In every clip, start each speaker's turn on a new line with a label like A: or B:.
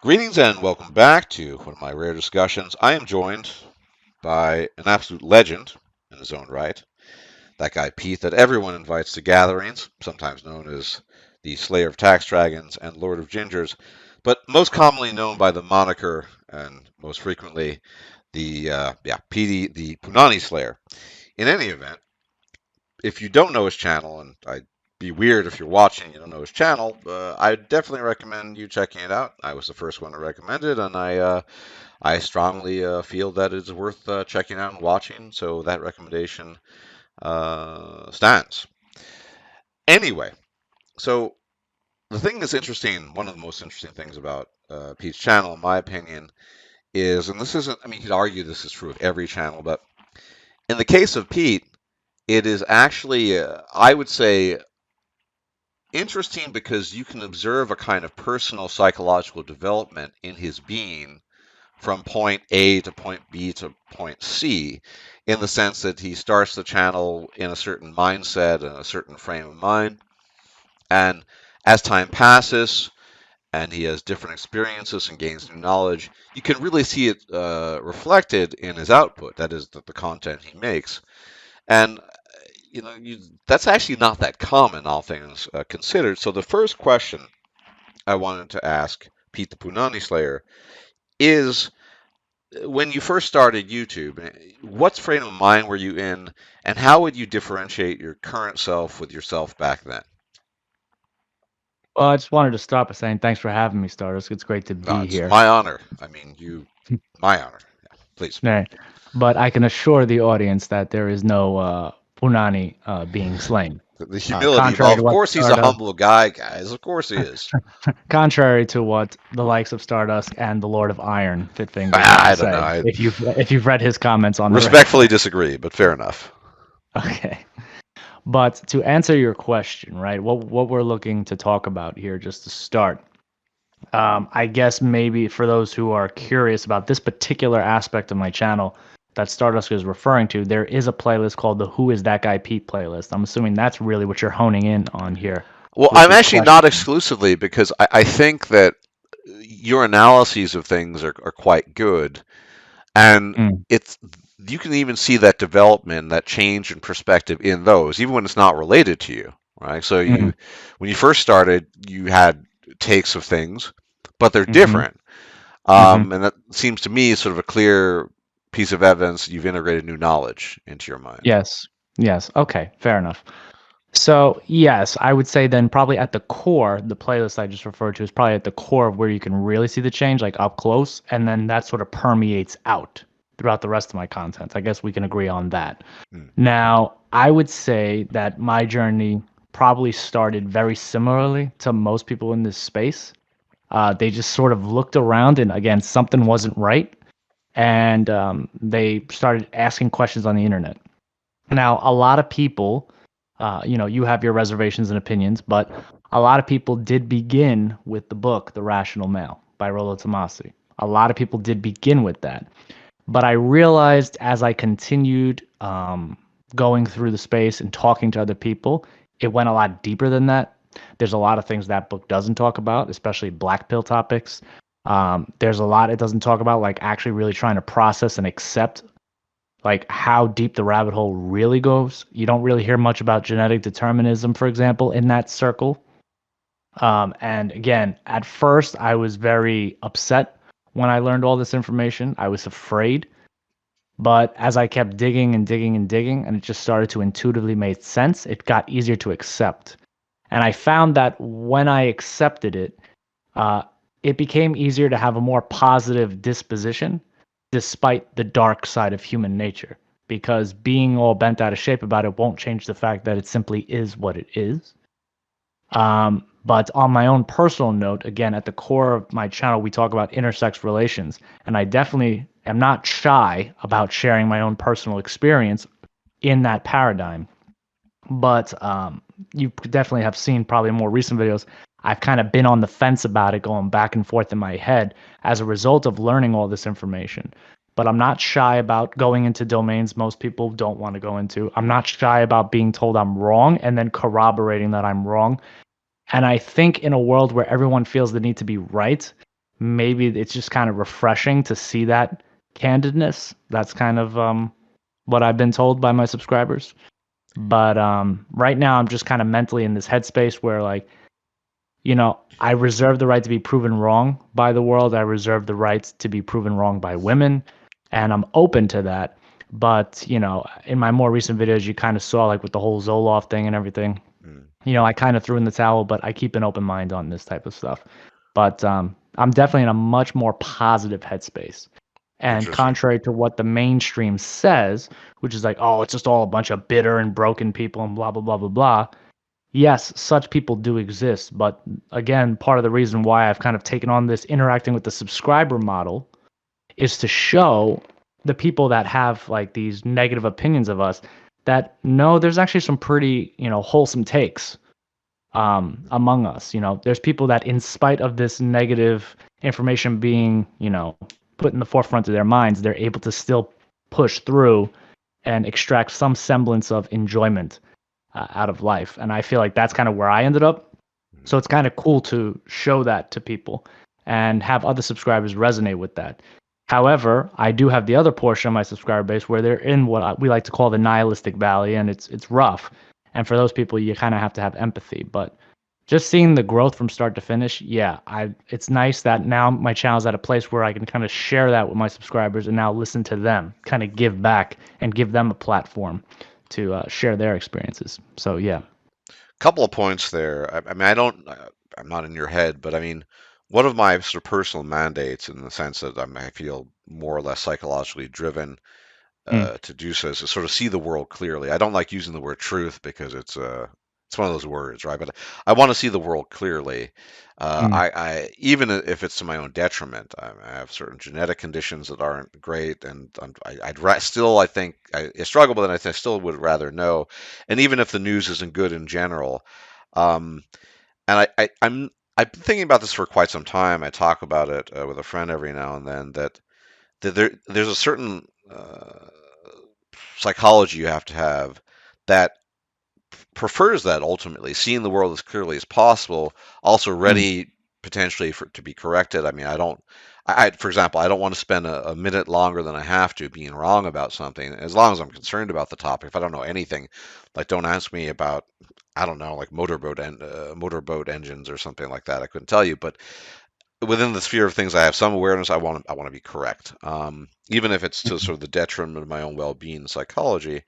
A: Greetings and welcome back to one of my rare discussions. I am joined by an absolute legend in his own right, that guy Pete that everyone invites to gatherings, sometimes known as the Slayer of Tax Dragons and Lord of Gingers, but most commonly known by the moniker and most frequently Petey the Punani Slayer. In any event, if you don't know his channel, and I'd be weird if you're watching and you don't know his channel, I definitely recommend you checking it out. I was the first one to recommend it, and I strongly feel that it's worth checking out and watching. So that recommendation stands. Anyway, so the thing that's interesting, one of the most interesting things about Pete's channel, in my opinion, is, and this isn't, I mean, you could argue this is true of every channel, but in the case of Pete, it is actually, I would say, interesting because you can observe a kind of personal psychological development in his being from point A to point B to point C, in the sense that he starts the channel in a certain mindset and a certain frame of mind. And as time passes and he has different experiences and gains new knowledge, you can really see it reflected in his output, that is, the content he makes. And that's actually not that common, all things considered. So the first question I wanted to ask Pete the Punani Slayer is, when you first started YouTube, what frame of mind were you in, and how would you differentiate your current self with yourself back then?
B: Well, I just wanted to start by saying thanks for having me, Stardust. It's great to be
A: It's
B: here.
A: my honor. I mean, my honor. Yeah, please.
B: Right. But I can assure the audience that there is no Punani being slain.
A: The humility. Well,
B: Contrary to
A: of
B: what
A: course he's a
B: Stardust,
A: humble guy, guys. Of course he is.
B: contrary to what the likes of Stardust and the Lord of Iron, Fitfinger, have to
A: I don't know.
B: say.
A: I
B: If you've read his comments on the
A: respectfully
B: Reddit.
A: disagree, but fair enough.
B: Okay. But to answer your question, right, what we're looking to talk about here, just to start, I guess maybe for those who are curious about this particular aspect of my channel that Stardust is referring to, there is a playlist called the Who Is That Guy Pete playlist. I'm assuming that's really what you're honing in on here
A: Well,
B: with
A: I'm
B: this
A: actually not
B: question.
A: exclusively, because I think that your analyses of things are quite good, and
B: Mm,
A: it's you can even see that development, that change in perspective in those, even when it's not related to you, right? So
B: mm,
A: when you first started, you had takes of things, but they're
B: mm-hmm,
A: different,
B: mm-hmm.
A: and that seems to me sort of a clear piece of evidence that you've integrated new knowledge into your mind.
B: Yes, yes. Okay, fair enough. So, yes, I would say then probably at the core, the playlist I just referred to is probably at the core of where you can really see the change, like up close, and then that sort of permeates out throughout the rest of my content. I guess we can agree on that.
A: Hmm.
B: Now, I would say that my journey probably started very similarly to most people in this space. They just sort of looked around, and again, something wasn't right, and they started asking questions on the internet. Now, a lot of people, you have your reservations and opinions, but a lot of people did begin with the book The Rational Male by Rollo Tomasi. A lot of people did begin with that. But I realized as I continued going through the space and talking to other people, it went a lot deeper than that. There's a lot of things that book doesn't talk about, especially black pill topics. There's a lot it doesn't talk about, like actually really trying to process and accept like how deep the rabbit hole really goes. You don't really hear much about genetic determinism, for example, in that circle. And again, at first, I was very upset when I learned all this information. I was afraid. But as I kept digging and digging and digging, and it just started to intuitively make sense, it got easier to accept. And I found that when I accepted it, uh, it became easier to have a more positive disposition despite the dark side of human nature. Because being all bent out of shape about it won't change the fact that it simply is what it is. But on my own personal note, again, at the core of my channel, we talk about intersex relations. And I definitely am not shy about sharing my own personal experience in that paradigm. But you definitely have seen probably more recent videos. I've kind of been on the fence about it, going back and forth in my head as a result of learning all this information. But I'm not shy about going into domains most people don't want to go into. I'm not shy about being told I'm wrong and then corroborating that I'm wrong. And I think in a world where everyone feels the need to be right, maybe it's just kind of refreshing to see that candidness. That's kind of what I've been told by my subscribers. But right now, I'm just kind of mentally in this headspace where, like, I reserve the right to be proven wrong by the world. I reserve the right to be proven wrong by women, and I'm open to that. But, in my more recent videos, you kind of saw, like, with the whole Zoloft thing and everything,
A: Mm.
B: I kind of threw in the towel, but I keep an open mind on this type of stuff. But I'm definitely in a much more positive headspace. And
A: Interesting.
B: contrary to what the mainstream says, which is like, oh, it's just all a bunch of bitter and broken people and blah, blah, blah, blah, blah. Yes, such people do exist. But again, part of the reason why I've kind of taken on this interacting with the subscriber model is to show the people that have like these negative opinions of us that no, there's actually some pretty, wholesome takes among us. There's people that, in spite of this negative information being, put in the forefront of their minds, they're able to still push through and extract some semblance of enjoyment out of life. And I feel like that's kind of where I ended up.
A: Mm.
B: So it's kind of cool to show that to people and have other subscribers resonate with that. However, I do have the other portion of my subscriber base where they're in what we like to call the nihilistic valley, and it's rough. And for those people, you kind of have to have empathy. But just seeing the growth from start to finish, yeah, it's nice that now my channel's at a place where I can kind of share that with my subscribers and now listen to them, kind of give back and give them a platform to share their experiences. So yeah.
A: Couple of points there. I mean, I'm not in your head, but I mean, one of my sort of personal mandates, in the sense that I feel more or less psychologically driven
B: Mm,
A: to do so, is to sort of see the world clearly. I don't like using the word truth because it's one of those words, right? But I want to see the world clearly.
B: mm,
A: I even if it's to my own detriment. I have certain genetic conditions that aren't great, and still I think I struggle, but then I still would rather know. And even if the news isn't good in general, um, and I've been thinking about this for quite some time. I talk about it with a friend every now and then, that there's a certain psychology you have to have that prefers that, ultimately seeing the world as clearly as possible, also
B: mm.
A: ready potentially to be corrected. I mean, for example, I don't want to spend a minute longer than I have to being wrong about something, as long as I'm concerned about the topic. If I don't know anything, like, don't ask me about, I don't know, like motorboat engines or something like that. I couldn't tell you, but within the sphere of things I have some awareness. I want to be correct, even if it's to
B: Mhm.
A: sort of the detriment of my own well-being and psychology.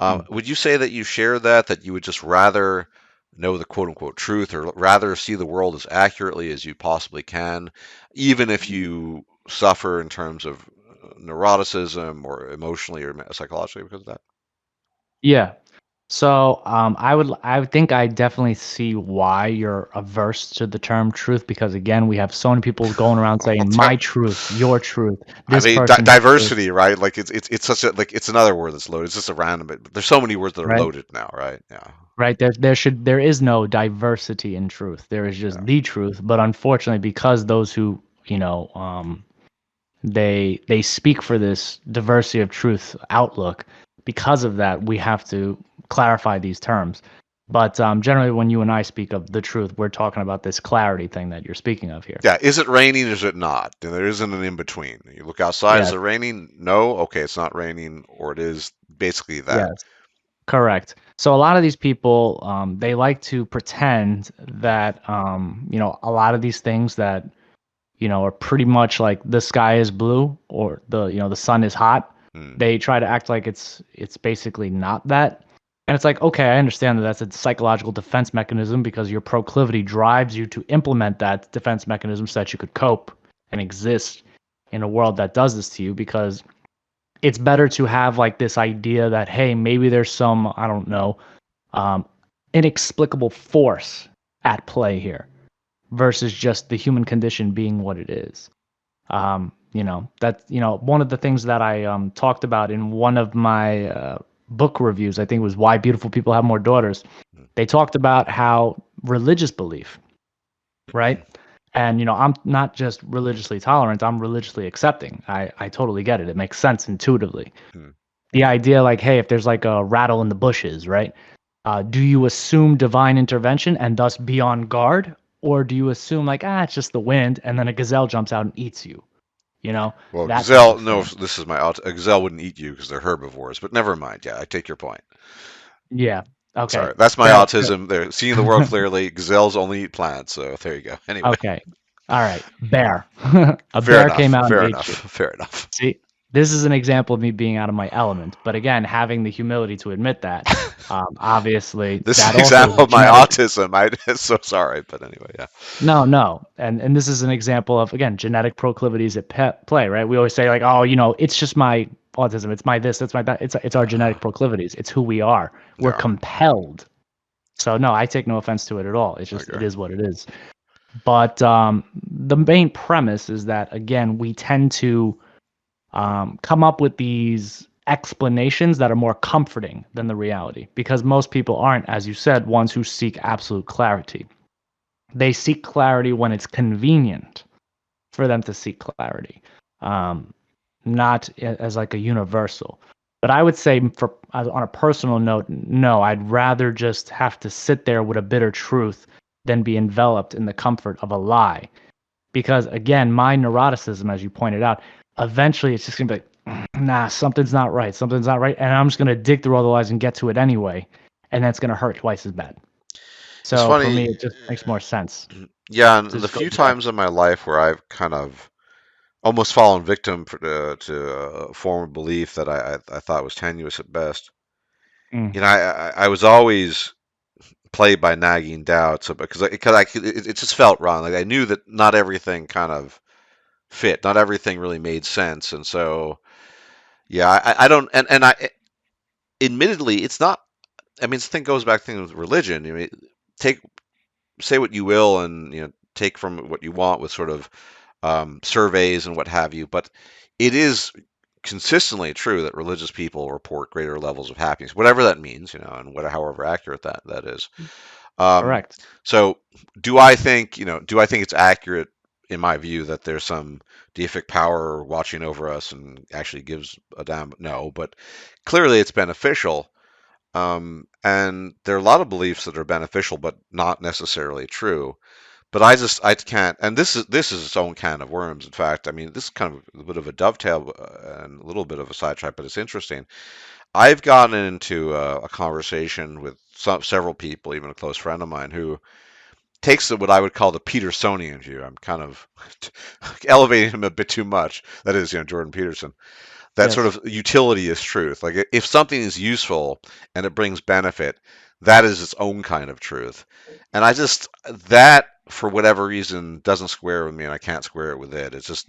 B: Mm.
A: Would you say that you share that you would just rather know the quote unquote truth, or rather see the world as accurately as you possibly can, even if you suffer in terms of neuroticism or emotionally or psychologically because of that?
B: Yeah. So I would think I definitely see why you're averse to the term truth because again we have so many people going around saying my truth, your truth,
A: I
B: this
A: mean,
B: person's truth,
A: diversity, right? Like, it's such a, like, it's another word that's loaded. It's just a random. There's so many words that are
B: right?
A: loaded now, right? Yeah,
B: Right. There is no diversity in truth. There is
A: yeah.
B: just the truth. But unfortunately, because those who they speak for this diversity of truth outlook, because of that, we have to clarify these terms. But generally, when you and I speak of the truth, we're talking about this clarity thing that you're speaking of here.
A: Yeah, is it raining? Is it not? And there isn't an in between. You look outside, is
B: Yes.
A: it raining? No. Okay, it's not raining, or it is. Basically that.
B: Yes. Correct. So a lot of these people, they like to pretend that, a lot of these things that, are pretty much like the sky is blue or the sun is hot.
A: Hmm.
B: They try to act like it's basically not that. And it's like, okay, I understand that that's a psychological defense mechanism because your proclivity drives you to implement that defense mechanism so that you could cope and exist in a world that does this to you because it's better to have like this idea that hey maybe there's some I don't know um, inexplicable force at play here versus just the human condition being what it is. That one of the things that I talked about in one of my book reviews, I think it was Why Beautiful People Have More Daughters.
A: Hmm.
B: They talked about how religious belief, right? And I'm not just religiously tolerant, I'm religiously accepting. I totally get it. It makes sense intuitively.
A: Hmm.
B: The idea like, hey, if there's like a rattle in the bushes, right? Do you assume divine intervention and thus be on guard? Or do you assume like, it's just the wind, and then a gazelle jumps out and eats you? You know,
A: Well,
B: that type of
A: gazelle, no,
B: thing.
A: this is my a gazelle wouldn't eat you because they're herbivores, but never mind. Yeah, I take your point.
B: Yeah. Okay.
A: Sorry, that's my
B: Fair.
A: autism. There, seeing the world clearly. Gazelles only eat plants, so there you go. Anyway,
B: Okay. All right. Bear. A
A: fair
B: bear
A: enough.
B: came out and
A: Fair
B: ate
A: enough.
B: you.
A: Fair enough.
B: See, this is an example of me being out of my element. But again, having the humility to admit that, obviously,
A: This is
B: that
A: an
B: also is
A: example
B: a
A: of my
B: genetic.
A: autism. I'm so sorry, but anyway, yeah.
B: No, no, and this is an example of again genetic proclivities at play, right? We always say like, oh, it's just my autism, it's my this, it's my that. It's our genetic proclivities. It's who we are. We're
A: Yeah,
B: compelled. So no, I take no offense to it at all. It's just it
A: okay.
B: is what it is. But the main premise is that again we tend to come up with these explanations that are more comforting than the reality because most people aren't, as you said, ones who seek absolute clarity. They seek clarity when it's convenient for them to seek clarity, um, not as like a universal. But I would say, on a personal note, no, I'd rather just have to sit there with a bitter truth than be enveloped in the comfort of a lie. Because again, my neuroticism, as you pointed out, eventually it's just gonna be like, nah, something's not right, something's not right, and I'm just gonna dig through all the lies and get to it anyway, and that's gonna hurt twice as bad.
A: It's
B: So for
A: funny.
B: me, it just makes more sense
A: Yeah,
B: to
A: and the
B: just go
A: few
B: there.
A: times in my life where I've kind of almost fallen victim to a form of belief that I thought was tenuous at best.
B: Mm,
A: I was always plagued by nagging doubts it just felt wrong. Like I knew that not everything kind of fit, not everything really made sense, and so yeah, I don't, and I admittedly, it's not. I mean, this thing goes back to things with religion. I mean, take say what you will, and take from what you want with sort of surveys and what have you, but it is consistently true that religious people report greater levels of happiness, whatever that means, and however accurate that is. Um,
B: correct.
A: so, do I think it's accurate in my view that there's some deific power watching over us and actually gives a damn? No, but clearly it's beneficial. And there are a lot of beliefs that are beneficial, but not necessarily true. But I can't, and this is its own can of worms. In fact, I mean, this is kind of a bit of a dovetail and a little bit of a sidetrack, but it's interesting. I've gotten into a conversation with several people, even a close friend of mine, who takes what I would call the Petersonian view. I'm kind of elevating him a bit too much. That is, Jordan Peterson. That sort
B: Yes.
A: of utility is truth. Like if something is useful and it brings benefit, that is its own kind of truth. And that for whatever reason doesn't square with me, and I can't square it with it. It just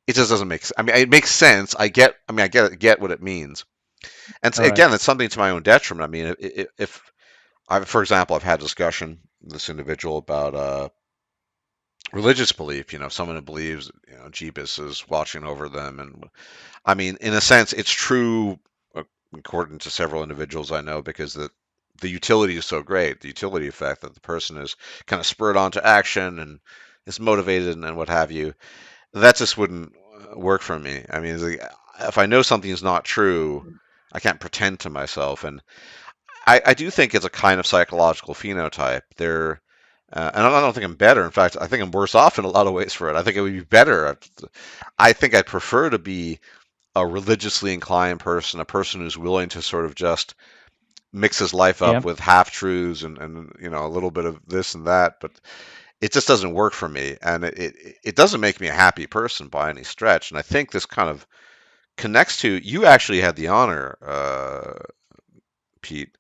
A: doesn't make sense. I mean, it makes sense. I get what it means. And again,
B: Correct.
A: it's something to my own detriment. I mean, if for example, I've had a discussion with this individual about religious belief. Someone who believes, Jeebus is watching over them, and I mean, in a sense, it's true according to several individuals I know because the utility is so great, the utility effect that the person is kind of spurred on to action and is motivated and what have you. That just wouldn't work for me. I mean, if I know something is not true, I can't pretend to myself, and I do think it's a kind of psychological phenotype. And I don't think I'm better. In fact, I think I'm worse off in a lot of ways for it. I think it would be better. I think I'd prefer to be a religiously inclined person, a person who's willing to sort of just mix his life up
B: Yep.
A: with half truths and a little bit of this and that, but it just doesn't work for me, and it doesn't make me a happy person by any stretch. And I think this kind of connects to you actually had the honor, Pete,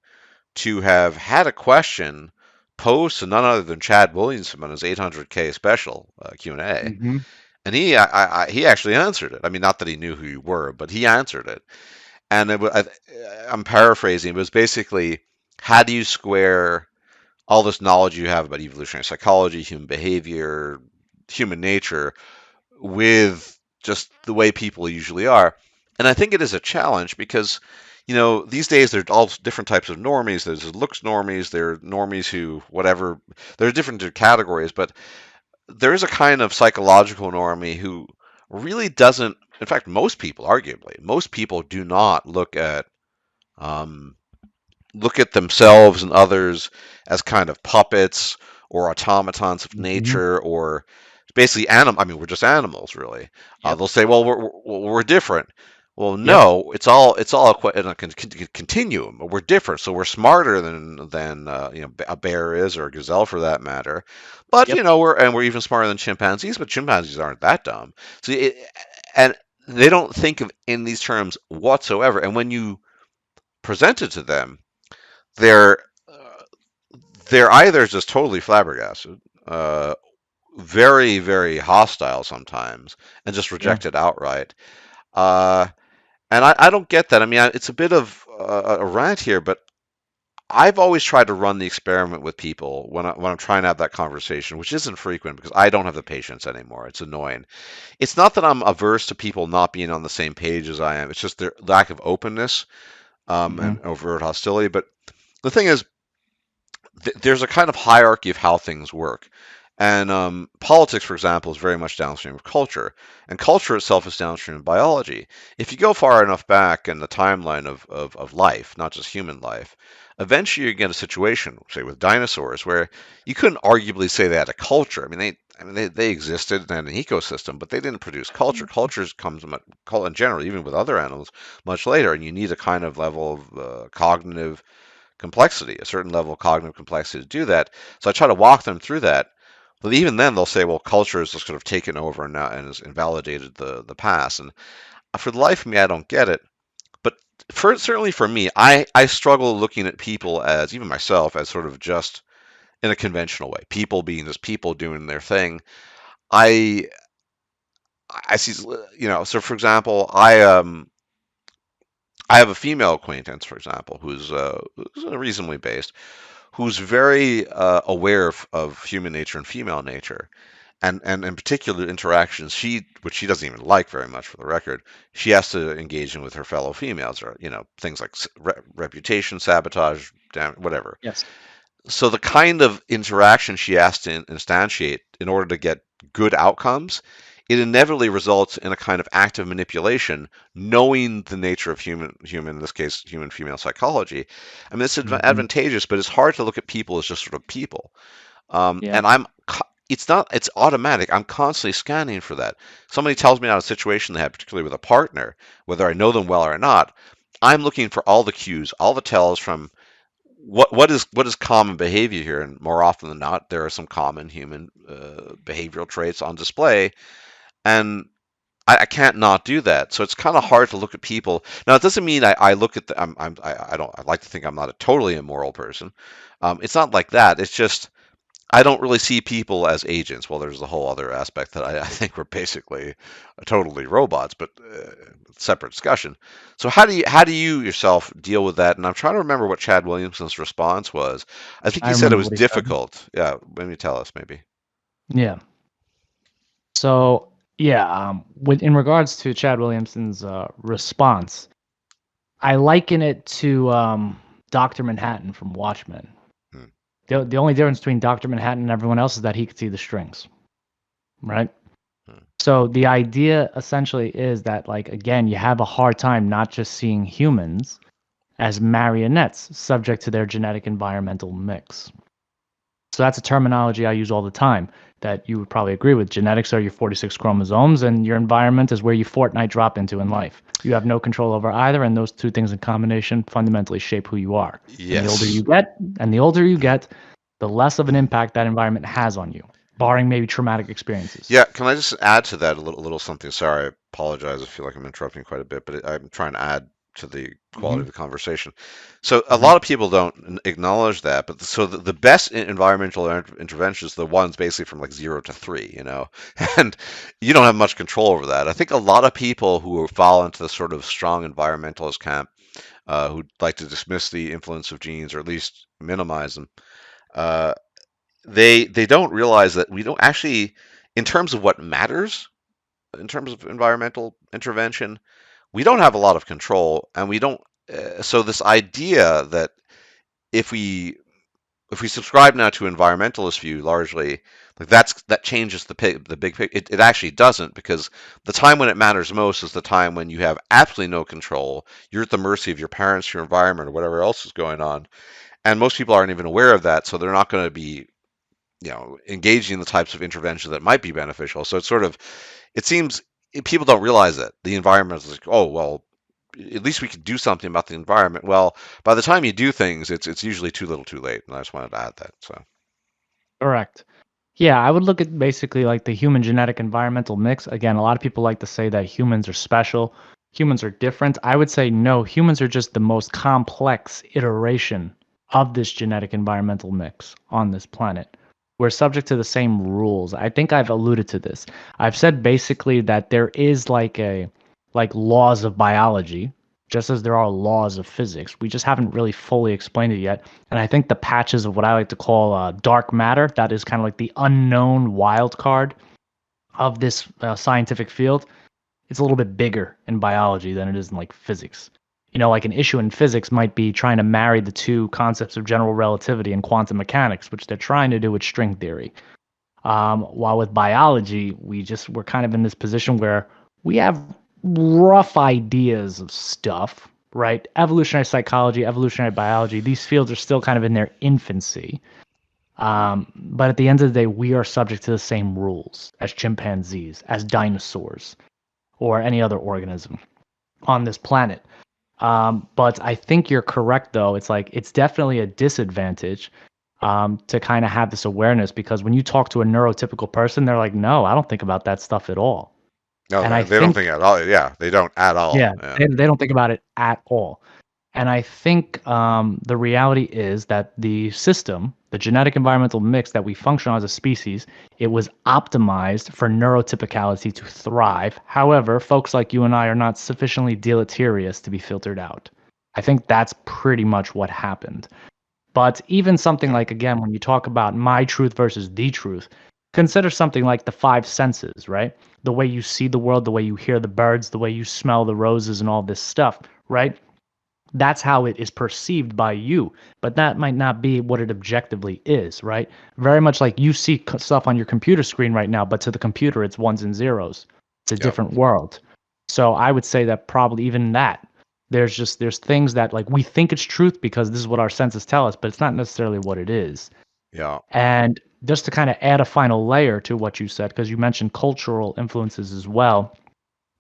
A: to have had a question posed to none other than Chad Williamson on his 800K special Q&A,
B: Hmm.
A: and he actually answered it. I mean, not that he knew who you were, but he answered it. And I'm paraphrasing. It was basically, how do you square all this knowledge you have about evolutionary psychology, human behavior, human nature, with just the way people usually are? And I think it is a challenge because, these days there's all different types of normies. There's looks normies. There are normies who, whatever, there are different categories, but there is a kind of psychological normie who really doesn't. In fact, most people do not um, look at themselves and others as kind of puppets or automatons of
B: Hmm.
A: nature, or basically animal. I mean, we're just animals, really.
B: Yep.
A: They'll say, well, we're different. Well,
B: Yep.
A: no, it's all in a continuum. We're different, so we're smarter than a bear is, or a gazelle for that matter. But
B: Yep.
A: we're even smarter than chimpanzees. But chimpanzees aren't that dumb. So and they don't think of in these terms whatsoever. And when you present it to them, they're they're either just totally flabbergasted, very, very hostile sometimes, and just
B: Yeah.
A: reject it outright. Uh, and I don't get that. I mean, it's a bit of a rant here, but I've always tried to run the experiment with people when I'm trying to have that conversation, which isn't frequent because I don't have the patience anymore. It's annoying. It's not that I'm averse to people not being on the same page as I am. It's just their lack of openness,
B: Hmm.
A: and overt hostility. But the thing is, there's a kind of hierarchy of how things work. And politics, for example, is very much downstream of culture. And culture itself is downstream of biology. If you go far enough back in the timeline of life, not just human life, eventually you get a situation, say with dinosaurs, where you couldn't arguably say they had a culture. I mean, they existed and had an ecosystem, but they didn't produce culture. Culture comes in general, even with other animals, much later, and you need a kind of level of cognitive complexity, a certain level of cognitive complexity to do that. So I try to walk them through that. But even then, they'll say, well, culture has just sort of taken over and has invalidated the past. And for the life of me, I don't get it. But certainly for me, I struggle looking at people as, even myself, as sort of just in a conventional way. People being just people doing their thing. I I see, so for example, I have a female acquaintance, for example, who's reasonably based, who's very aware of human nature and female nature, and in particular interactions which she doesn't even like very much, for the record, she has to engage in with her fellow females, or things like reputation sabotage, whatever.
B: Yes.
A: So the kind of interaction she has to instantiate in order to get good outcomes, it inevitably results in a kind of active manipulation, knowing the nature of human, in this case, human female psychology. I mean, it's
B: Hmm.
A: advantageous, but it's hard to look at people as just sort of people.
B: Yeah.
A: And it's not, it's automatic. I'm constantly scanning for that. Somebody tells me about a situation they had, particularly with a partner, whether I know them well or not. I'm looking for all the cues, all the tells from what is common behavior here, and more often than not, there are some common human behavioral traits on display, and I can't not do that. So it's kind of hard to look at people. Now, it doesn't mean I look at the. I don't. I like to think I'm not a totally immoral person. It's not like that. It's just I don't really see people as agents. Well, there's the whole other aspect that I think we're basically totally robots, but separate discussion. So how do you yourself deal with that? And I'm trying to remember what Chad Williamson's response was. I think
B: I
A: he said it
B: remember
A: was
B: what he said.
A: difficult. Yeah, maybe tell us maybe.
B: Yeah. So yeah, in regards to Chad Williamson's response, I liken it to Doctor Manhattan from Watchmen.
A: Hmm,
B: The only difference between Doctor Manhattan and everyone else is that he could see the strings, right?
A: hmm,
B: So the idea essentially is that, like, again, you have a hard time not just seeing humans as marionettes subject to their genetic environmental mix. So that's a terminology I use all the time that you would probably agree with. Genetics are your 46 chromosomes, and your environment is where you Fortnite drop into in life. You have no control over either, and those two things in combination fundamentally shape who you are. And the older
A: Yes.
B: you get, the less of an impact that environment has on you, barring maybe traumatic experiences.
A: Yeah, can I just add to that a little something? Sorry, I apologize. I feel like I'm interrupting quite a bit, but I'm trying to add to the quality of
B: Hmm.
A: the conversation. So a
B: Hmm.
A: lot of people don't acknowledge that, but so the best environmental interventions are the ones basically from like 0 to 3, and you don't have much control over that. I think a lot of people who fall into the sort of strong environmentalist camp, who like to dismiss the influence of genes or at least minimize them, uh, they don't realize that we don't actually, in terms of what matters, in terms of environmental intervention, we don't have a lot of control, and we don't. So this idea that if we if we subscribe now to environmentalist view largely, like that changes the big picture. It actually doesn't, because the time when it matters most is the time when you have absolutely no control. You're at the mercy of your parents, your environment, or whatever else is going on, and most people aren't even aware of that, so they're not going to be engaging in the types of intervention that might be beneficial. So it's sort of, it seems people don't realize that the environment is like, oh well, at least we could do something about the environment. Well, by the time you do things, it's usually too little, too late. And I just wanted to add that. So
B: Correct. Yeah, I would look at basically like the human genetic environmental mix. Again, a lot of people like to say that humans are special, humans are different. I would say no, humans are just the most complex iteration of this genetic environmental mix on this planet. We're subject to the same rules. I think I've alluded to this. I've said basically that there is like laws of biology, just as there are laws of physics. We just haven't really fully explained it yet. And I think the patches of what I like to call dark matter, that is kind of like the unknown wild card of this scientific field, it's a little bit bigger in biology than it is in like physics. Like an issue in physics might be trying to marry the two concepts of general relativity and quantum mechanics, which they're trying to do with string theory. While with biology, we're kind of in this position where we have rough ideas of stuff, right? Evolutionary psychology, evolutionary biology, these fields are still kind of in their infancy. But at the end of the day, we are subject to the same rules as chimpanzees, as dinosaurs, or any other organism on this planet. But I think you're correct, though. It's like it's definitely a disadvantage to kind of have this awareness because when you talk to a neurotypical person, they're like, no, I don't think about that stuff at all.
A: no,
B: And I
A: they don't
B: think,
A: think at all. Yeah, they don't at all.
B: yeah,
A: Yeah,
B: they don't think about it at all. And I think the reality is that the system, the genetic environmental mix that we function on as a species, it was optimized for neurotypicality to thrive. However, folks like you and I are not sufficiently deleterious to be filtered out. I think that's pretty much what happened. But even something
A: yeah,
B: like, again, when you talk about my truth versus the truth, consider something like the five senses, right? The way you see the world, the way you hear the birds, the way you smell the roses, and all this stuff, right? That's how it is perceived by you, but that might not be what it objectively is, right? Very much like you see stuff on your computer screen right now, but to the computer it's ones and zeros. It's a
A: yeah,
B: different world. So I would say that probably even that there's things that like we think it's truth because this is what our senses tell us, but it's not necessarily what it is.
A: yeah,
B: And just to kind of add a final layer to what you said, because you mentioned cultural influences as well,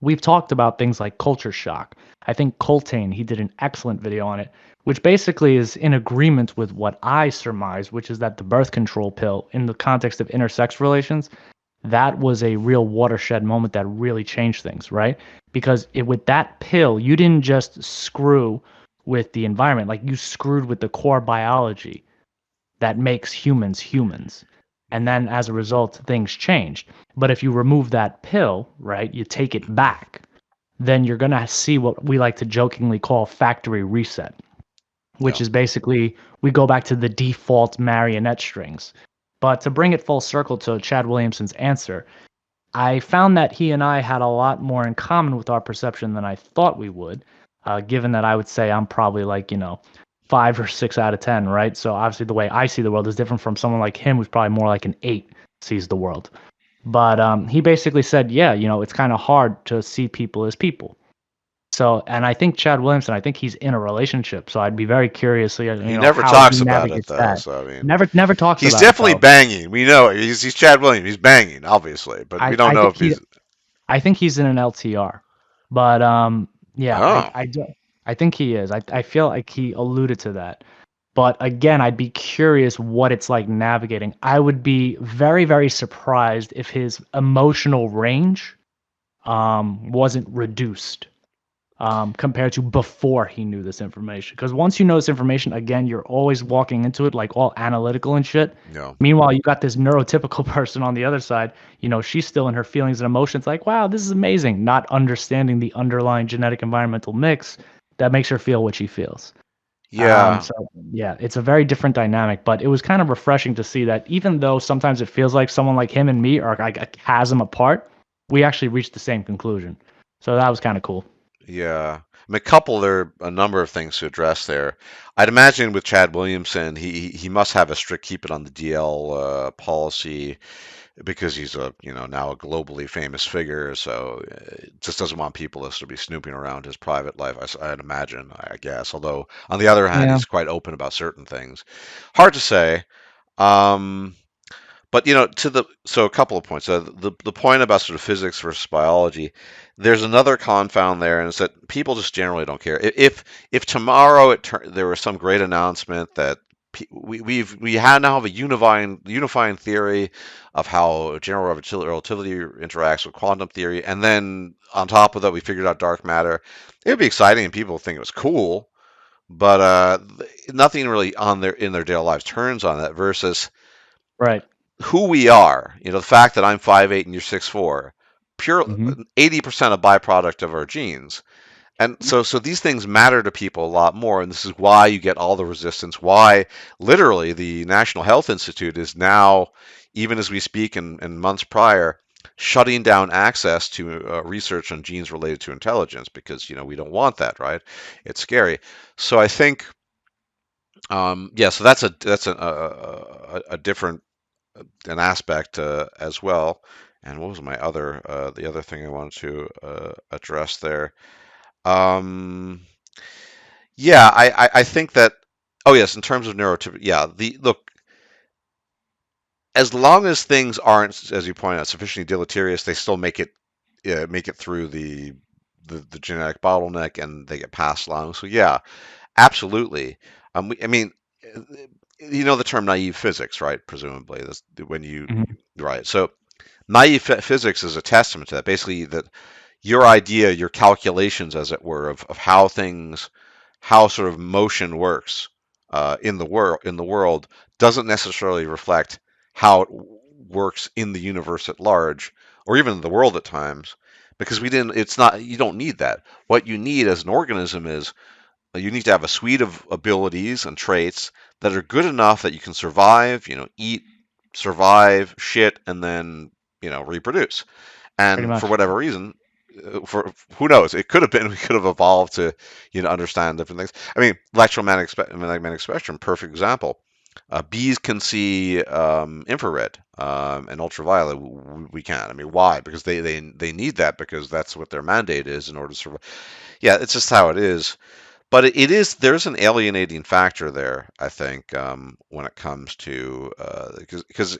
B: we've talked about things like culture shock. I think Coltane, he did an excellent video on it, which basically is in agreement with what I surmise, which is that the birth control pill, in the context of intersex relations, that was a real watershed moment that really changed things, right? Because with that pill, you didn't just screw with the environment, like you screwed with the core biology that makes humans humans. And then as a result, things changed. But if you remove that pill, right, you take it back, then you're going to see what we like to jokingly call factory reset, which
A: yeah,
B: is basically we go back to the default marionette strings. But to bring it full circle to Chad Williamson's answer, I found that he and I had a lot more in common with our perception than I thought we would, given that I would say I'm probably like, 5 or 6 out of 10, right? So obviously the way I see the world is different from someone like him who's probably more like an 8 sees the world. But he basically said, yeah, it's kind of hard to see people as people. So, and I think Chad Williamson, I think he's in a relationship. So I'd be very curious,
A: he never
B: how he
A: talks about it
B: navigates
A: though.
B: that.
A: So I mean,
B: Never talks
A: he's
B: about it
A: definitely
B: though.
A: banging. We know he's Chad Williams. He's banging, obviously, but we
B: I,
A: don't
B: I
A: know
B: think
A: if
B: he
A: he's.
B: I think he's in an LTR, but yeah,
A: Oh,
B: I think he is. I feel like he alluded to that. But again, I'd be curious what it's like navigating. I would be very, very surprised if his emotional range wasn't reduced compared to before he knew this information. Because once you know this information, again, you're always walking into it like all analytical and shit.
A: no,
B: Meanwhile, you got this neurotypical person on the other side. She's still in her feelings and emotions, like, wow, this is amazing, not understanding the underlying genetic environmental mix that makes her feel what she feels.
A: yeah,
B: So yeah, it's a very different dynamic, but it was kind of refreshing to see that even though sometimes it feels like someone like him and me are like a chasm apart, we actually reached the same conclusion. So that was kind of cool.
A: yeah. I mean, there are a number of things to address there. I'd imagine with Chad Williamson, he must have a strict keep it on the DL policy because he's a now a globally famous figure, so just doesn't want people to be snooping around his private life. I'd imagine, I guess. Although on the other hand,
B: Yeah.
A: he's quite open about certain things. Hard to say. Um, But to the so a couple of points. The point about sort of physics versus biology, there's another confound there, and it's that people just generally don't care. If tomorrow there was some great announcement that now have a unifying theory of how general relativity interacts with quantum theory, and then on top of that we figured out dark matter, it would be exciting and people think it was cool. But nothing really on their in their daily lives turns on that versus
B: Right.
A: who we are. The fact that I'm 5'8" and you're 6'4", pure
B: Hmm.
A: 80% a byproduct of our genes. And so these things matter to people a lot more, and this is why you get all the resistance. Why literally the National Health Institute is now, even as we speak, and months prior, shutting down access to research on genes related to intelligence because we don't want that, right? It's scary. So I think, yeah. So that's a different an aspect as well. And what was my other the other thing I wanted to address there? Um, yeah, I think that. Oh yes, in terms of neurotypical, yeah. The look, as long as things aren't, as you point out, sufficiently deleterious, they still make it through the genetic bottleneck and they get passed along. So yeah, absolutely. I mean, uh, you know the term naive physics, right? Presumably, this, when you
B: Hmm.
A: right. So naive physics is a testament to that. Basically, that your idea, your calculations, as it were, of how sort of motion works in the world doesn't necessarily reflect how it works in the universe at large, or even the world at times, because we didn't. It's not. You don't need that. What you need as an organism is you need to have a suite of abilities and traits that are good enough that you can survive. Eat, survive, shit, and then reproduce.
B: Pretty
A: And for
B: much.
A: whatever reason, for who knows, it could have been we could have evolved to understand different things. I mean, magnetic spectrum, perfect example. Bees can see infrared and ultraviolet. We can't. I mean, why? Because they need that because that's what their mandate is in order to survive. Yeah, it's just how it is. But there's an alienating factor there, I think, when it comes to because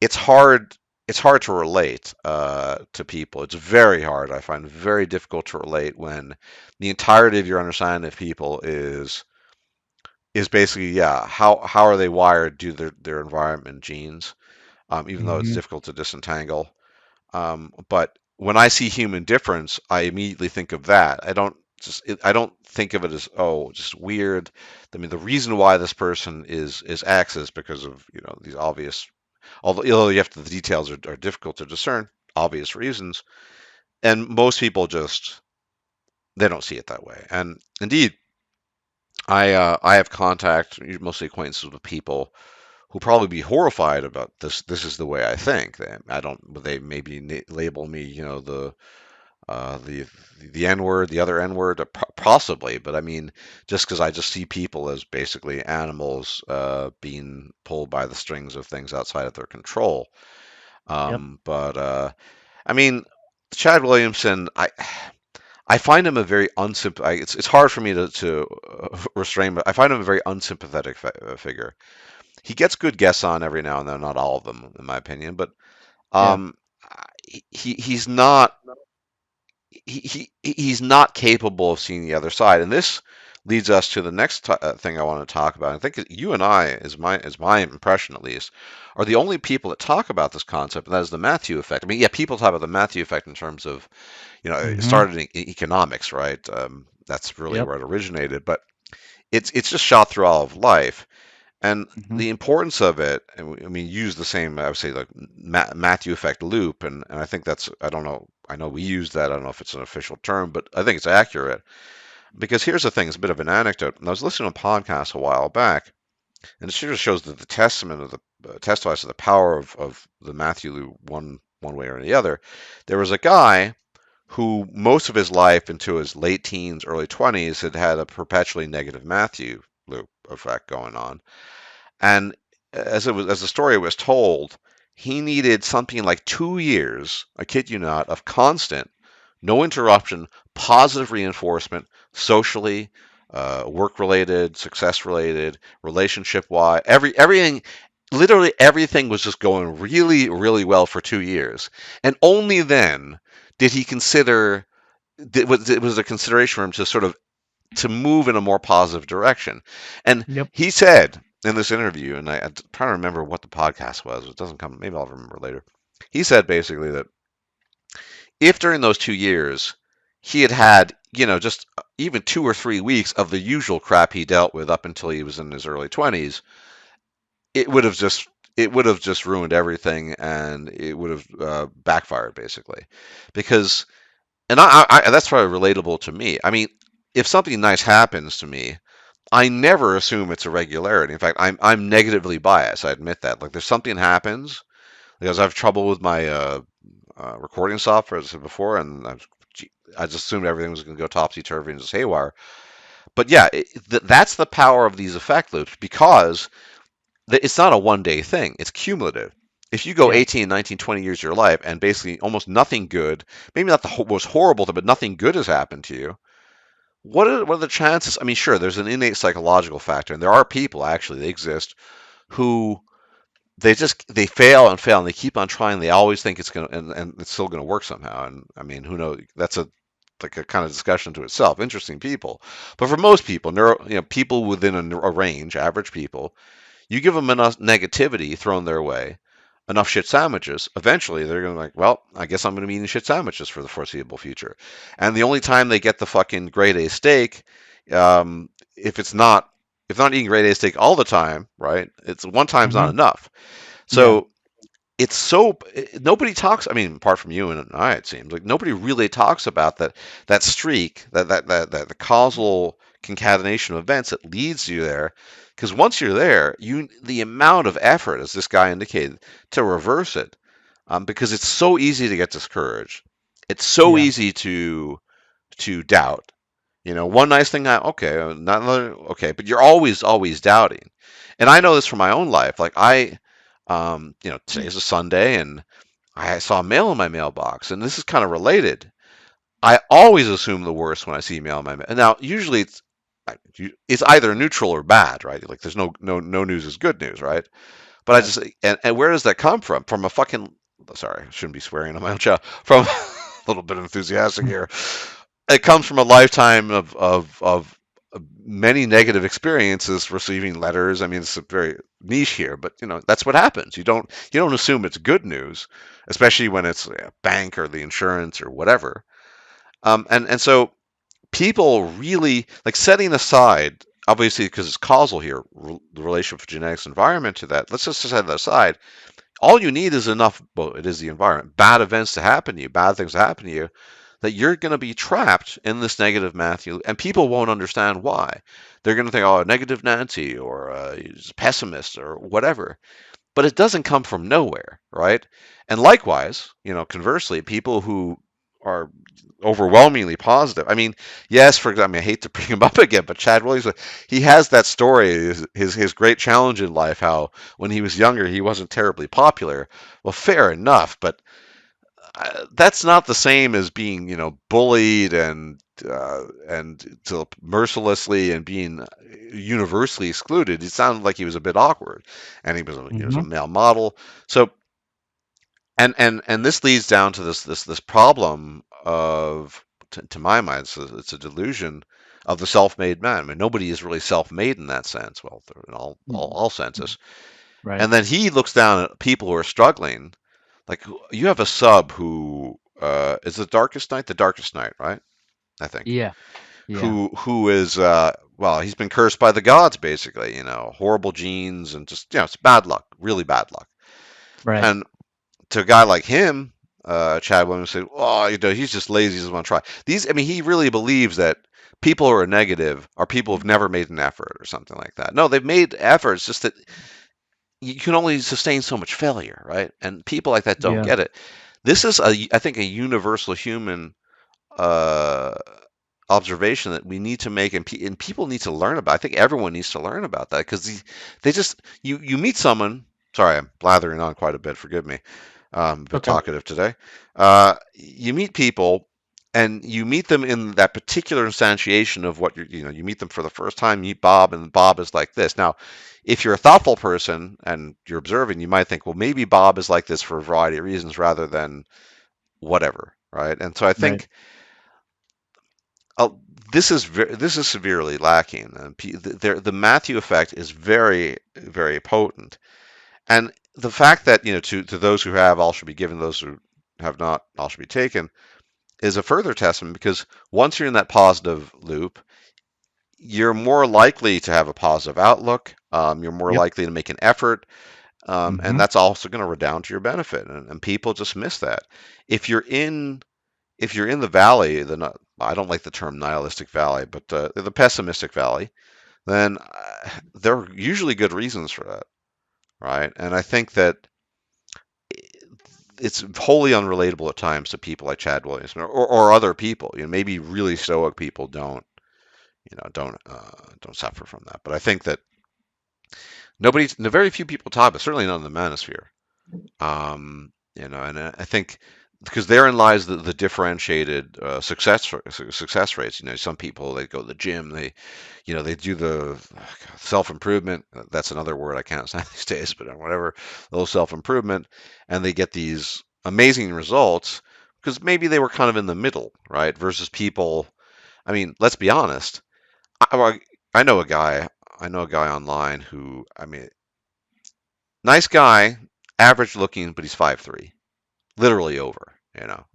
A: it's hard to relate to people. It's very hard. I find very difficult to relate when the entirety of your understanding of people is basically, yeah, how are they wired due to their environment genes, even though it's
B: Hmm.
A: difficult to disentangle. But when I see human difference, I immediately think of that. I don't think of it as, oh, just weird. I mean, the reason why this person is X is because of these obvious, although the details are difficult to discern, obvious reasons. And most people just they don't see it that way. And indeed, I have contact, mostly acquaintances with people who probably be horrified about this. This is the way I think. They maybe label me, the N word, the other N word, possibly. But I mean, just because I just see people as basically animals being pulled by the strings of things outside of their control.
B: Yep.
A: But I mean, Chad Williamson, I find him a very unsympathetic. It's hard for me to restrain, but I find him a very unsympathetic figure. He gets good guests on every now and then, not all of them, in my opinion, but
B: Yeah.
A: um, he's not he's not capable of seeing the other side, and this leads us to the next thing I want to talk about. I think you and I, is my impression at least, are the only people that talk about this concept, and that is the Matthew effect. I mean, yeah, people talk about the Matthew effect in terms of it
B: Hmm.
A: started in economics, right? That's really
B: Yep.
A: where it originated, but it's just shot through all of life. And
B: Hmm.
A: the importance of it, and I mean, use the same, I would say, like Matthew effect loop, and I think that's, I don't know, I know we use that, I don't know if it's an official term, but I think it's accurate. Because here's the thing, it's a bit of an anecdote. And I was listening to a podcast a while back, and it sort of shows that the testament of the testifies to the power of the Matthew loop one way or the other. There was a guy who most of his life into his late teens, early 20s had a perpetually negative Matthew loop effect going on. And as the story was told, he needed something like 2 years, I kid you not, of constant, no interruption, positive reinforcement, socially, work related, success related, relationship wise, everything. literally everything was just going really, really well for 2 years, and only then did he consider it was a consideration for him to sort of to move in a more positive direction. And
B: Yep.
A: he said in this interview, and I'm trying to remember what the podcast was. It doesn't come. Maybe I'll remember later. He said basically that if during those 2 years he had had, just even 2 or 3 weeks of the usual crap he dealt with up until he was in his early 20s, it would have just it would have just ruined everything, and it would have backfired basically, because and that's probably relatable to me. I mean, if something nice happens to me, I never assume it's a regularity. In fact, I'm negatively biased. I admit that. Like, there's something happens because I have trouble with my recording software, as I said before, and I just assumed everything was going to go topsy turvy and just haywire. But yeah, that's the power of these effect loops, because it's not a 1 day thing. It's cumulative. If you go
B: Yeah.
A: 18, 19, 20 years of your life and basically almost nothing good, maybe not the most horrible thing, but nothing good has happened to you, what are the chances? I mean, sure, there's an innate psychological factor, and there are people, actually, they exist, who they fail and fail, and they keep on trying. They always think it's gonna, and it's still gonna work somehow. And I mean, who knows? That's a like a kind of discussion to itself. Interesting people, but for most people, people within a range, average people, you give them enough negativity thrown their way, enough shit sandwiches, eventually they're going to be like, well, I guess I'm going to be eating shit sandwiches for the foreseeable future. And the only time they get the fucking grade A steak, if it's not eating grade A steak all the time, right? It's one time's not
B: Hmm.
A: enough.
B: Yeah.
A: So it's so nobody talks. I mean, apart from you and I, it seems like nobody really talks about that streak, that the causal concatenation of events that leads you there. Because once you're there, the amount of effort, as this guy indicated, to reverse it, because it's so easy to get discouraged. It's so
B: Yeah.
A: easy to doubt. One nice thing, okay, not another, okay, but you're always doubting. And I know this from my own life. Like, today's a Sunday, and I saw mail in my mailbox, and this is kind of related. I always assume the worst when I see mail in my mail. Now, usually it's either neutral or bad, right? Like, there's no news is good news, right? But I
B: Right.
A: just and where does that come from? From a fucking sorry, I shouldn't be swearing on my own show. From a little bit enthusiastic here. It comes from a lifetime of many negative experiences receiving letters. I mean, it's a very niche here, but that's what happens. You don't assume it's good news, especially when it's a bank or the insurance or whatever. And so people really like, setting aside, obviously, because it's causal here, the relationship of genetics environment to that. Let's just set that aside. All you need is enough. Well, it is the environment. Bad events to happen to you, bad things to happen to you, that you're going to be trapped in this negative Matthew, and people won't understand why. They're going to think, oh, negative Nancy, or he's a pessimist, or whatever. But it doesn't come from nowhere, right? And likewise, conversely, people who are overwhelmingly positive. I mean, yes, for example, I hate to bring him up again, but Chad Williams, he has that story, his great challenge in life, how when he was younger, he wasn't terribly popular. Well, fair enough, but that's not the same as being, bullied and mercilessly, and being universally excluded. It sounded like he was a bit awkward, and he was a
B: Hmm.
A: male model. So, and this leads down to this problem of, to my mind, it's a delusion of the self-made man. I mean, nobody is really self-made in that sense. Well, in all senses.
B: Right.
A: And then he looks down at people who are struggling. Like, you have a sub who is the darkest night, right? I think.
B: Yeah. Yeah.
A: Who is well, he's been cursed by the gods, basically. Horrible genes, and just, it's bad luck, really bad luck.
B: Right.
A: And to a guy like him, Chad Williams said, "Oh, he's just lazy. He doesn't want to try." I mean, he really believes that people who are negative are people who've never made an effort or something like that. No, they've made efforts, just that you can only sustain so much failure, right? And people like that don't
B: Yeah.
A: get it. This is, I think, a universal human uh, observation that we need to make, and people need to learn about. I think everyone needs to learn about that, because they just, you meet someone. Sorry, I'm blathering on quite a bit. Forgive me. A bit
B: Okay.
A: talkative today. You meet people, and you meet them in that particular instantiation of what you meet them for the first time, you meet Bob, and Bob is like this. Now, if you're a thoughtful person and you're observing, you might think, well, maybe Bob is like this for a variety of reasons rather than whatever, right? And so I
B: Right.
A: think uh, this is severely lacking. And the Matthew effect is very, very potent. And the fact that, to those who have, all should be given; those who have not, all should be taken, is a further testament, because once you're in that positive loop, you're more likely to have a positive outlook. You're more
B: Yep.
A: likely to make an effort, and
B: Hmm.
A: that's also going to redound to your benefit. And people just miss that. If you're in if you're in the valley, I don't like the term nihilistic valley, but the pessimistic valley, then there are usually good reasons for that, right? And I think that it's wholly unrelatable at times to people like Chad Williamson, or other people. Maybe really stoic people don't suffer from that. But I think that very few people talk, but certainly not in the manosphere. And I think because therein lies the differentiated success rates. Some people, they go to the gym, they do the self improvement. That's another word I can't stand these days, but whatever, a little self improvement, and they get these amazing results because maybe they were kind of in the middle, right? Versus people. I mean, let's be honest. I, I know a guy. I know a guy online who, I mean, nice guy, average looking, but he's 5'3", literally over.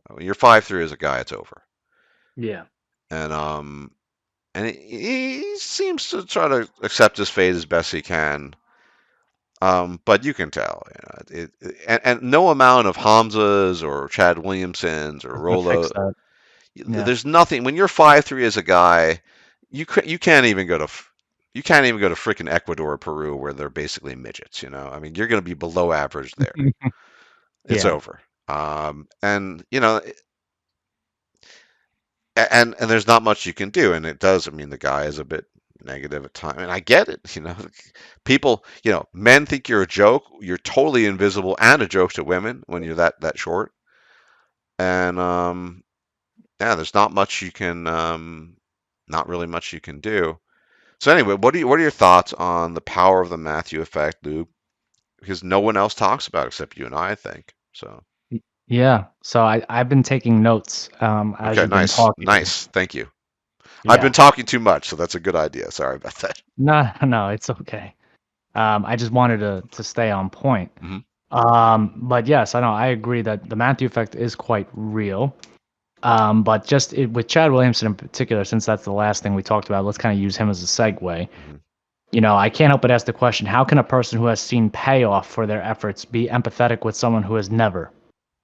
A: When you're 5'3" as a guy, it's over.
B: Yeah.
A: And he seems to try to accept his fate as best he can. But you can tell, and no amount of Hamzas or Chad Williamsons or
B: It's gonna
A: Rolo.
B: fix that. Yeah.
A: There's nothing when you're 5'3" as a guy. You can't even go to freaking Ecuador or Peru where they're basically midgets. I mean, you're going to be below average there. It's
B: Yeah.
A: over. And and there's not much you can do. And it does. I mean, the guy is a bit negative at times, and I get it. People, men think you're a joke. You're totally invisible and a joke to women when you're that short. And yeah, there's not really much you can do. So anyway, what are your thoughts on the power of the Matthew effect, Lou? Because no one else talks about it except you and I think. So
B: Yeah. So I've been taking notes as
A: okay,
B: you've been
A: nice,
B: talking.
A: nice, thank you. I've been
B: Yeah.
A: talking too much, so that's a good idea. Sorry about that.
B: No, no, it's okay. I just wanted to stay on point.
A: Hmm.
B: But yes, I know I agree that the Matthew effect is quite real. But with Chad Williamson in particular, since that's the last thing we talked about, let's kind of use him as a segue.
A: Hmm.
B: I can't help but ask the question: how can a person who has seen payoff for their efforts be empathetic with someone who has never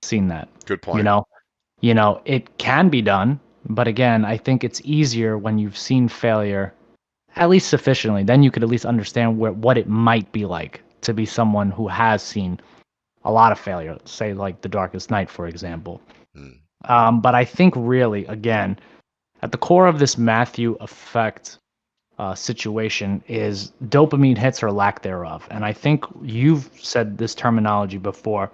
B: seen that?
A: Good
B: You
A: point.
B: know, it can be done, but again, I think it's easier when you've seen failure at least sufficiently. Then you could at least understand what it might be like to be someone who has seen a lot of failure, say like The Darkest Night, for example.
A: Mm.
B: But I think really, again, at the core of this Matthew effect situation is dopamine hits or lack thereof. And I think you've said this terminology before,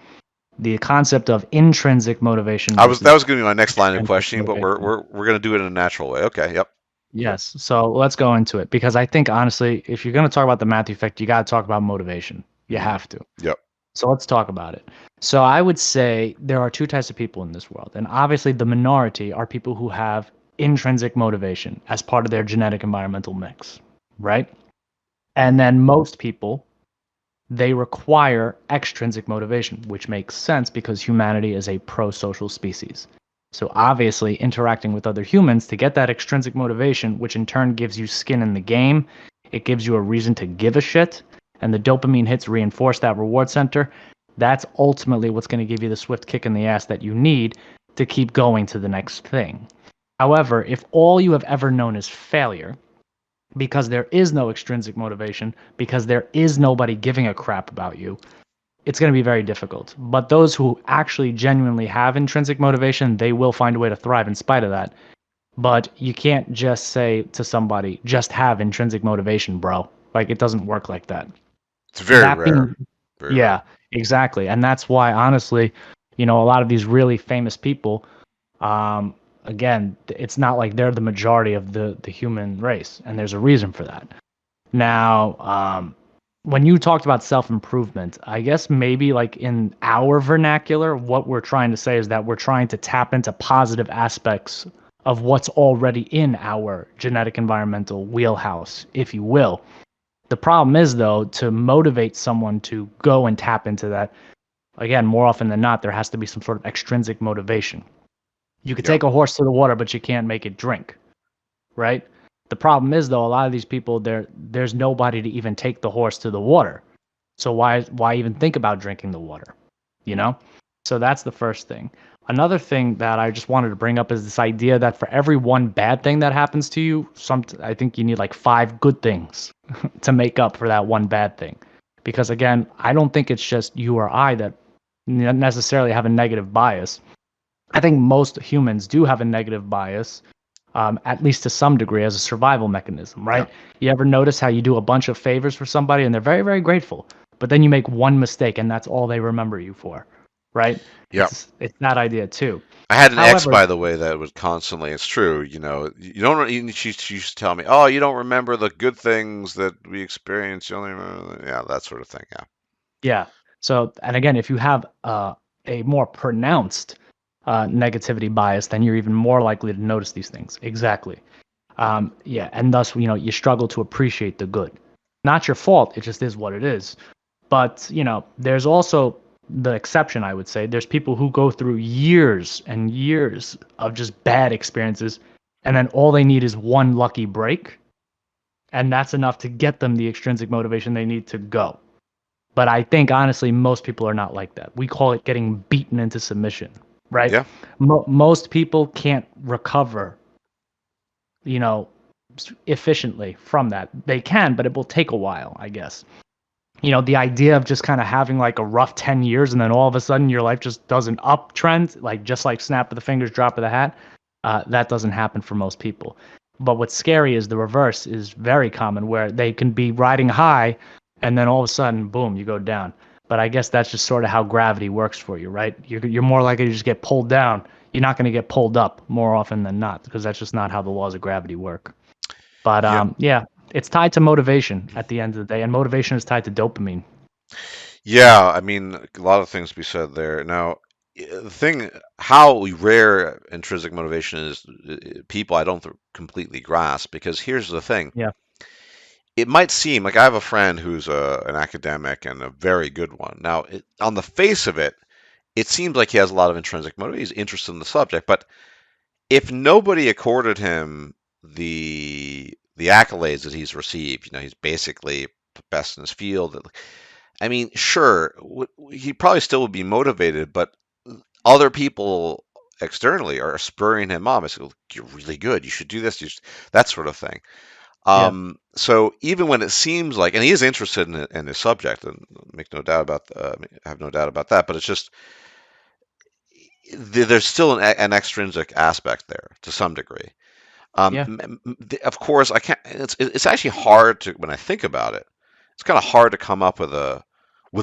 B: the concept of intrinsic motivation
A: That
B: versus
A: was going to be my next line of
B: extrinsic
A: questioning, but we're
B: motivation.
A: we're we're going to do it in a natural way. Okay. Yep.
B: Yes. So let's go into it because I think honestly, if you're going to talk about the Matthew effect, you got to talk about motivation. You
A: Hmm.
B: have to.
A: Yep.
B: So let's talk about it. So I would say there are two types of people in this world. And obviously, the minority are people who have intrinsic motivation as part of their genetic environmental mix, right? And then most people, they require extrinsic motivation, which makes sense because humanity is a pro social species. So obviously, interacting with other humans to get that extrinsic motivation, which in turn gives you skin in the game, it gives you a reason to give a shit, and the dopamine hits reinforce that reward center. That's ultimately what's going to give you the swift kick in the ass that you need to keep going to the next thing. However, if all you have ever known is failure, because there is no extrinsic motivation, because there is nobody giving a crap about you, it's going to be very difficult. But those who actually genuinely have intrinsic motivation, they will find a way to thrive in spite of that. But you can't just say to somebody, just have intrinsic motivation, bro. Like, it doesn't work like that.
A: It's very
B: That
A: rare.
B: being,
A: Very
B: yeah,
A: rare.
B: exactly. And that's why, honestly, a lot of these really famous people, um, again, it's not like they're the majority of the human race, and there's a reason for that. Now, when you talked about self improvement, I guess maybe like in our vernacular, what we're trying to say is that we're trying to tap into positive aspects of what's already in our genetic environmental wheelhouse, if you will. The problem is, though, to motivate someone to go and tap into that, again, more often than not, there has to be some sort of extrinsic motivation. You could
A: Yep.
B: take a horse to the water, but you can't make it drink, right? The problem is, though, a lot of these people, there's nobody to even take the horse to the water. So why even think about drinking the water? You know? So that's the first thing. Another thing that I just wanted to bring up is this idea that for every one bad thing that happens to you, I think you need like five good things to make up for that one bad thing. Because again, I don't think it's just you or I that necessarily have a negative bias. I think most humans do have a negative bias, at least to some degree, as a survival mechanism,
A: Yeah.
B: right? You ever notice how you do a bunch of favors for somebody and they're very, very grateful, but then you make one mistake and that's all they remember you for, right?
A: Yeah.
B: It's that idea too.
A: I had an ex,
B: However,
A: by the way, that was constantly. It's true, you don't. She used to tell me, "Oh, you don't remember the good things that we experienced. You only remember, yeah, that sort of thing." Yeah.
B: yeah. So, and again, if you have a more pronounced negativity bias, then you're even more likely to notice these things. Exactly. Yeah, and thus, you struggle to appreciate the good. Not your fault. It just is what it is. But, there's also the exception, I would say. There's people who go through years and years of just bad experiences, and then all they need is one lucky break, and that's enough to get them the extrinsic motivation they need to go. But I think, honestly, most people are not like that. We call it getting beaten into submission, right?
A: Yeah.
B: Most people can't recover, you know, efficiently from that. They can, but it will take a while, I guess. The idea of just kind of having like a rough 10 years and then all of a sudden your life just does an uptrend, like just like snap of the fingers, drop of the hat, that doesn't happen for most people. But what's scary is the reverse is very common where they can be riding high and then all of a sudden, boom, you go down. But I guess that's just sort of how gravity works for you, right? You're more likely to just get pulled down. You're not going to get pulled up more often than not because that's just not how the laws of gravity work. But
A: Yeah.
B: yeah, it's tied to motivation at the end of the day, and motivation is tied to dopamine.
A: Yeah. I mean, a lot of things to be said there. Now, the thing, how rare intrinsic motivation is, people I don't completely grasp, because here's the thing.
B: Yeah,
A: It might seem like I have a friend who's an academic and a very good one. Now, on the face of it, it seems like he has a lot of intrinsic motive. He's interested in the subject, but if nobody accorded him the accolades that he's received, he's basically best in his field. I mean, sure, he probably still would be motivated, but other people externally are spurring him on. I say, "You're really good. You should do this. That sort of thing."
B: yeah,
A: So even when it seems like, and he is interested in his subject, and make no doubt about, have no doubt about that, but it's just there's still an extrinsic aspect there to some degree.
B: yeah,
A: Of course, I can't. It's actually hard to, when I think about it, it's kind of hard to come up with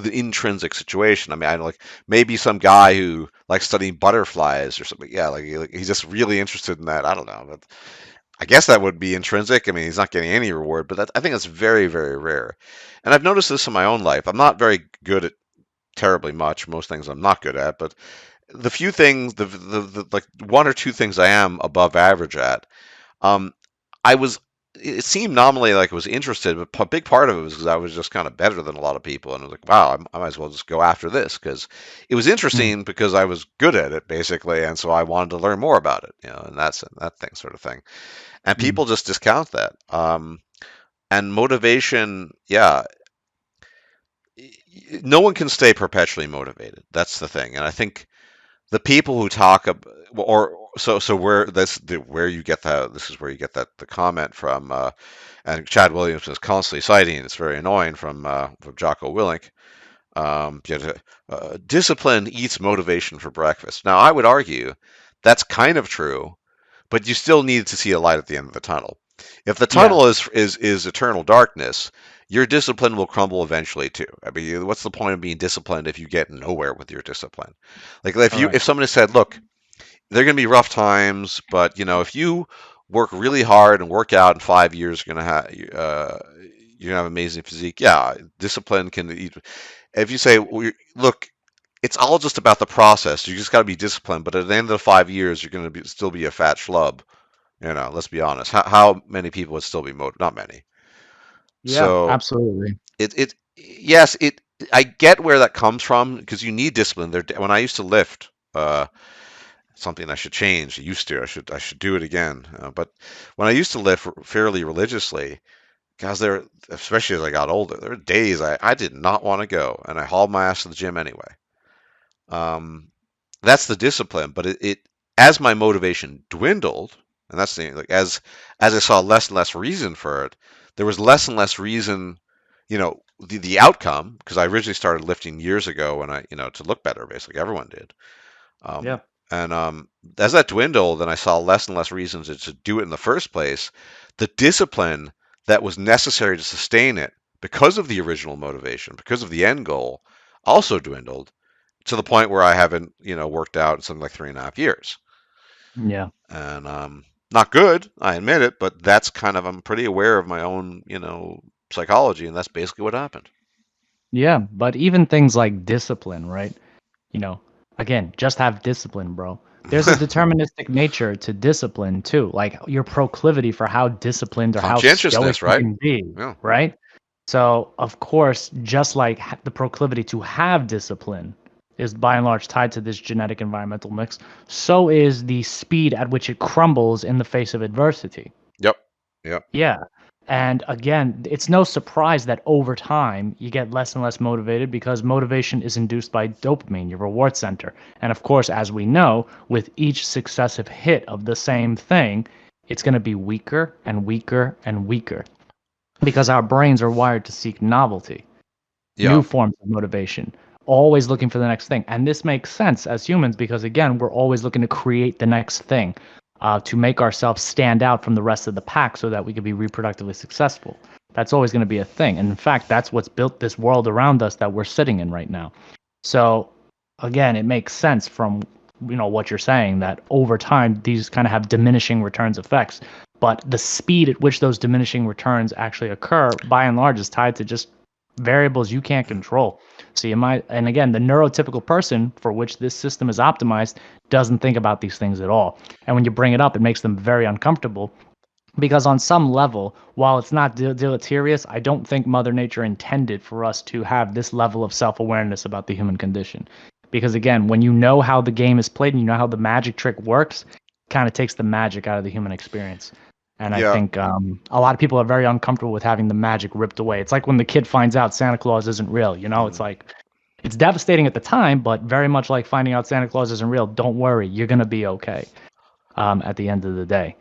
A: an intrinsic situation. I mean, I know, like, maybe some guy who likes studying butterflies or something. Yeah, like he's just really interested in that. I don't know, but I guess that would be intrinsic. I mean, he's not getting any reward, but I think that's very, very rare. And I've noticed this in my own life. I'm not very good at terribly much. Most things I'm not good at, but the few things, the like one or two things I am above average at, um, I was. It seemed nominally like I was interested, but a big part of it was because I was just kind of better than a lot of people, and I was like, "Wow, I might as well just go after this," because it was
B: mm,
A: interesting because I was good at it basically, and so I wanted to learn more about it, and that thing sort of thing. And
B: mm,
A: people just discount that. And motivation, yeah, no one can stay perpetually motivated. That's the thing, and I think the people who talk about, or so where you get that, this is where you get that the comment from, and Chad Williams is constantly citing, it's very annoying, from Jocko Willink. Discipline eats motivation for breakfast. Now, I would argue that's kind of true, but you still need to see a light at the end of the tunnel. If the
B: yeah,
A: tunnel is eternal darkness, your discipline will crumble eventually too. I mean, what's the point of being disciplined if you get nowhere with your discipline? Like, if
B: correct.
A: somebody said, "Look, they're going to be rough times, but if you work really hard and work out in 5 years, you're gonna have amazing physique. Yeah, discipline can. If you say, look, it's all just about the process. You just got to be disciplined. But at the end of the 5 years, you're going to still be a fat schlub. Let's be honest. How many people would still be motivated? Not many.
B: Yeah,
A: So
B: absolutely.
A: yes, I get where that comes from because you need discipline. When I used to lift, something I should change. I used to. I should do it again. But when I used to lift fairly religiously, guys, especially as I got older, there were days I did not want to go, and I hauled my ass to the gym anyway. Um, that's the discipline. But as my motivation dwindled, and that's the thing, like as I saw less and less reason for it, there was less and less reason, the outcome, because I originally started lifting years ago when to look better, basically everyone did. Um,
B: Yeah.
A: and as that dwindled and I saw less and less reasons to do it in the first place, the discipline that was necessary to sustain it because of the original motivation, because of the end goal, also dwindled to the point where I haven't, worked out in something like 3.5 years.
B: Yeah.
A: And not good, I admit it, but I'm pretty aware of my own, psychology, and that's basically what happened.
B: Yeah, but even things like discipline, right? You know, again, just have discipline, bro. There's a deterministic nature to discipline too, like your proclivity for how disciplined or how stoic
A: Conscientiousness,
B: you
A: right?
B: can be,
A: Yeah.
B: right? So, of course, just like the proclivity to have discipline is by and large tied to this genetic environmental mix, so is the speed at which it crumbles in the face of adversity.
A: Yep. Yep.
B: Yeah. And again, it's no surprise that over time you get less and less motivated because motivation is induced by dopamine, your reward center. And of course, as we know, with each successive hit of the same thing, it's going to be weaker and weaker and weaker because our brains are wired to seek novelty,
A: Yeah.
B: new forms of motivation, always looking for the next thing. And this makes sense as humans because, again, we're always looking to create the next thing to make ourselves stand out from the rest of the pack so that we can be reproductively successful. That's always going to be a thing. And in fact, that's what's built this world around us that we're sitting in right now. So, again, it makes sense from what you're saying that over time these kind of have diminishing returns effects, but the speed at which those diminishing returns actually occur by and large is tied to just variables you can't control. So and again, the neurotypical person for which this system is optimized doesn't think about these things at all. And when you bring it up, it makes them very uncomfortable because on some level, while it's not deleterious, I don't think Mother Nature intended for us to have this level of self-awareness about the human condition. Because again, when you know how the game is played and you know how the magic trick works, it kind of takes the magic out of the human experience. And I
A: Yeah.
B: think a lot of people are very uncomfortable with having the magic ripped away. It's like when the kid finds out Santa Claus isn't real. It's
A: Mm.
B: like it's devastating at the time, but very much like finding out Santa Claus isn't real. Don't worry, you're gonna be okay. At the end of the day.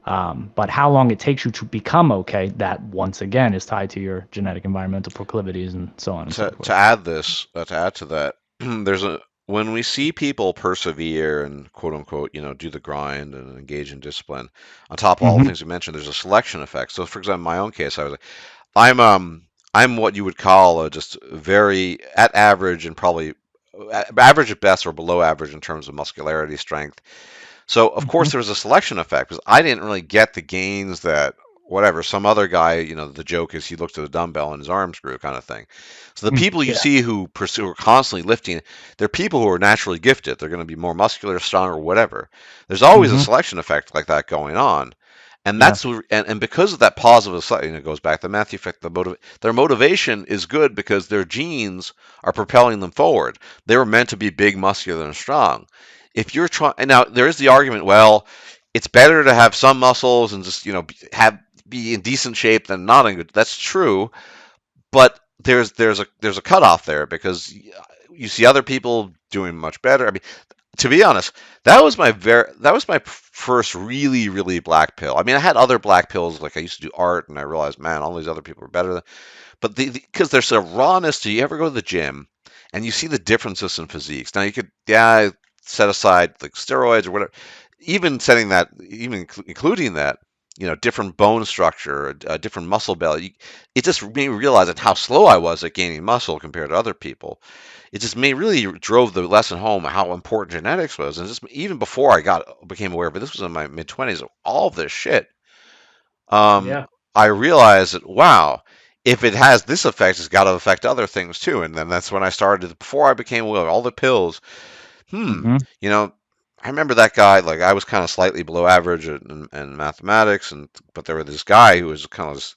B: But how long it takes you to become okay, that once again is tied to your genetic environmental proclivities and so on and so
A: To
B: forth.
A: add to that, there's a when we see people persevere and quote unquote, do the grind and engage in discipline, on top of all the
B: Hmm.
A: things you mentioned, there's a selection effect. So, for example, in my own case, I'm I'm what you would call a just very at average and probably average at best or below average in terms of muscularity strength. So of
B: Hmm.
A: course there was a selection effect because I didn't really get the gains that whatever some other guy, the joke is he looked at a dumbbell and his arms grew kind of thing. So the people you
B: Yeah.
A: see who pursue are constantly lifting, they're people who are naturally gifted. They're going to be more muscular, stronger, whatever. There's always a
B: Hmm.
A: selection effect like that going on. And
B: Yeah.
A: and because of that positive selection, it goes back to the Matthew effect. Their motivation is good because their genes are propelling them forward. They were meant to be big, muscular, and strong. If you're trying, and now there is the argument, well, it's better to have some muscles and just be in decent shape than not in good. That's true, but there's a cutoff there because you see other people doing much better. I mean, to be honest, that was my first really black pill. I mean, I had other black pills like I used to do art, and I realized, man, all these other people are better. But because there's a rawness to you ever go to the gym and you see the differences in physiques. Now you could set aside like steroids or whatever, even including that. different bone structure, a different muscle belly. It just made me realize that how slow I was at gaining muscle compared to other people. It just made really drove the lesson home how important genetics was. And just even before I became aware of it, this was in my mid 20s. All of this shit, um,
B: Yeah.
A: I realized that wow, if it has this effect, it's got to affect other things too. And then that's when I started. Before I became aware of all the pills, hmm,
B: Hmm.
A: you know, I remember that guy. Like I was kind of slightly below average in mathematics, but there was this guy who was kind of,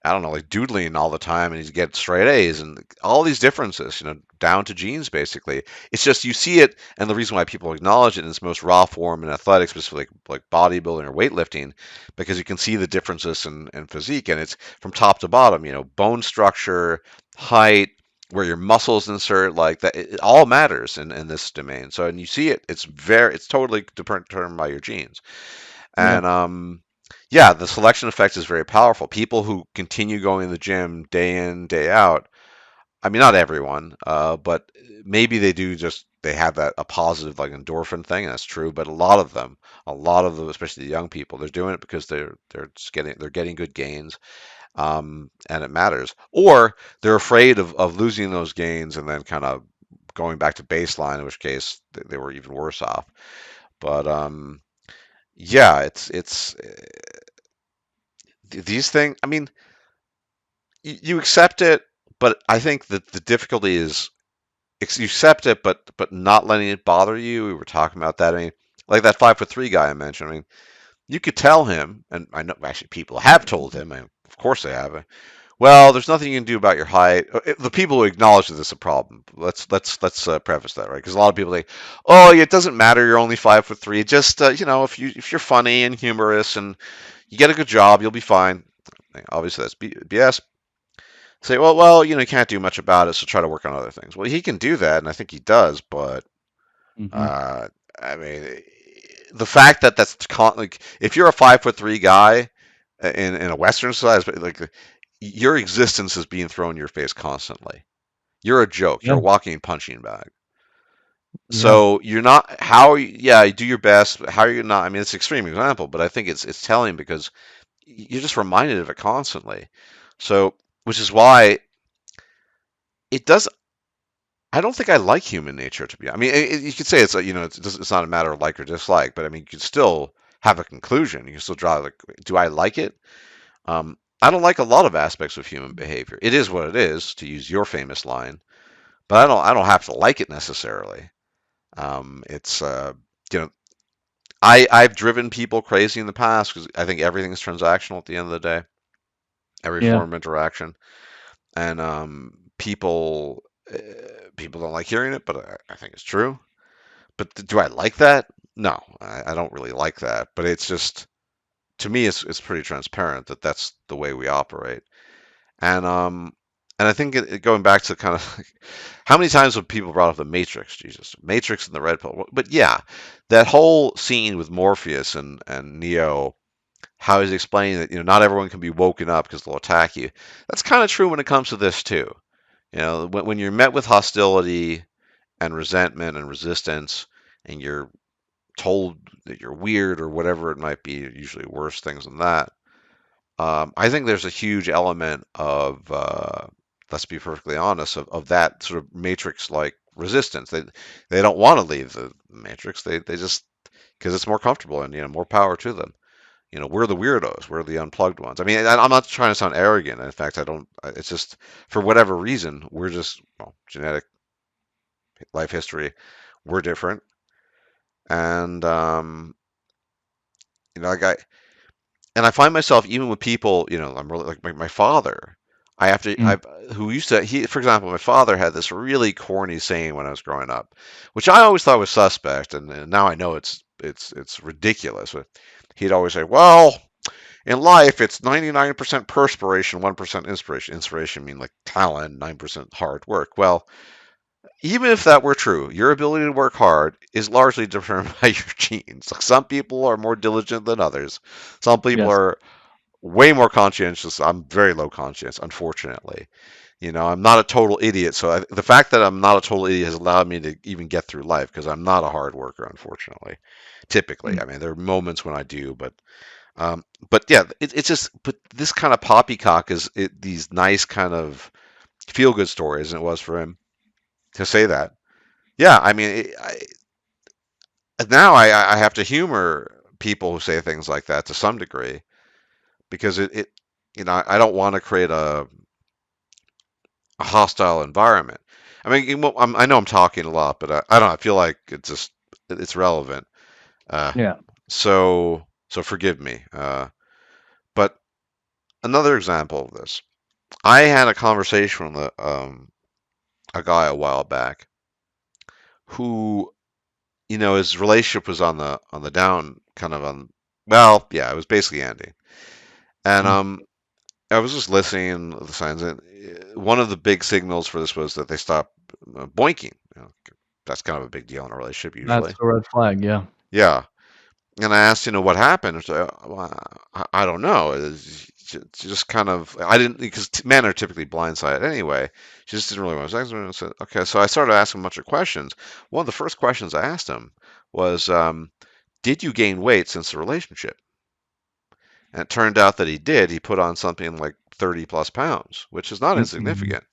A: I don't know, like doodling all the time, and he's getting straight A's and all these differences, down to genes basically. It's just you see it, and the reason why people acknowledge it in its most raw form in athletics, specifically like bodybuilding or weightlifting, because you can see the differences in physique, and it's from top to bottom. Bone structure, height, where your muscles insert, like that. It all matters in this domain. So, and you see it, it's totally determined by your genes.
B: Yeah.
A: And yeah, the selection effect is very powerful. People who continue going to the gym day in, day out, I mean, not everyone, but maybe they have that a positive like endorphin thing, and that's true. But a lot of them, especially the young people, they're doing it because they're getting good gains, and it matters. Or they're afraid of losing those gains and then kind of going back to baseline, in which case they were even worse off. But yeah, it's these things. I mean, you accept it, but I think that the difficulty is you accept it, but not letting it bother you. We were talking about that. I mean, like that 5'3" guy I mentioned. I mean, you could tell him, and I know actually people have told him, and of course they have. Well, there's nothing you can do about your height. The people who acknowledge that this is a problem. Let's preface that, right? Because a lot of people think, oh, yeah, it doesn't matter. You're only 5'3". Just if you're funny and humorous and you get a good job, you'll be fine. Obviously, that's BS. Say, well, you can't do much about it, so try to work on other things. Well, he can do that, and I think he does, but
B: Hmm.
A: uh, I mean, the fact that like if you're a 5'3" guy in a Western society, like your existence is being thrown in your face constantly. You're a joke. You're
B: Yeah.
A: a walking punching bag.
B: Yeah.
A: So you're not how yeah, you do your best. But how are you not? I mean, it's an extreme example, but I think it's telling because you're just reminded of it constantly. So, which is why it does. I don't think I like human nature to be. I mean, you could say it's not a matter of like or dislike, but I mean, you could still have a conclusion. You can still draw like, do I like it? I don't like a lot of aspects of human behavior. It is what it is, to use your famous line, but I don't have to like it necessarily. It's you know, I've driven people crazy in the past because I think everything is transactional at the end of the day, every
B: Yeah.
A: form of interaction, and people don't like hearing it, but I think it's true. But do I like that? No, I don't really like that. But it's just to me, it's pretty transparent that that's the way we operate. And I think going back to kind of how many times have people brought up the Matrix? Jesus, Matrix and the Red Pill. But yeah, that whole scene with Morpheus and Neo, how he's explaining that not everyone can be woken up because they'll attack you. That's kind of true when it comes to this too. When you're met with hostility and resentment and resistance, and you're told that you're weird or whatever it might be, usually worse things than that. I think there's a huge element of, let's be perfectly honest, of that sort of matrix-like resistance. They don't want to leave the matrix. They just because it's more comfortable and more power to them. We're the weirdos. We're the unplugged ones. I mean, I'm not trying to sound arrogant. In fact, I don't. It's just for whatever reason we're just genetic life history. We're different, and like I find myself even with people, I'm really like my father. I have to,
B: Mm.
A: who used to, for example, my father had this really corny saying when I was growing up, which I always thought was suspect, and now I know it's ridiculous. But he'd always say, "Well, in life, it's 99% perspiration, 1% inspiration. Inspiration mean like talent, 9% hard work." Well, even if that were true, your ability to work hard is largely determined by your genes. Like some people are more diligent than others. Some people
B: Yes.
A: are way more conscientious. I'm very low conscience, unfortunately. I'm not a total idiot. So the fact that I'm not a total idiot has allowed me to even get through life because I'm not a hard worker, unfortunately. Typically,
B: Mm.
A: I mean, there are moments when I do, but But yeah, it's just but this kind of poppycock is these nice kind of feel good stories, and it was for him to say that. Yeah, I mean, now I have to humor people who say things like that to some degree because I don't want to create a hostile environment. I mean, I know I'm talking a lot, but I don't know. I feel like it's relevant. Uh,
B: Yeah.
A: so forgive me. But another example of this, I had a conversation with a guy a while back who, his relationship was on the down, kind of on. Well, yeah, it was basically ending, and
B: Mm.
A: I was just listening to the signs, and one of the big signals for this was that they stopped boinking. That's kind of a big deal in a relationship
B: That's
A: usually.
B: a red flag. Yeah.
A: Yeah. And I asked, what happened? So, well, I don't know. It's just kind of, I didn't, because men are typically blindsided anyway. She just didn't really want to say. I said, okay. So I started asking a bunch of questions. One of the first questions I asked him was, did you gain weight since the relationship? And it turned out that he did. He put on something like 30 plus pounds, which is not
B: Mm-mm.
A: insignificant.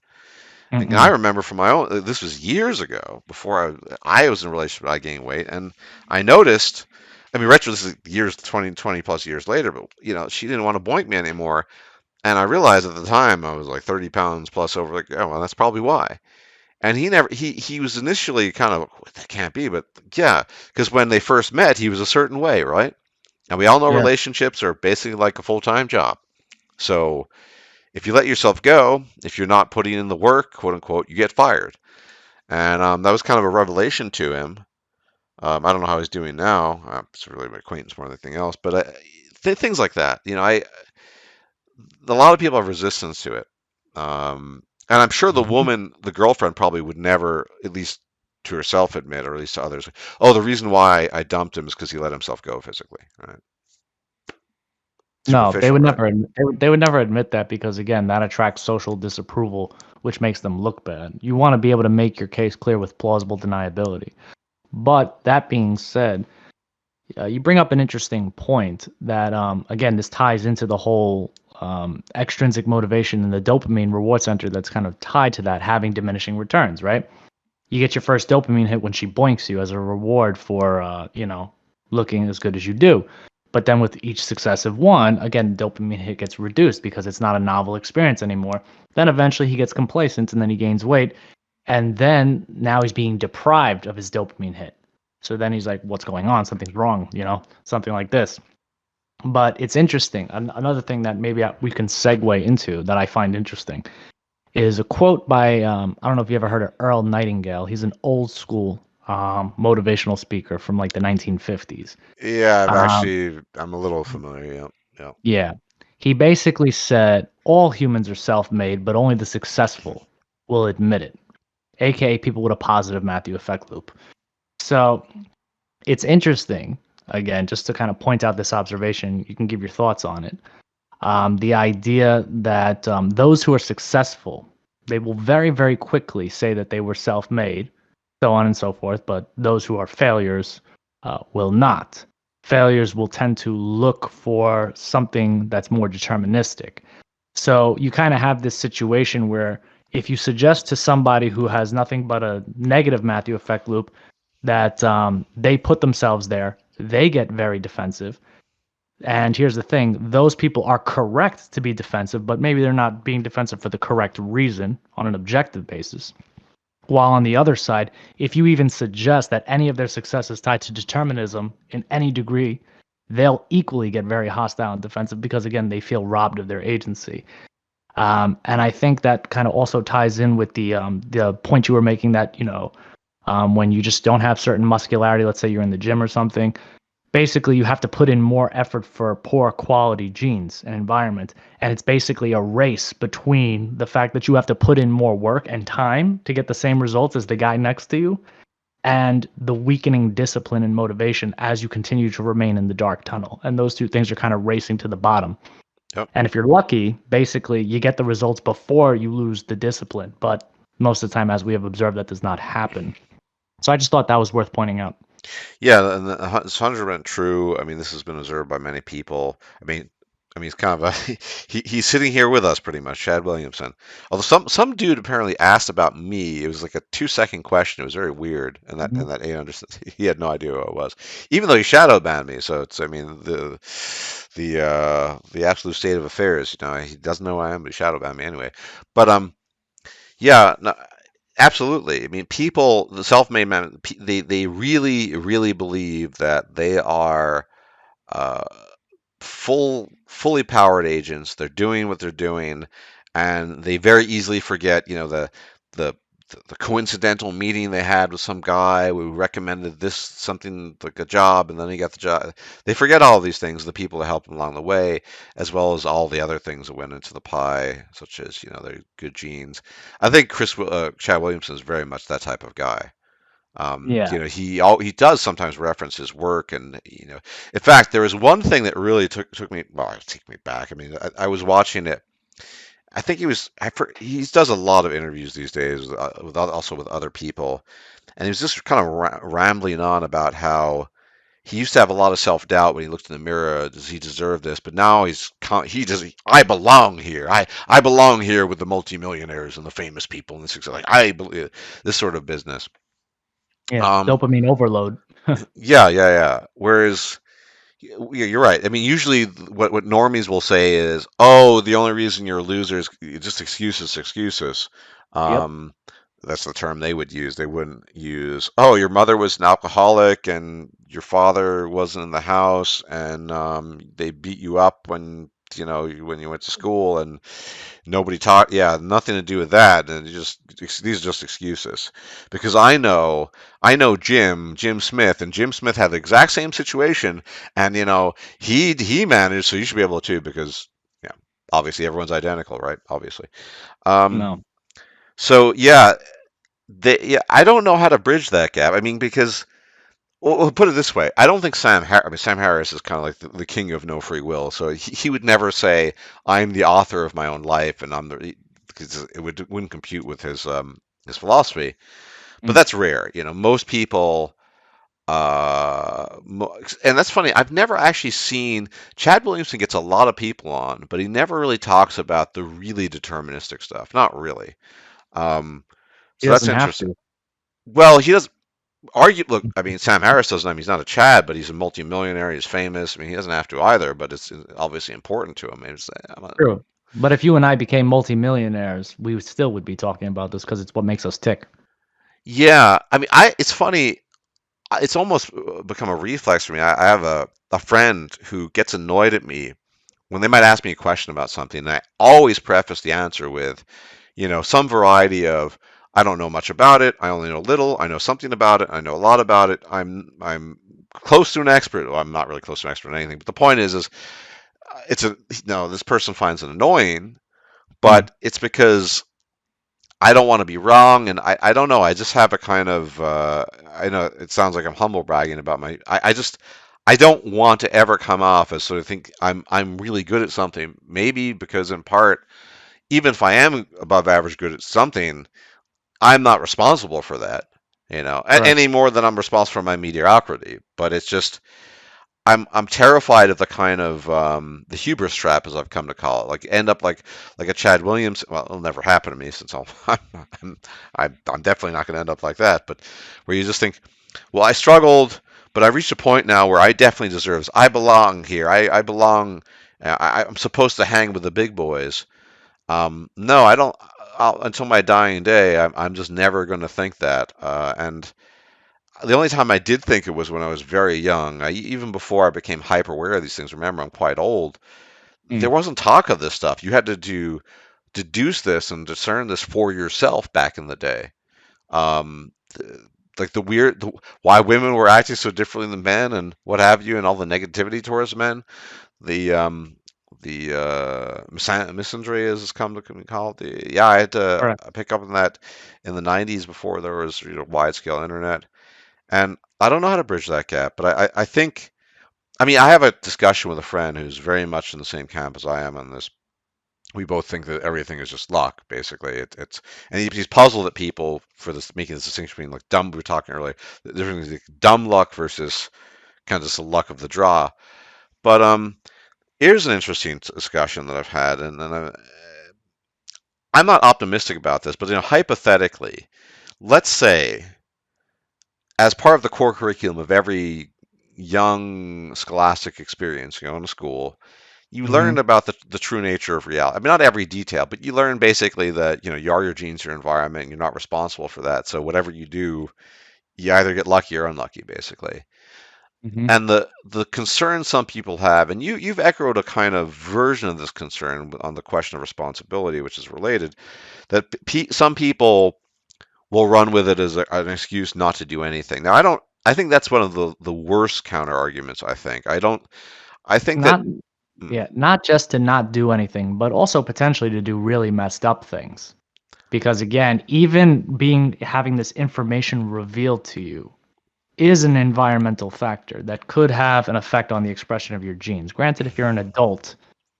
A: And I
B: Mm-mm.
A: remember from my own, this was years ago before I was in a relationship, I gained weight. And I noticed, I mean, retro, this is years, 20 plus years later, but, she didn't want to boink me anymore. And I realized at the time I was like 30 pounds plus over, like, oh, well, that's probably why. And he was initially kind of, that can't be, but yeah, because when they first met, he was a certain way, right? And we all know
B: Yeah.
A: relationships are basically like a full-time job. So if you let yourself go, if you're not putting in the work, quote unquote, you get fired. And that was kind of a revelation to him. I don't know how he's doing now. It's really my acquaintance more than anything else, but things like that. A lot of people have resistance to it, and I'm sure the
B: Mhm.
A: woman, the girlfriend, probably would never, at least to herself, admit, or at least to others. Oh, the reason why I dumped him is because he let himself go physically. Right?
B: No, they
A: Superficial,
B: would
A: right?
B: never. They would never admit that because again, that attracts social disapproval, which makes them look bad. You want to be able to make your case clear with plausible deniability. But that being said, you bring up an interesting point that again, this ties into the whole extrinsic motivation and the dopamine reward center that's kind of tied to that having diminishing returns, right? You get your first dopamine hit when she boinks you as a reward for looking as good as you do. But then with each successive one, again, dopamine hit gets reduced because it's not a novel experience anymore. Then eventually he gets complacent and then he gains weight. And then now he's being deprived of his dopamine hit. So then he's like, what's going on? Something's wrong, something like this. But it's interesting. Another thing that maybe we can segue into that I find interesting is a quote by I don't know if you ever heard of Earl Nightingale. He's an old school motivational speaker from like the 1950s.
A: Yeah,
B: Um,
A: I'm a little familiar. Yeah, yeah.
B: yeah, he basically said all humans are self-made, but only the successful will admit it, aka people with a positive Matthew effect loop. So it's interesting. Again, just to kind of point out this observation, you can give your thoughts on it. The idea that those who are successful, they will very, very quickly say that they were self-made, so on and so forth. But those who are failures will not. Failures will tend to look for something that's more deterministic. So you kind of have this situation where if you suggest to somebody who has nothing but a negative Matthew effect loop that they put themselves there, they get very defensive, and here's the thing, those people are correct to be defensive, but maybe they're not being defensive for the correct reason on an objective basis. While on the other side, if you even suggest that any of their success is tied to determinism in any degree, they'll equally get very hostile and defensive because, again, they feel robbed of their agency. And I think that kind of also ties in with the point you were making that, when you just don't have certain muscularity, let's say you're in the gym or something, basically you have to put in more effort for poor quality genes and environment, and it's basically a race between the fact that you have to put in more work and time to get the same results as the guy next to you and the weakening discipline and motivation as you continue to remain in the dark tunnel, and those two things are kind of racing to the bottom.
A: Yep.
B: And if you're lucky, basically you get the results before you lose the discipline, but most of the time, as we have observed, that does not happen. So I just thought that was worth pointing out.
A: Yeah, and it's 100% true. I mean, this has been observed by many people. He's kind of a he's sitting here with us pretty much, Chad Williamson. Although some dude apparently asked about me. It was like a 2-second question. It was very weird, and that
B: Mhm.
A: and that 800 he had no idea who I was, even though he shadow banned me. So it's I mean the absolute state of affairs. You know, he doesn't know who I am, but he shadow banned me anyway. But yeah, no, absolutely. I mean, people, the self-made man, they really, really believe that they are uh, fully powered agents. They're doing what they're doing, and they very easily forget, the the coincidental meeting they had with some guy who recommended this something like a job, and then he got the job. They forget all these things, the people that helped them along the way, as well as all the other things that went into the pie, such as their good genes. I think Chad Williamson is very much that type of guy.
B: Yeah.
A: He does sometimes reference his work, and in fact, there was one thing that really took me well, took me back. I mean, I was watching it. I think he does a lot of interviews these days also with other people, and he was just kind of rambling on about how he used to have a lot of self doubt when he looked in the mirror. Does he deserve this? But now he does. I belong here. I belong here with the multimillionaires and the famous people and this like I believe this sort of business.
B: Yeah.
A: Um,
B: Dopamine overload.
A: Yeah, yeah, yeah. Whereas, you're right. I mean, usually what normies will say is, "Oh, the only reason you're a loser is just excuses, excuses."
B: Yep.
A: Um, that's the term they would use. They wouldn't use, "Oh, your mother was an alcoholic and your father wasn't in the house and they beat you up when you went to school and nobody taught." Yeah, nothing to do with that. And these are just excuses. Because I know Jim Smith, and Jim Smith had the exact same situation, and he managed, so you should be able to too, because yeah, obviously everyone's identical, right? Obviously. Um,
B: No.
A: so yeah, I don't know how to bridge that gap. I mean, because we'll put it this way: I don't think Sam Harris is kind of like the king of no free will. So he would never say, "I'm the author of my own life," and because wouldn't compute with his philosophy. But
B: Mm.
A: that's rare. Most people. And that's funny. I've never actually seen Chad Williamson gets a lot of people on, but he never really talks about the really deterministic stuff. Not really. Um,
B: He
A: so that's
B: doesn't have
A: interesting.
B: to.
A: Well, he does argue. Look, I mean, Sam Harris doesn't. I mean, he's not a Chad, but he's a multimillionaire. He's famous. I mean, he doesn't have to either, but it's obviously important to him.
B: True. But if you and I became multimillionaires, we still would be talking about this because it's what makes us tick.
A: Yeah, I mean, it's funny. It's almost become a reflex for me. I have a friend who gets annoyed at me when they might ask me a question about something, and I always preface the answer with, some variety of, I don't know much about it. I only know little. I know something about it. I know a lot about it. I'm close to an expert. Well, I'm not really close to an expert in anything, but the point is it's a no. This person finds it annoying,
B: Mm.
A: but it's because I don't want to be wrong, and I don't know. I just have a kind of I know it sounds like I'm humble bragging about I don't want to ever come off as sort of think I'm really good at something. Maybe because in part, even if I am above average good at something, I'm not responsible for that.
B: Correct.
A: Any more than I'm responsible for my mediocrity. But it's just I'm terrified of the kind of the hubris trap, as I've come to call it. Like end up like a Chad Williams. Well, it'll never happen to me since I'm I'm definitely not going to end up like that. But where you just think, well, I struggled, but I've reached a point now where I definitely deserves. I belong here. I belong. I'm supposed to hang with the big boys. No, I don't. Until my dying day, I'm just never going to think that. And the only time I did think it was when I was very young. Even before I became hyper aware of these things. Remember, I'm quite old. There
B: Mm.
A: wasn't talk of this stuff. You had to deduce this and discern this for yourself back in the day. Like why women were acting so differently than men and what have you, and all the negativity towards men. The misandry, as it's come to call it. Yeah, I had to
B: Correct.
A: pick up on that in the '90s before there was wide scale internet. And I don't know how to bridge that gap, but I think, I mean, I have a discussion with a friend who's very much in the same camp as I am on this. we both think that everything is just luck, basically. It's and he's puzzled at people for this making this distinction between like dumb. We were talking earlier, the difference between dumb luck versus kind of just the luck of the draw. But here's an interesting discussion that I've had, and I'm not optimistic about this, but hypothetically, let's say as part of the core curriculum of every young scholastic experience, you go into school, you learn
B: Hmm.
A: about the true nature of reality. I mean, not every detail, but you learn basically that, you are your genes, your environment, and you're not responsible for that. So whatever you do, you either get lucky or unlucky, basically.
B: Hmm.
A: And the concern some people have, and you've echoed a kind of version of this concern on the question of responsibility, which is related, that some people will run with it as an excuse not to do anything. Now, I don't. I think that's one of the worst counter arguments. I think. I don't. I think that.
B: Not
A: mm,
B: Yeah, not just to not do anything, but also potentially to do really messed up things. Because again, even having this information revealed to you is an environmental factor that could have an effect on the expression of your genes. Granted, if you're an adult,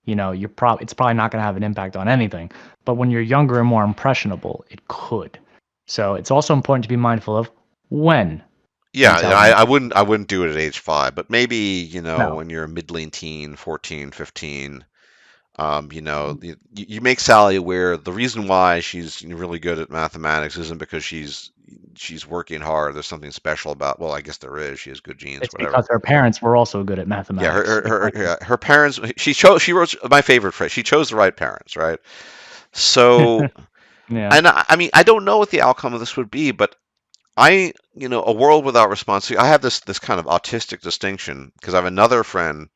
B: it's probably not going to have an impact on anything. But when you're younger and more impressionable, it could. So it's also important to be mindful of when you
A: Yeah,
B: tell
A: I,
B: them.
A: I wouldn't. I wouldn't do it at age 5, but maybe
B: No.
A: when you're a middling teen, 14, 15. You make Sally aware the reason why she's really good at mathematics isn't because she's working hard. There's something special about. Well, I guess there is. She has good genes,
B: It's
A: whatever.
B: because her parents were also good at
A: Yeah,
B: mathematics.
A: yeah, her parents. She wrote my favorite phrase. She chose the right parents, right? So,
B: Yeah.
A: and I mean, I don't know what the outcome of this would be, but a world without responsibility. I have this kind of autistic distinction because I have another friend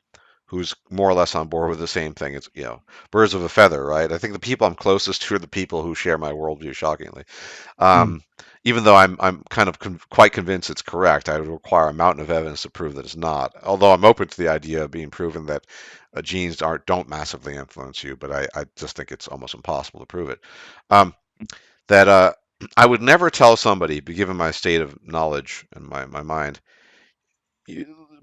A: who's more or less on board with the same thing. It's, birds of a feather, right? I think the people I'm closest to are the people who share my worldview, shockingly.
B: Mm.
A: Um, Even though I'm kind of quite convinced it's correct, I would require a mountain of evidence to prove that it's not. Although I'm open to the idea of being proven that genes don't massively influence you, but I just think it's almost impossible to prove it. Um, that I would never tell somebody, given my state of knowledge and my mind,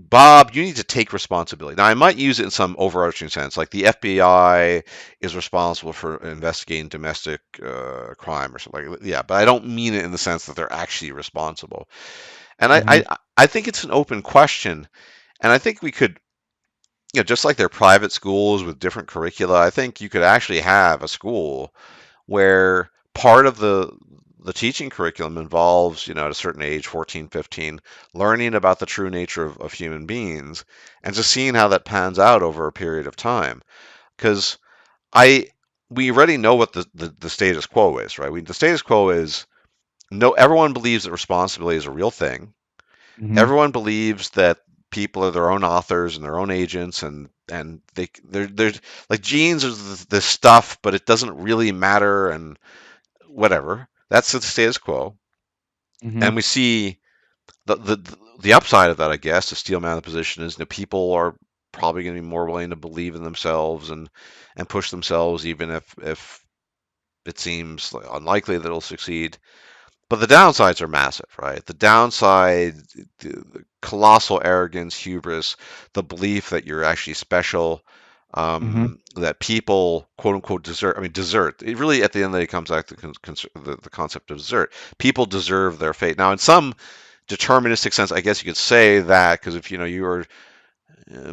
A: Bob, you need to take responsibility. Now, I might use it in some overarching sense, like the FBI is responsible for investigating domestic crime or something. Yeah, but I don't mean it in the sense that they're actually responsible. And
B: Mhm.
A: I think it's an open question, and I think we could, just like there are private schools with different curricula, I think you could actually have a school where part of the teaching curriculum involves, at a certain age, 14, 15, learning about the true nature of human beings and just seeing how that pans out over a period of time. Because I we already know what the status quo is, right? The status quo is no everyone believes that responsibility is a real thing.
B: Mhm.
A: Everyone believes that people are their own authors and their own agents and they're like genes are this stuff, but it doesn't really matter and whatever. That's the status quo. And
B: Mhm.
A: we see the upside of that, I guess, to steel man the position is that people are probably going to be more willing to believe in themselves and push themselves, even if it seems unlikely that it'll succeed. But the downsides are massive, right? The downside, the colossal arrogance, hubris, the belief that you're actually special,
B: Mhm.
A: that people, quote unquote, desert. I mean, desert. It really, at the end of the day, comes back to the concept of desert. People deserve their fate. Now, in some deterministic sense, I guess you could say that because if you are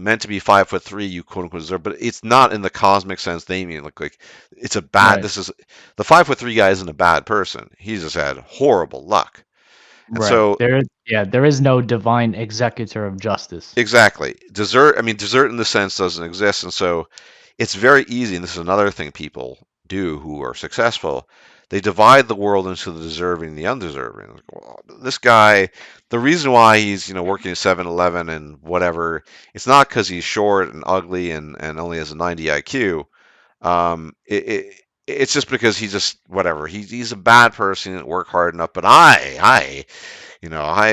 A: meant to be 5'3", you quote unquote deserve, but it's not in the cosmic sense they mean. Like it's a bad.
B: Right.
A: This is the 5'3" guy isn't a bad person. He's just had horrible luck, and
B: Right.
A: so
B: There is no divine executor of justice.
A: exactly desert. I mean, desert in the sense doesn't exist, and so it's very easy. And this is another thing people do who are successful. They divide the world into the deserving and the undeserving. Like, well, this guy, the reason why he's working at 7-Eleven and whatever, it's not because he's short and ugly and only has a 90 IQ. It's just because he's just whatever. He's a bad person, didn't work hard enough. But I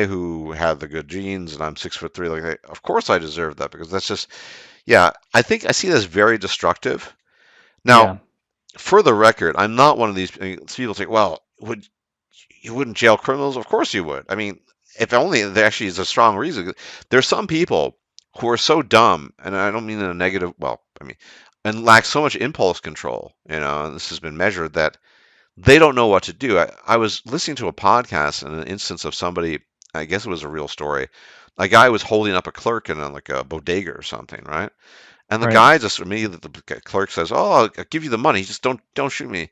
A: who have the good genes and I'm 6'3", like of course I deserve that because that's just yeah. I think I see that as very destructive. Now,
B: Yeah.
A: for the record, I'm not one of these people think, well, you wouldn't jail criminals? Of course you would. I mean, if only there actually is a strong reason. There's some people who are so dumb, and I don't mean in a negative. Well, I mean. and lack so much impulse control, and this has been measured that they don't know what to do. I was listening to a podcast and an instance of somebody, I guess it was a real story. A guy was holding up a clerk in like a bodega or something, right? And the
B: Right.
A: guy just immediately, the clerk says, "Oh, I'll give you the money. Just don't shoot me."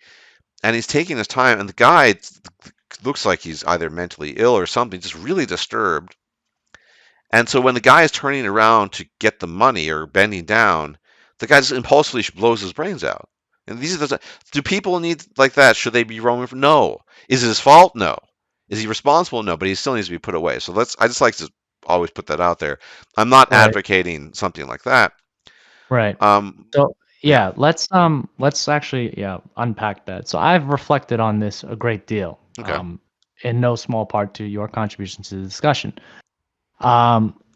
A: And he's taking his time, and the guy looks like he's either mentally ill or something, just really disturbed. And so when the guy is turning around to get the money or bending down, the guy just impulsively blows his brains out. And these are do people need like that? Should they be roaming? No. Is it his fault? No. Is he responsible? No. But he still needs to be put away. So I just like to always put that out there. I'm not
B: Right.
A: advocating something like that.
B: Right.
A: Um,
B: So
A: yeah.
B: yeah, let's actually unpack that. So I've reflected on this a great deal,
A: Okay.
B: in no small part to your contribution to the discussion.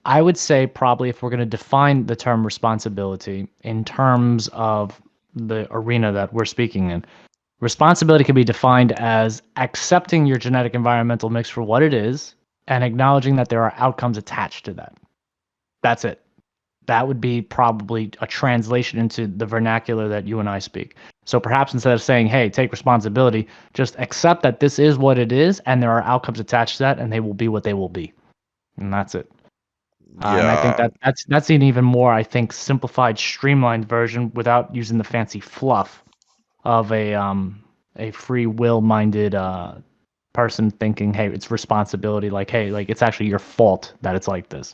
B: I would say probably if we're going to define the term responsibility in terms of the arena that we're speaking in, responsibility can be defined as accepting your genetic environmental mix for what it is and acknowledging that there are outcomes attached to that. That's it. That would be probably a translation into the vernacular that you and I speak. So perhaps instead of saying, hey, take responsibility, just accept that this is what it is and there are outcomes attached to that and they will be what they will be. And that's it. And I think
A: Yeah.
B: that's an even more, I think, simplified, streamlined version without using the fancy fluff of a free will minded person thinking, hey, it's responsibility, like, hey, like it's actually your fault that it's like this.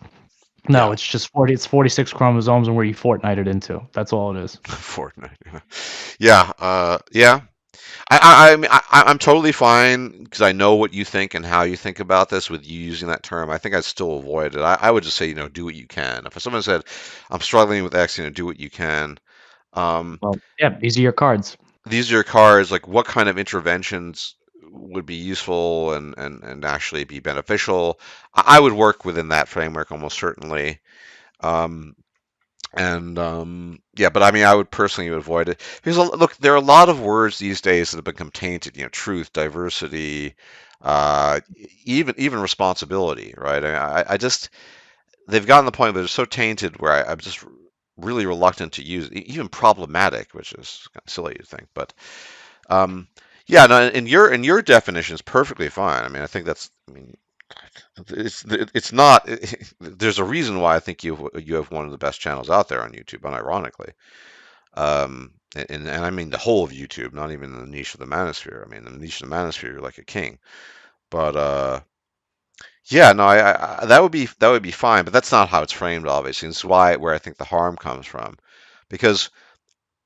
B: No,
A: Yeah.
B: it's just 46 chromosomes and where you Fortnited into. That's all it is.
A: Fortnite. Yeah. Yeah. I'm totally fine because I know what you think and how you think about this with you using that term. I think I'd still avoid it. I would just say, do what you can. If someone said, I'm struggling with X, do what you can. Um,
B: Well, yeah, these are your cards.
A: these are your cards. Like, what kind of interventions would be useful and actually be beneficial? I would work within that framework almost certainly. Um, yeah, but I mean, I would personally avoid it because look, there are a lot of words these days that have become tainted. Truth, diversity, even responsibility, right? I just they've gotten to the point where they're so tainted where I'm just really reluctant to use even problematic, which is kind of silly to think, but um, yeah, no, in your definition is perfectly fine. I mean, I think that's. I mean, it's not. There's a reason why I think you have one of the best channels out there on YouTube, unironically. And I mean the whole of YouTube, not even the niche of the manosphere. I mean the niche of the manosphere, you're like a king. But yeah, no, that would be fine. But that's not how it's framed, obviously. And this is where I think the harm comes from, because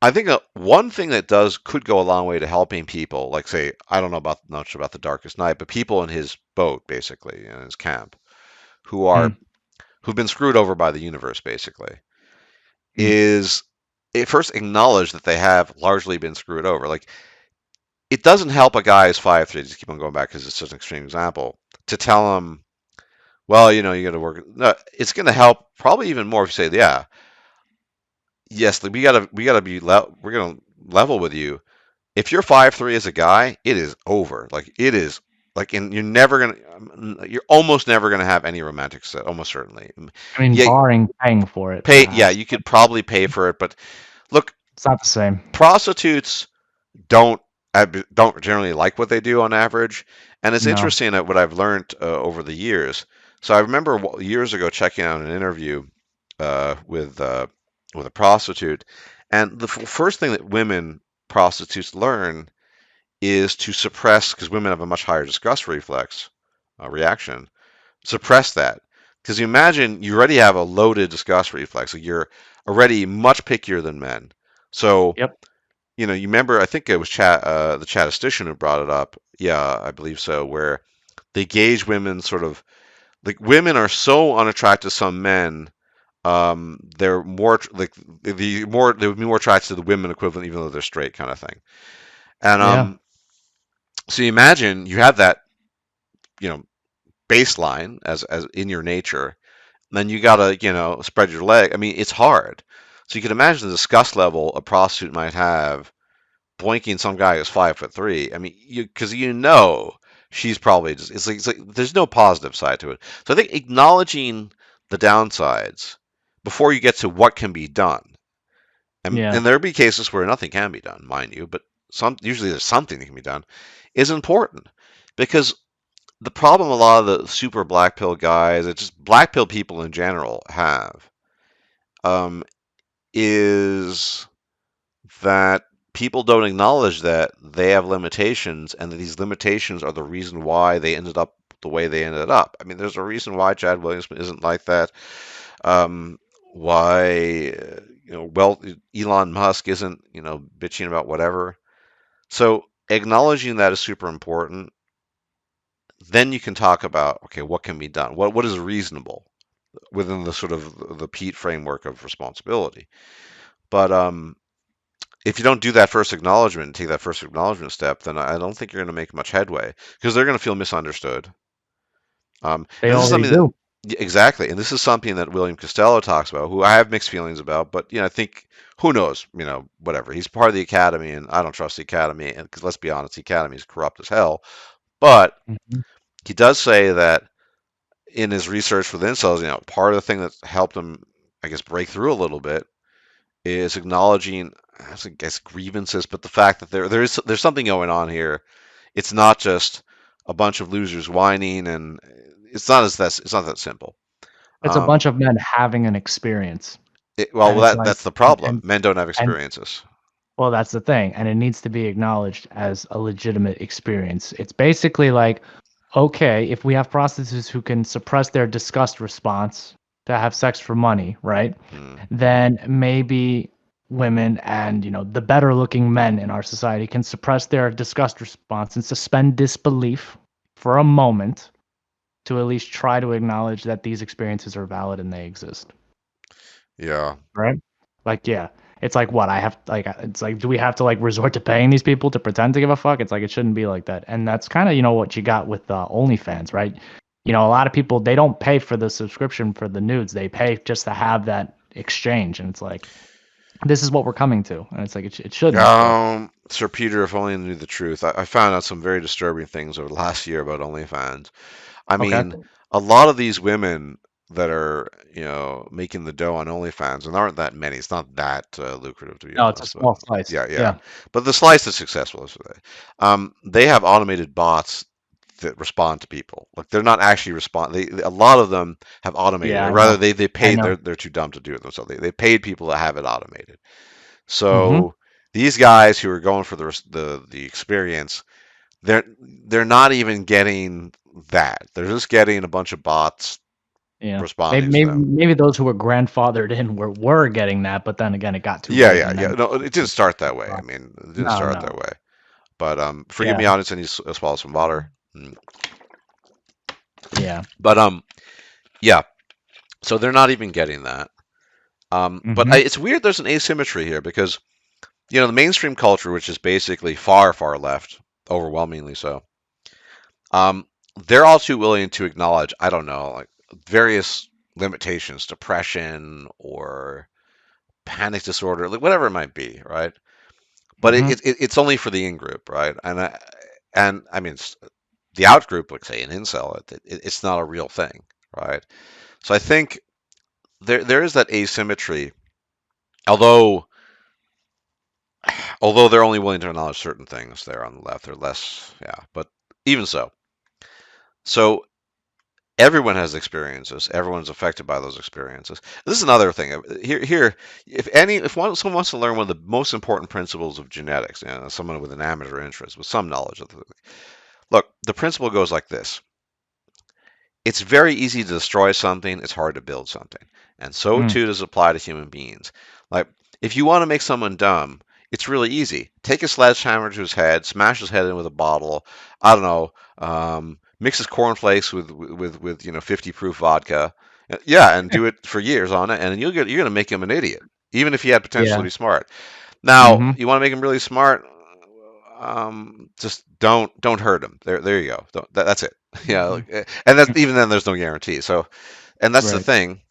A: I think one thing that could go a long way to helping people, like say, I don't know about much about the Darkest Night, but people in his boat, basically, in his camp, who are
B: Mm,
A: who've been screwed over by the universe, basically,
B: mm.
A: is it first acknowledge that they have largely been screwed over. Like, it doesn't help a guy who's 5'3", just keep on going back because it's such an extreme example, to tell him, well, you got to work. No, it's going to help probably even more if you say, yeah, yes, like, we gotta we're gonna level with you. If you're 5'3" as a guy, it is over. Like, it is like, and you're almost never gonna have any romantic set, almost certainly.
B: I mean,
A: Yeah,
B: barring paying for it,
A: yeah,
B: perhaps.
A: you could probably pay for it, but look,
B: It's not the same.
A: prostitutes don't don't generally like what they do on average, and it's
B: No.
A: interesting that what I've learned over the years. So I remember years ago checking out an interview uh, with uh, with a prostitute, and the first thing that women prostitutes learn is to suppress, because women have a much higher disgust reflex reaction. Suppress that, because you imagine you already have a loaded disgust reflex, like you're already much pickier than men. So
B: Yep.
A: you remember, I think it was the statistician who brought it up. Yeah, I believe so, where they gauge women sort of like women are so unattracted to some men. They're more like they would be more attracted to the women equivalent, even though they're straight, kind of thing. And
B: Yeah.
A: so you imagine you have that, you know, baseline as in your nature. Then you gotta, spread your leg. I mean, it's hard. So you can imagine the disgust level a prostitute might have boinking some guy who's 5'3". I mean, because she's probably just it's like there's no positive side to it. So I think acknowledging the downsides before you get to what can be done,
B: Yeah.
A: and there'll be cases where nothing can be done, mind you, but usually there's something that can be done, is important because the problem a lot of the super black pill guys, it's just black pill people in general have, um, is that people don't acknowledge that they have limitations and that these limitations are the reason why they ended up the way they ended up. I mean, there's a reason why Chad Williamson isn't like that. Um, why, well, Elon Musk isn't, bitching about whatever. So acknowledging that is super important. Then you can talk about, okay, what can be done? What is reasonable within the sort of the Pete framework of responsibility? But if you don't do that first acknowledgement and take that first acknowledgement step, then I don't think you're going to make much headway because they're going to feel misunderstood.
B: They
A: And this is
B: already
A: something that
B: do.
A: yeah, exactly, and this is something that William Costello talks about, who I have mixed feelings about. But I think who knows, whatever. He's part of the academy, and I don't trust the academy, and because let's be honest, the academy is corrupt as hell. But
B: Hmm.
A: he does say that in his research with incels, part of the thing that helped him, I guess, break through a little bit is acknowledging, I guess, grievances, but the fact that there's something going on here. It's not just a bunch of losers whining, and it's not that simple.
B: It's a
A: Um,
B: bunch of men having an experience,
A: well,
B: and it's like,
A: that's the problem.
B: and
A: Men don't have
B: and
A: experiences.
B: well, that's the thing, and it needs to be acknowledged as a legitimate experience. It's basically like, okay, if we have prostitutes who can suppress their disgust response to have sex for money, right?
A: Hmm.
B: Then maybe women and, the better looking men in our society can suppress their disgust response and suspend disbelief for a moment to at least try to acknowledge that these experiences are valid and they exist.
A: Yeah.
B: Right? Like, yeah. It's like what I have like it's like do we have to like resort to paying these people to pretend to give a fuck? It's like it shouldn't be like that. And that's kind of, what you got with OnlyFans, right? A lot of people they don't pay for the subscription for the nudes. They pay just to have that exchange and it's like this is what we're coming to. And it's like it shouldn't, but
A: Sir Peter, if only you knew the truth. I found out some very disturbing things over the last year about OnlyFans. I
B: okay.
A: mean, a lot of these women that are, making the dough on OnlyFans, and there aren't that many. It's not that lucrative, to be
B: No, it's a
A: honest. But
B: small slice.
A: yeah, yeah.
B: Yeah.
A: But the slice is successful, they have automated bots that respond to people. Like they're not actually respond. A lot of them have automated,
B: Yeah,
A: or
B: I
A: rather,
B: know.
A: they
B: I
A: paid.
B: know.
A: They're too dumb to do it themselves. They paid people to have it automated.
B: Mhm.
A: So these guys who are going for the experience, they're not even getting that. They're just getting a bunch of bots
B: Yeah. Maybe
A: responding to
B: maybe
A: them.
B: maybe those who were grandfathered in were getting that, but then again it got too
A: Yeah,
B: big
A: yeah,
B: and
A: yeah.
B: then
A: No, it didn't start that way. I mean, it didn't
B: no,
A: start
B: no.
A: that way. But forgive
B: Yeah.
A: me, audience, I need to swallow some water.
B: Yeah.
A: But yeah. So they're not even getting that. But
B: Mhm.
A: it's weird. There's an asymmetry here because the mainstream culture, which is basically far, far left, overwhelmingly so. Um, they're all too willing to acknowledge, I don't know, like various limitations, depression or panic disorder, like whatever it might be, right? But
B: Mhm.
A: it's only for the in group, right? And I mean, the out group, like say an incel, it's not a real thing, right? So I think there is that asymmetry, although they're only willing to acknowledge certain things there on the left, they're less, yeah. But even so, so everyone has experiences. Everyone's affected by those experiences. This is another thing. Here, someone wants to learn one of the most important principles of genetics, someone with an amateur interest, with some knowledge of look, the principle goes like this: it's very easy to destroy something. It's hard to build something, and so
B: Mm.
A: too does apply to human beings. Like, if you want to make someone dumb, it's really easy. Take a sledgehammer to his head, smash his head in with a bottle. I don't know. Mix his cornflakes with 50 proof vodka. Yeah, and do it for years on it, and you're gonna make him an idiot, even if he had potential to
B: Yeah.
A: be smart. Now,
B: Mhm.
A: you want to make him really smart? Just don't hurt him. There you go. That's it. Yeah,
B: Mhm.
A: and that's even then. There's no guarantee. So, and that's the
B: Right.
A: thing.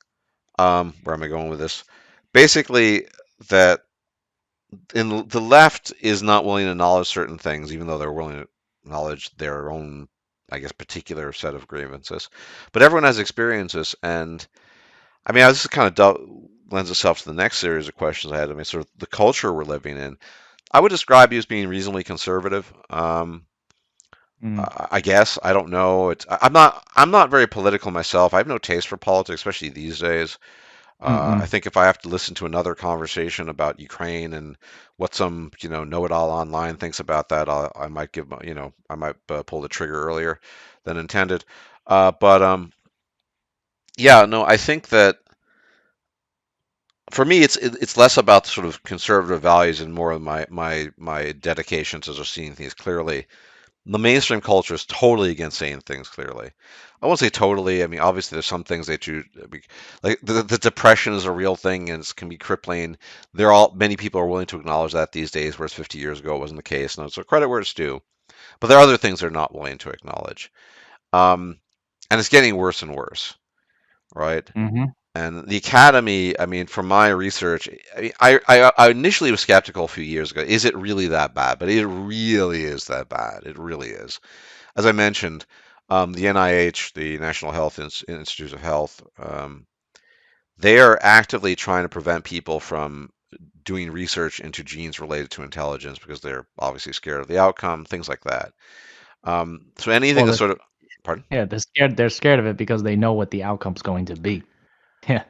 A: Where am I going with this? Basically, that in the left is not willing to acknowledge certain things, even though they're willing to acknowledge their own, I guess, particular set of grievances. But everyone has experiences, and I mean, this is kind of lends itself to the next series of questions I had. I mean, sort of the culture we're living in. I would describe you as being reasonably conservative.
B: Mm,
A: I guess I don't know. I'm not very political myself. I have no taste for politics, especially these days. I
B: mm-mm.
A: think if I have to listen to another conversation about Ukraine and what some know-it-all online thinks about that, I might I might pull the trigger earlier than intended. But yeah, no, I think that for me, it's less about sort of conservative values and more of my dedication to just seeing things clearly. The mainstream culture is totally against saying things clearly. I won't say totally. I mean, obviously, there's some things they choose. Like the depression is a real thing and it can be crippling. Many people are willing to acknowledge that these days, whereas 50 years ago it wasn't the case. And so credit where it's due. But there are other things they're not willing to acknowledge. Um, and it's getting worse and worse, right?
B: Mm-hmm.
A: And the academy, I mean, from my research, I initially was skeptical a few years ago. Is it really that bad? But it really is that bad. It really is. As I mentioned, the NIH, the National Health Institute of Health, they are actively trying to prevent people from doing research into genes related to intelligence because they're obviously scared of the outcome, things like that. So anything
B: Well,
A: that sort of, pardon?
B: yeah, they're scared of it because they know what the outcome's going to be. Yeah.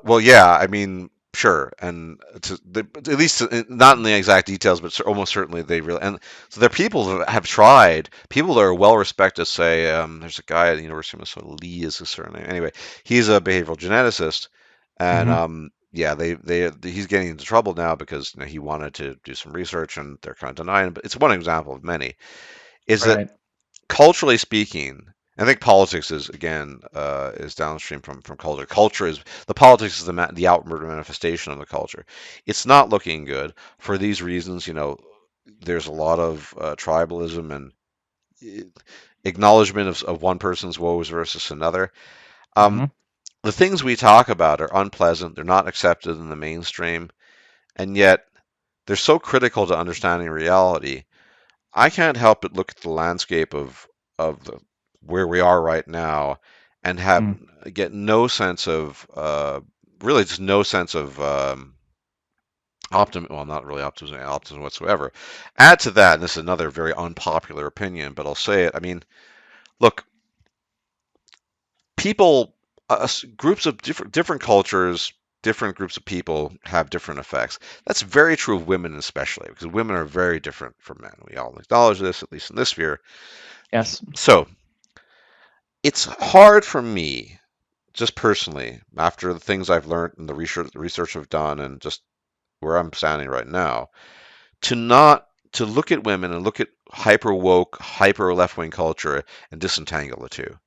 A: Well, yeah, I mean, sure, and at least not in the exact details, but almost certainly they really. And so there are people that have tried. People that are well respected. Say, there's a guy at the University of Minnesota, Lee is his surname. Anyway, he's a behavioral geneticist, and
B: Mm-hmm.
A: yeah, he's getting into trouble now because he wanted to do some research, and they're kind of denying him. But it's one example of many. Is that
B: Right.
A: culturally speaking, I think politics is again is downstream from culture. Culture is the politics is the outward manifestation of the culture. It's not looking good for these reasons. There's a lot of tribalism and uh, acknowledgement of one person's woes versus another. Um,
B: Mm-hmm.
A: the things we talk about are unpleasant. They're not accepted in the mainstream, and yet they're so critical to understanding reality. I can't help but look at the landscape of where we are right now and
B: Mm.
A: get no sense of really just no sense of optimism. Well, not really optimism whatsoever. Add to that, and this is another very unpopular opinion, but I'll say it. I mean, look, people, groups of different cultures. Different groups of people have different effects. That's very true of women, especially because women are very different from men. We all acknowledge this, at least in this sphere.
B: Yes.
A: So, it's hard for me, just personally, after the things I've learned and the research I've done and just where I'm standing right now, to not to look at women and look at hyper woke, hyper left wing culture and disentangle the two.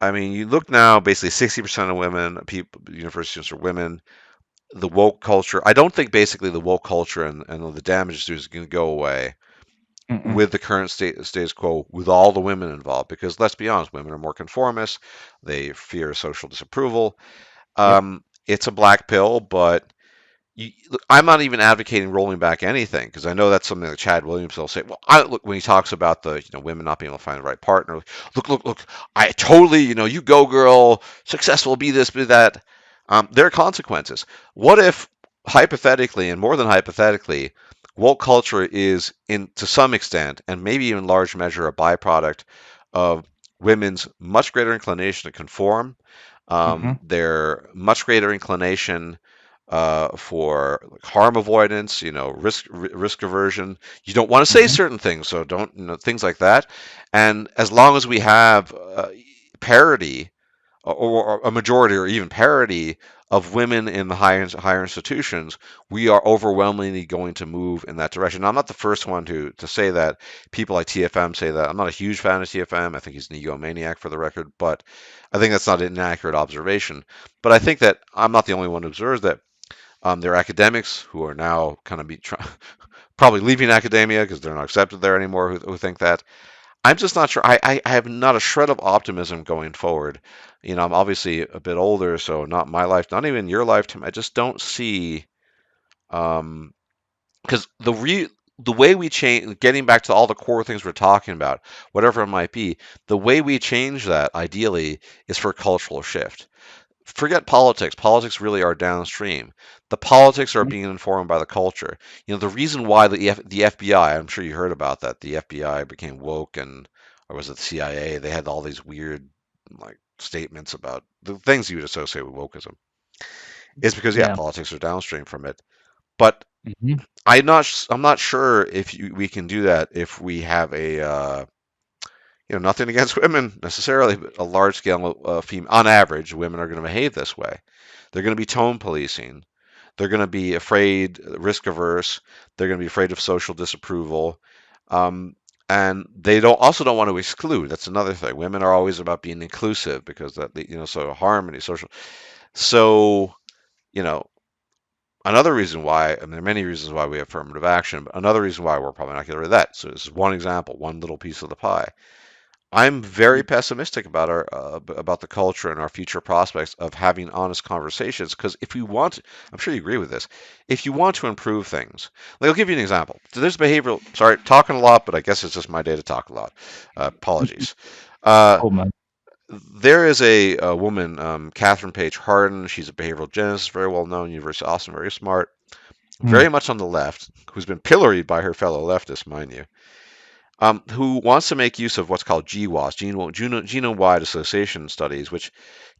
A: I mean, you look now, basically 60% of women, people, university students are women. The woke culture, I don't think basically the woke culture and the damage is going to go away
B: Mm-mm.
A: with the current status quo with all the women involved because let's be honest, women are more conformist, they fear social disapproval.
B: Yep.
A: It's a black pill, but look, I'm not even advocating rolling back anything because I know that's something that Chad Williams will say. Well, look when he talks about the women not being able to find the right partner. Look, I totally you go girl, successful, be this, be that. There are consequences. What if hypothetically, and more than hypothetically, woke culture is in to some extent, and maybe even large measure, a byproduct of women's much greater inclination to conform,
B: Mm-hmm.
A: their much greater inclination for harm avoidance, risk aversion. You don't want to say
B: Mm-hmm.
A: certain things, so don't, things like that. And as long as we have parity or a majority or even parity of women in the higher institutions, we are overwhelmingly going to move in that direction. Now, I'm not the first one to say that. People like TFM say that. I'm not a huge fan of TFM. I think he's an egomaniac for the record, but I think that's not an inaccurate observation. But I think that I'm not the only one who observes that. There are academics who are now kind of probably leaving academia because they're not accepted there anymore who think that. I'm just not sure. I have not a shred of optimism going forward. I'm obviously a bit older, so not my life, not even your lifetime. I just don't see because the way we change, getting back to all the core things we're talking about, whatever it might be, the way we change that ideally is for a cultural shift. forget politics. Politics really are downstream. The politics are being informed by the culture. The reason why the FBI, I'm sure you heard about that, the FBI became woke and, or was it the CIA? They had all these weird like statements about the things you would associate with wokeism. Is because yeah,
B: Yeah.
A: politics are downstream from it. But
B: Hmm.
A: I'm not sure if we can do that if we have a nothing against women necessarily, but a large scale on average, women are going to behave this way. They're going to be tone policing. They're going to be afraid, risk averse. They're going to be afraid of social disapproval. Um, and they don't want to exclude. That's another thing. Women are always about being inclusive because so harmony, social. So, you know, another reason why, and there are many reasons why we have affirmative action, but another reason why we're probably not getting rid of that. So this is one example, one little piece of the pie. I'm very pessimistic about about the culture and our future prospects of having honest conversations. Because if we want, I'm sure you agree with this. If you want to improve things, like I'll give you an example. So there's behavioral. Sorry, talking a lot, but I guess it's just my day to talk a lot. Apologies. Uh,
B: Cool, man.
A: there is a woman, Catherine Page Harden. She's a behavioral geneticist, very well known, University of Austin, very smart,
B: Mm.
A: very much on the left, who's been pilloried by her fellow leftists, mind you, who wants to make use of what's called GWAS, genome-wide association studies, which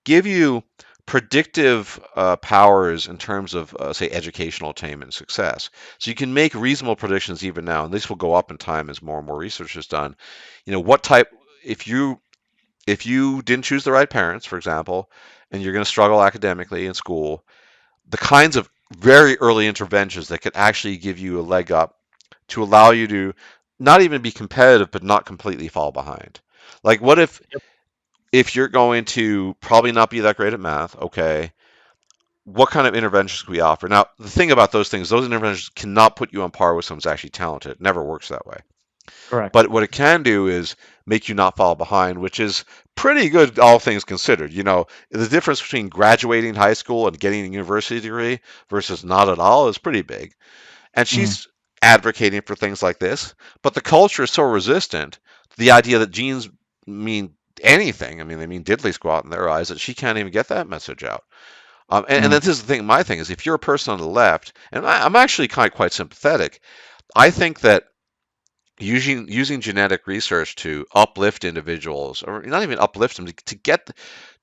A: give you predictive powers in terms of, say, educational attainment and success. So you can make reasonable predictions even now, and this will go up in time as more and more research is done. What type, if you didn't choose the right parents, for example, and you're going to struggle academically in school, the kinds of very early interventions that could actually give you a leg up to allow you to not even be competitive, but not completely fall behind. Like, what
B: Yep.
A: if you're going to probably not be that great at math? Okay, what kind of interventions can we offer? Now, the thing about those interventions cannot put you on par with someone who's actually talented. It never works that way.
B: Correct.
A: But what it can do is make you not fall behind, which is pretty good, all things considered. The difference between graduating high school and getting a university degree versus not at all is pretty big. And
B: Mm.
A: she's advocating for things like this, but the culture is so resistant to the idea that genes mean anything. I mean, they mean diddly squat in their eyes that she can't even get that message out. And
B: Mm.
A: this is the thing. My thing is, if you're a person on the left, and I'm actually quite sympathetic, I think that using genetic research to uplift individuals, or not even uplift them,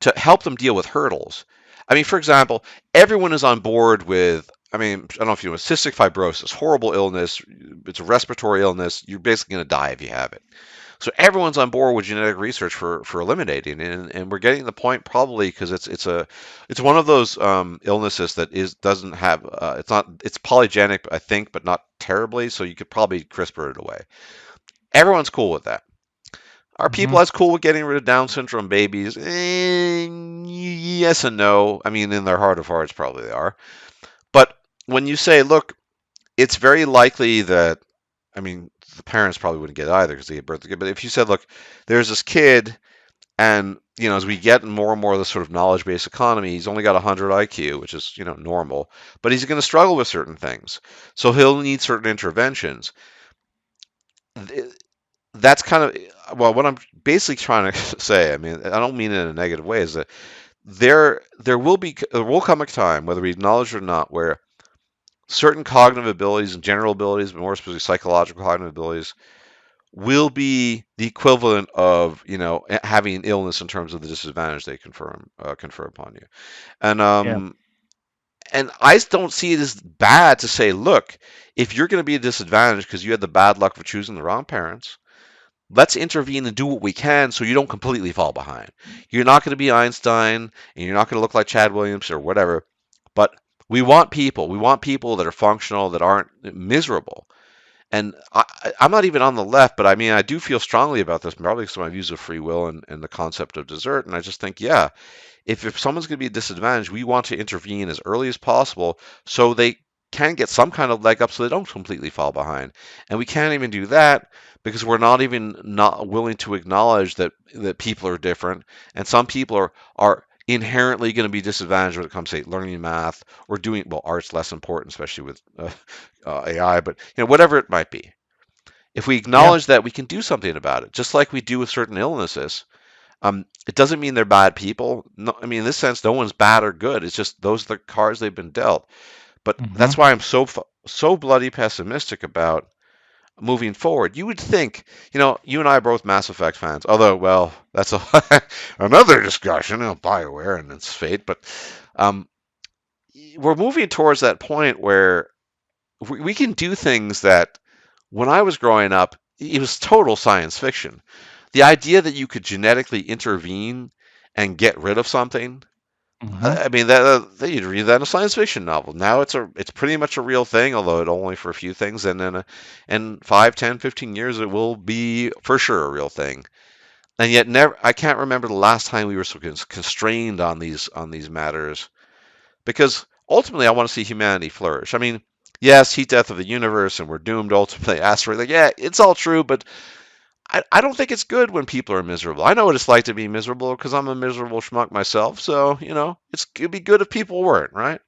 A: to help them deal with hurdles. I mean, for example, everyone is on board with. I mean, I don't know if you know cystic fibrosis, horrible illness. It's a respiratory illness. You're basically going to die if you have it. So everyone's on board with genetic research for eliminating, and we're getting to the point probably because it's one of those illnesses that doesn't have it's polygenic I think, but not terribly. So you could probably CRISPR it away. Everyone's cool with that. Are
B: Hmm.
A: people as cool with getting rid of Down syndrome babies? Yes and no. I mean, in their heart of hearts, probably they are. But when you say, look, it's very likely that, I mean, the parents probably wouldn't get it either because they gave birth to the kid. But if you said, look, there's this kid, and as we get more and more of this sort of knowledge-based economy, he's only got 100 IQ, which is normal, but he's going to struggle with certain things, so he'll need certain interventions. That's kind of what I'm basically trying to say. I mean, I don't mean it in a negative way. Is that there will come a time, whether we acknowledge it or not, where certain cognitive abilities and general abilities, but more specifically psychological cognitive abilities, will be the equivalent of having an illness in terms of the disadvantage they confer upon you. And
B: Yeah.
A: I don't see it as bad to say, look, if you're going to be a disadvantage because you had the bad luck of choosing the wrong parents, let's intervene and do what we can so you don't completely fall behind. You're not going to be Einstein and you're not going to look like Chad Williams or whatever, but we want people. We want people that are functional, that aren't miserable. And I'm not even on the left, but I mean, I do feel strongly about this, probably because of my views of free will and the concept of desert. And I just think, yeah, if someone's going to be disadvantaged, we want to intervene as early as possible so they can get some kind of leg up so they don't completely fall behind. And we can't even do that because we're not even not willing to acknowledge that people are different and some people are inherently going to be disadvantaged when it comes to learning math or doing well art's less important especially with AI, but whatever it might be. If we
B: Yeah.
A: acknowledge that, we can do something about it, just like we do with certain illnesses. It doesn't mean they're bad people. No, I mean, in this sense, no one's bad or good. It's just those are the cards they've been dealt. But that's
B: Hmm.
A: why I'm so bloody pessimistic about moving forward. You would think, you and I are both Mass Effect fans. Although, well, that's another discussion, BioWare and its fate. But um, we're moving towards that point where we can do things that when I was growing up, it was total science fiction. The idea that you could genetically intervene and get rid of something.
B: Hmm.
A: I mean, that you'd read that in a science fiction novel. Now it's pretty much a real thing, although it only for a few things. And in 5, 10, 15 years, it will be for sure a real thing. And yet, never I can't remember the last time we were so constrained on these matters, because ultimately I want to see humanity flourish. I mean, yes, heat death of the universe, and we're doomed ultimately. Asteroid, like, yeah, it's all true, but I don't think it's good when people are miserable. I know what it's like to be miserable because I'm a miserable schmuck myself. So, it'd be good if people weren't, right?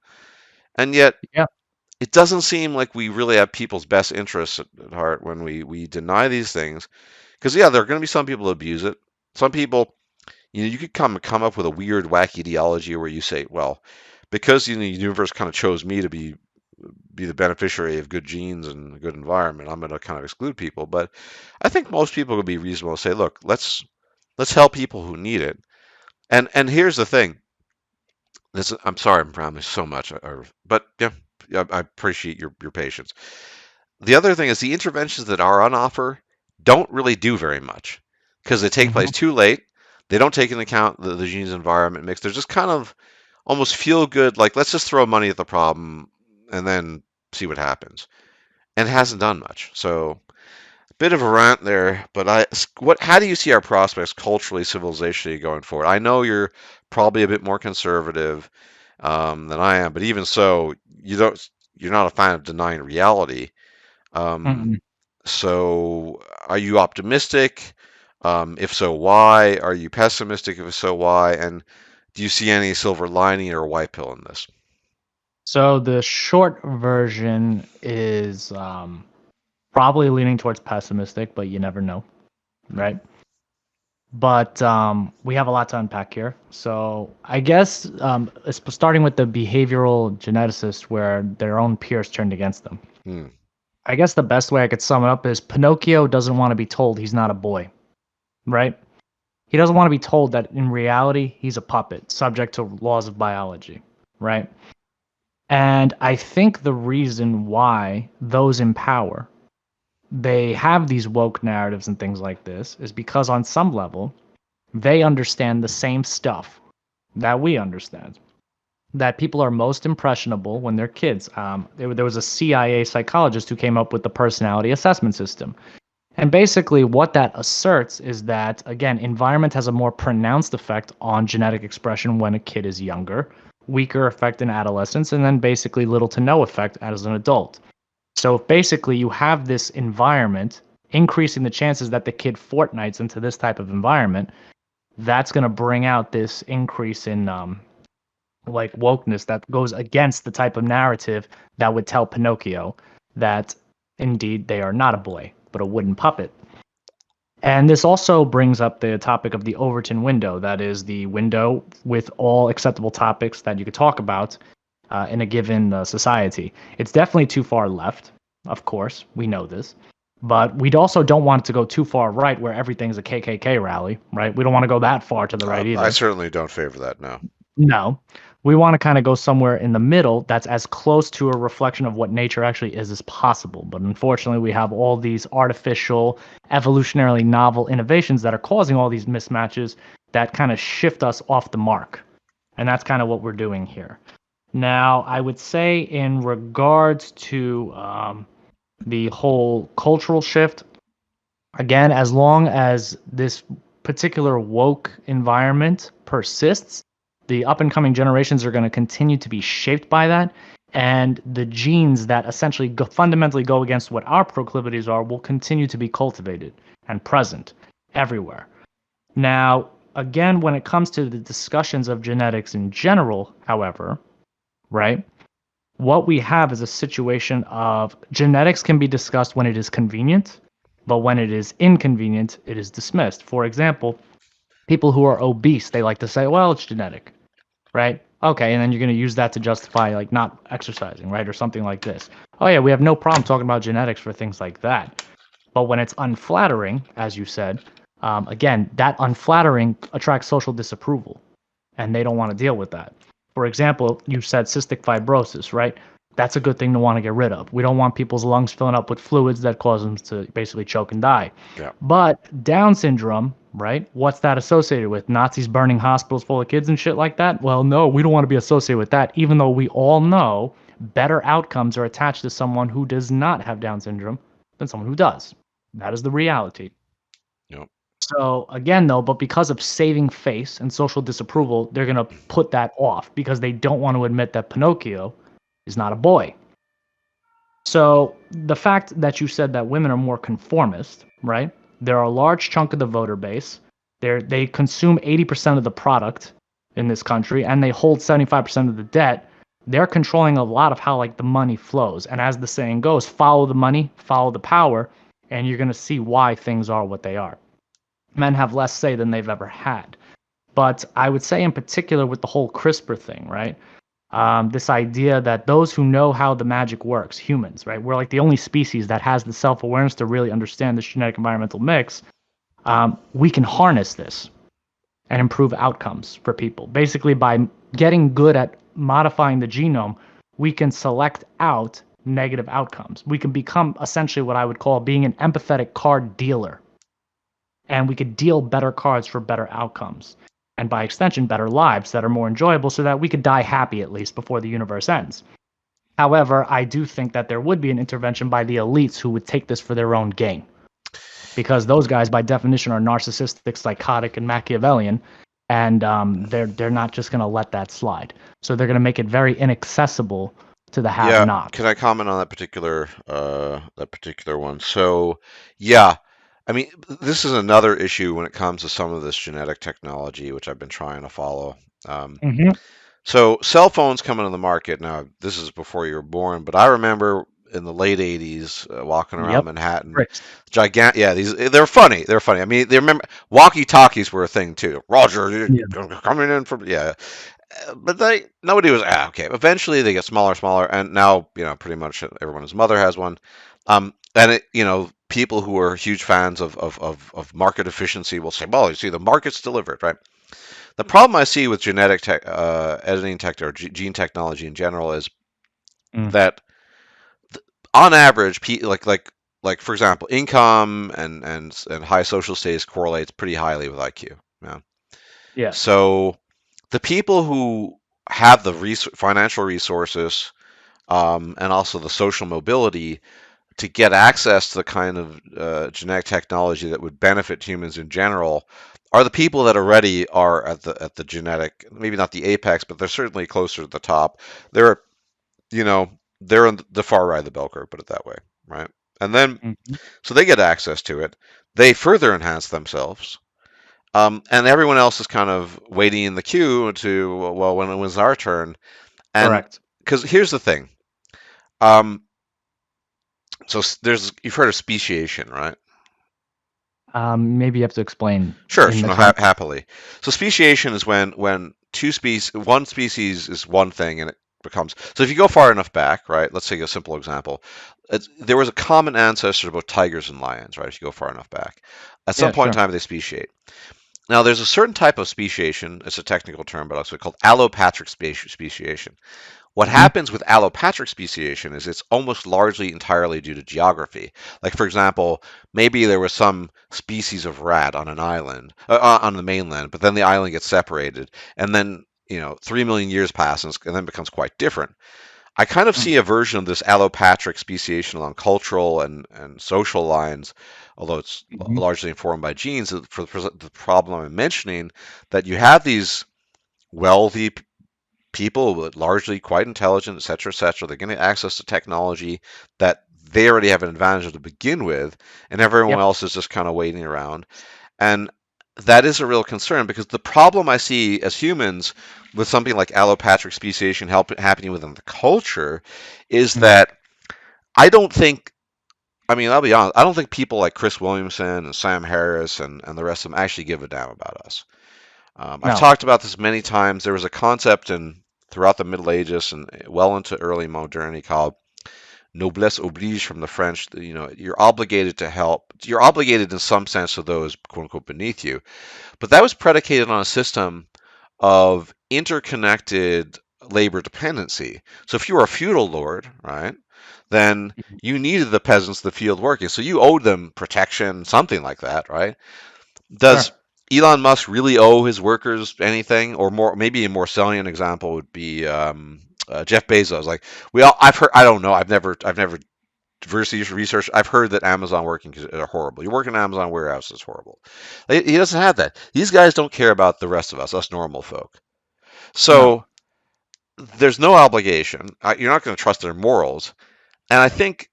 A: And yet,
B: Yeah.
A: it doesn't seem like we really have people's best interests at heart when we deny these things. Because, yeah, there are going to be some people who abuse it. Some people, you could come up with a weird, wacky ideology where you say, well, because the universe kind of chose me to be the beneficiary of good genes and a good environment, I'm going to kind of exclude people. But I think most people would be reasonable to say, look, let's help people who need it. And here's the thing. I'm sorry, I'm promising so much, but yeah, I appreciate your patience. The other thing is the interventions that are on offer don't really do very much because they take place
B: Hmm.
A: too late. They don't take into account the genes environment mix. They're just kind of almost feel good, like let's just throw money at the problem and then see what happens. And it hasn't done much. So bit of a rant there, but how do you see our prospects culturally, civilizationally going forward? I know you're probably a bit more conservative than I am, but even so, you're not a fan of denying reality. Um,
B: Hmm.
A: so, are you optimistic? If so, why? Are you pessimistic? If so, why? And do you see any silver lining or white pill in this?
B: So the short version is probably leaning towards pessimistic, but you never know,
A: Hmm.
B: right? But we have a lot to unpack here. So I guess starting with the behavioral geneticists, where their own peers turned against them.
A: Hmm.
B: I guess the best way I could sum it up is Pinocchio doesn't want to be told he's not a boy, right? He doesn't want to be told that in reality he's a puppet, subject to laws of biology, right? And I think the reason why those in power they have these woke narratives and things like this is because on some level they understand the same stuff that we understand. That people are most impressionable when they're kids. There was a CIA psychologist who came up with the personality assessment system. And basically, what that asserts is that, again, environment has a more pronounced effect on genetic expression when a kid is younger, weaker effect in adolescence, and then basically little to no effect as an adult. So if basically you have this environment increasing the chances that the kid fortnights into this type of environment, that's going to bring out this increase in like wokeness that goes against the type of narrative that would tell Pinocchio that indeed they are not a boy, but a wooden puppet. And this also brings up the topic of the Overton window. That is the window with all acceptable topics that you could talk about in a given society. It's definitely too far left, of course. We know this. But we also don't want it to go too far right where everything's a KKK rally, right? We don't want to go that far to the right
A: I
B: either.
A: certainly don't favor that. No.
B: No. We want to kind of go somewhere in the middle that's as close to a reflection of what nature actually is as possible. But unfortunately, we have all these artificial, evolutionarily novel innovations that are causing all these mismatches that kind of shift us off the mark. And that's kind of what we're doing here. Now, I would say, in regards to the whole cultural shift, again, as long as this particular woke environment persists, the up and coming generations are going to continue to be shaped by that. And the genes that essentially fundamentally go against what our proclivities are will continue to be cultivated and present everywhere. Now, again, when it comes to the discussions of genetics in general, however, right, what we have is a situation of genetics can be discussed when it is convenient, but when it is inconvenient, it is dismissed. For example, People who are obese, they like to say, well, it's genetic, right? Okay, and then you're going to use that to justify like not exercising, right? Or something like this. Oh yeah, we have no problem talking about genetics for things like that. But when it's unflattering, as you said, again, that unflattering attracts social disapproval, and they don't want to deal with that. For example, you said cystic fibrosis, right? That's a good thing to want to get rid of. We don't want people's lungs filling up with fluids that cause them to basically choke and die.
A: Yeah.
B: But Down syndrome, right? What's that associated with? Nazis burning hospitals full of kids and shit like that? Well, no, we don't want to be associated with that, even though we all know better outcomes are attached to someone who does not have Down syndrome than someone who does. That is the reality.
A: Yep.
B: So again, though, but because of saving face and social disapproval, they're gonna put that off because they don't want to admit that Pinocchio is not a boy. So the fact that you said that women are more conformist, right? They're a large chunk of the voter base. They consume 80% of the product in this country, and they hold 75% of the debt. They're controlling a lot of how like the money flows. And as the saying goes, follow the money, follow the power, and you're gonna see why things are what they are. Men have less say than they've ever had. But I would say, in particular, with the whole CRISPR thing, right? This idea that those who know how the magic works, humans, right? We're like the only species that has the self awareness to really understand this genetic environmental mix. We can harness this and improve outcomes for people. Basically, by getting good at modifying the genome, we can select out negative outcomes. We can become essentially what I would call being an empathetic card dealer, and we could deal better cards for better outcomes, and by extension better lives that are more enjoyable, so that we could die happy at least before the universe ends. However, I do think that there would be an intervention by the elites who would take this for their own gain, because those guys by definition are narcissistic, psychotic, and Machiavellian, and they're not just going to let that slide. So they're going to make it very inaccessible to the
A: Yeah,
B: have-nots.
A: can I comment on that particular one? So, yeah, I mean, this is another issue when it comes to some of this genetic technology, which I've been trying to follow. Um,
B: Mm-hmm.
A: so, cell phones coming on the market now. This is before you were born, but I remember in the late '80s walking around
B: Yep.
A: Manhattan,
B: Bricks.
A: gigantic. Yeah, these they're funny. They're funny. I mean, they remember walkie-talkies were a thing too. Roger,
B: Yeah.
A: you're coming in from yeah. But nobody was okay. Eventually, they get smaller, smaller, and now pretty much everyone's mother has one. And people who are huge fans of market efficiency will say, "Well, you see, the market's delivered, right?" The problem I see with genetic editing tech or gene technology in general is
B: Mm.
A: that, on average, like for example, income and high social status correlates pretty highly with IQ. Yeah.
B: Yes.
A: So the people who have the financial resources and also the social mobility to get access to the kind of genetic technology that would benefit humans in general are the people that already are at the genetic, maybe not the apex, but they're certainly closer to the top. They're you know they're on the far right of the bell curve, put it that way, right? And then
B: Mm-hmm.
A: so they get access to it. They further enhance themselves. And everyone else is kind of waiting in the queue to, well, when it was our turn. And
B: Correct.
A: because here's the thing. Um, so you've heard of speciation, right?
B: Maybe you have to explain
A: Sure,
B: in
A: so
B: the
A: no,
B: context.
A: happily. So speciation is when one species is one thing and it becomes. So if you go far enough back, right? Let's take a simple example. There was a common ancestor about tigers and lions, right? If you go far enough back, at some
B: Yeah,
A: point in
B: sure.
A: time they speciate. Now, there's a certain type of speciation. It's a technical term, but also called allopatric speciation. What
B: Hmm.
A: happens with allopatric speciation is it's almost largely entirely due to geography. Like, for example, maybe there was some species of rat on an island, on the mainland, but then the island gets separated, and then 3 million years passes, and then becomes quite different. I kind of see a version of this allopatric speciation along cultural and social lines, although it's
B: Mm-hmm.
A: largely informed by genes, for the problem I'm mentioning, that you have these wealthy people, largely quite intelligent, et cetera, they're getting access to technology that they already have an advantage to begin with, and everyone
B: Yep.
A: else is just kind of waiting around. And that is a real concern because the problem I see as humans with something like allopatric speciation happening within the culture is
B: Mm.
A: that I don't think I mean, I'll be honest. I don't think people like Chris Williamson and Sam Harris and the rest of them actually give a damn about us. I've
B: No.
A: talked about this many times. There was a concept in throughout the Middle Ages and well into early modernity called noblesse oblige from the French. You know, you're obligated to help. You're obligated in some sense to those quote unquote beneath you. But that was predicated on a system of interconnected labor dependency. So if you were a feudal lord, right, then
B: Mhm.
A: you needed the peasants, the field working. So you owed them protection, something like that, right? Does
B: Sure.
A: Elon Musk really owe his workers anything, or more? Maybe a more salient example would be Jeff Bezos. Like I've heard. I don't know. I've never diversity research. I've heard that Amazon working are horrible. You work in an Amazon warehouse is horrible. He doesn't have that. These guys don't care about the rest of us normal folk.
B: No.
A: So there's no obligation. You're not going to trust their morals. And I think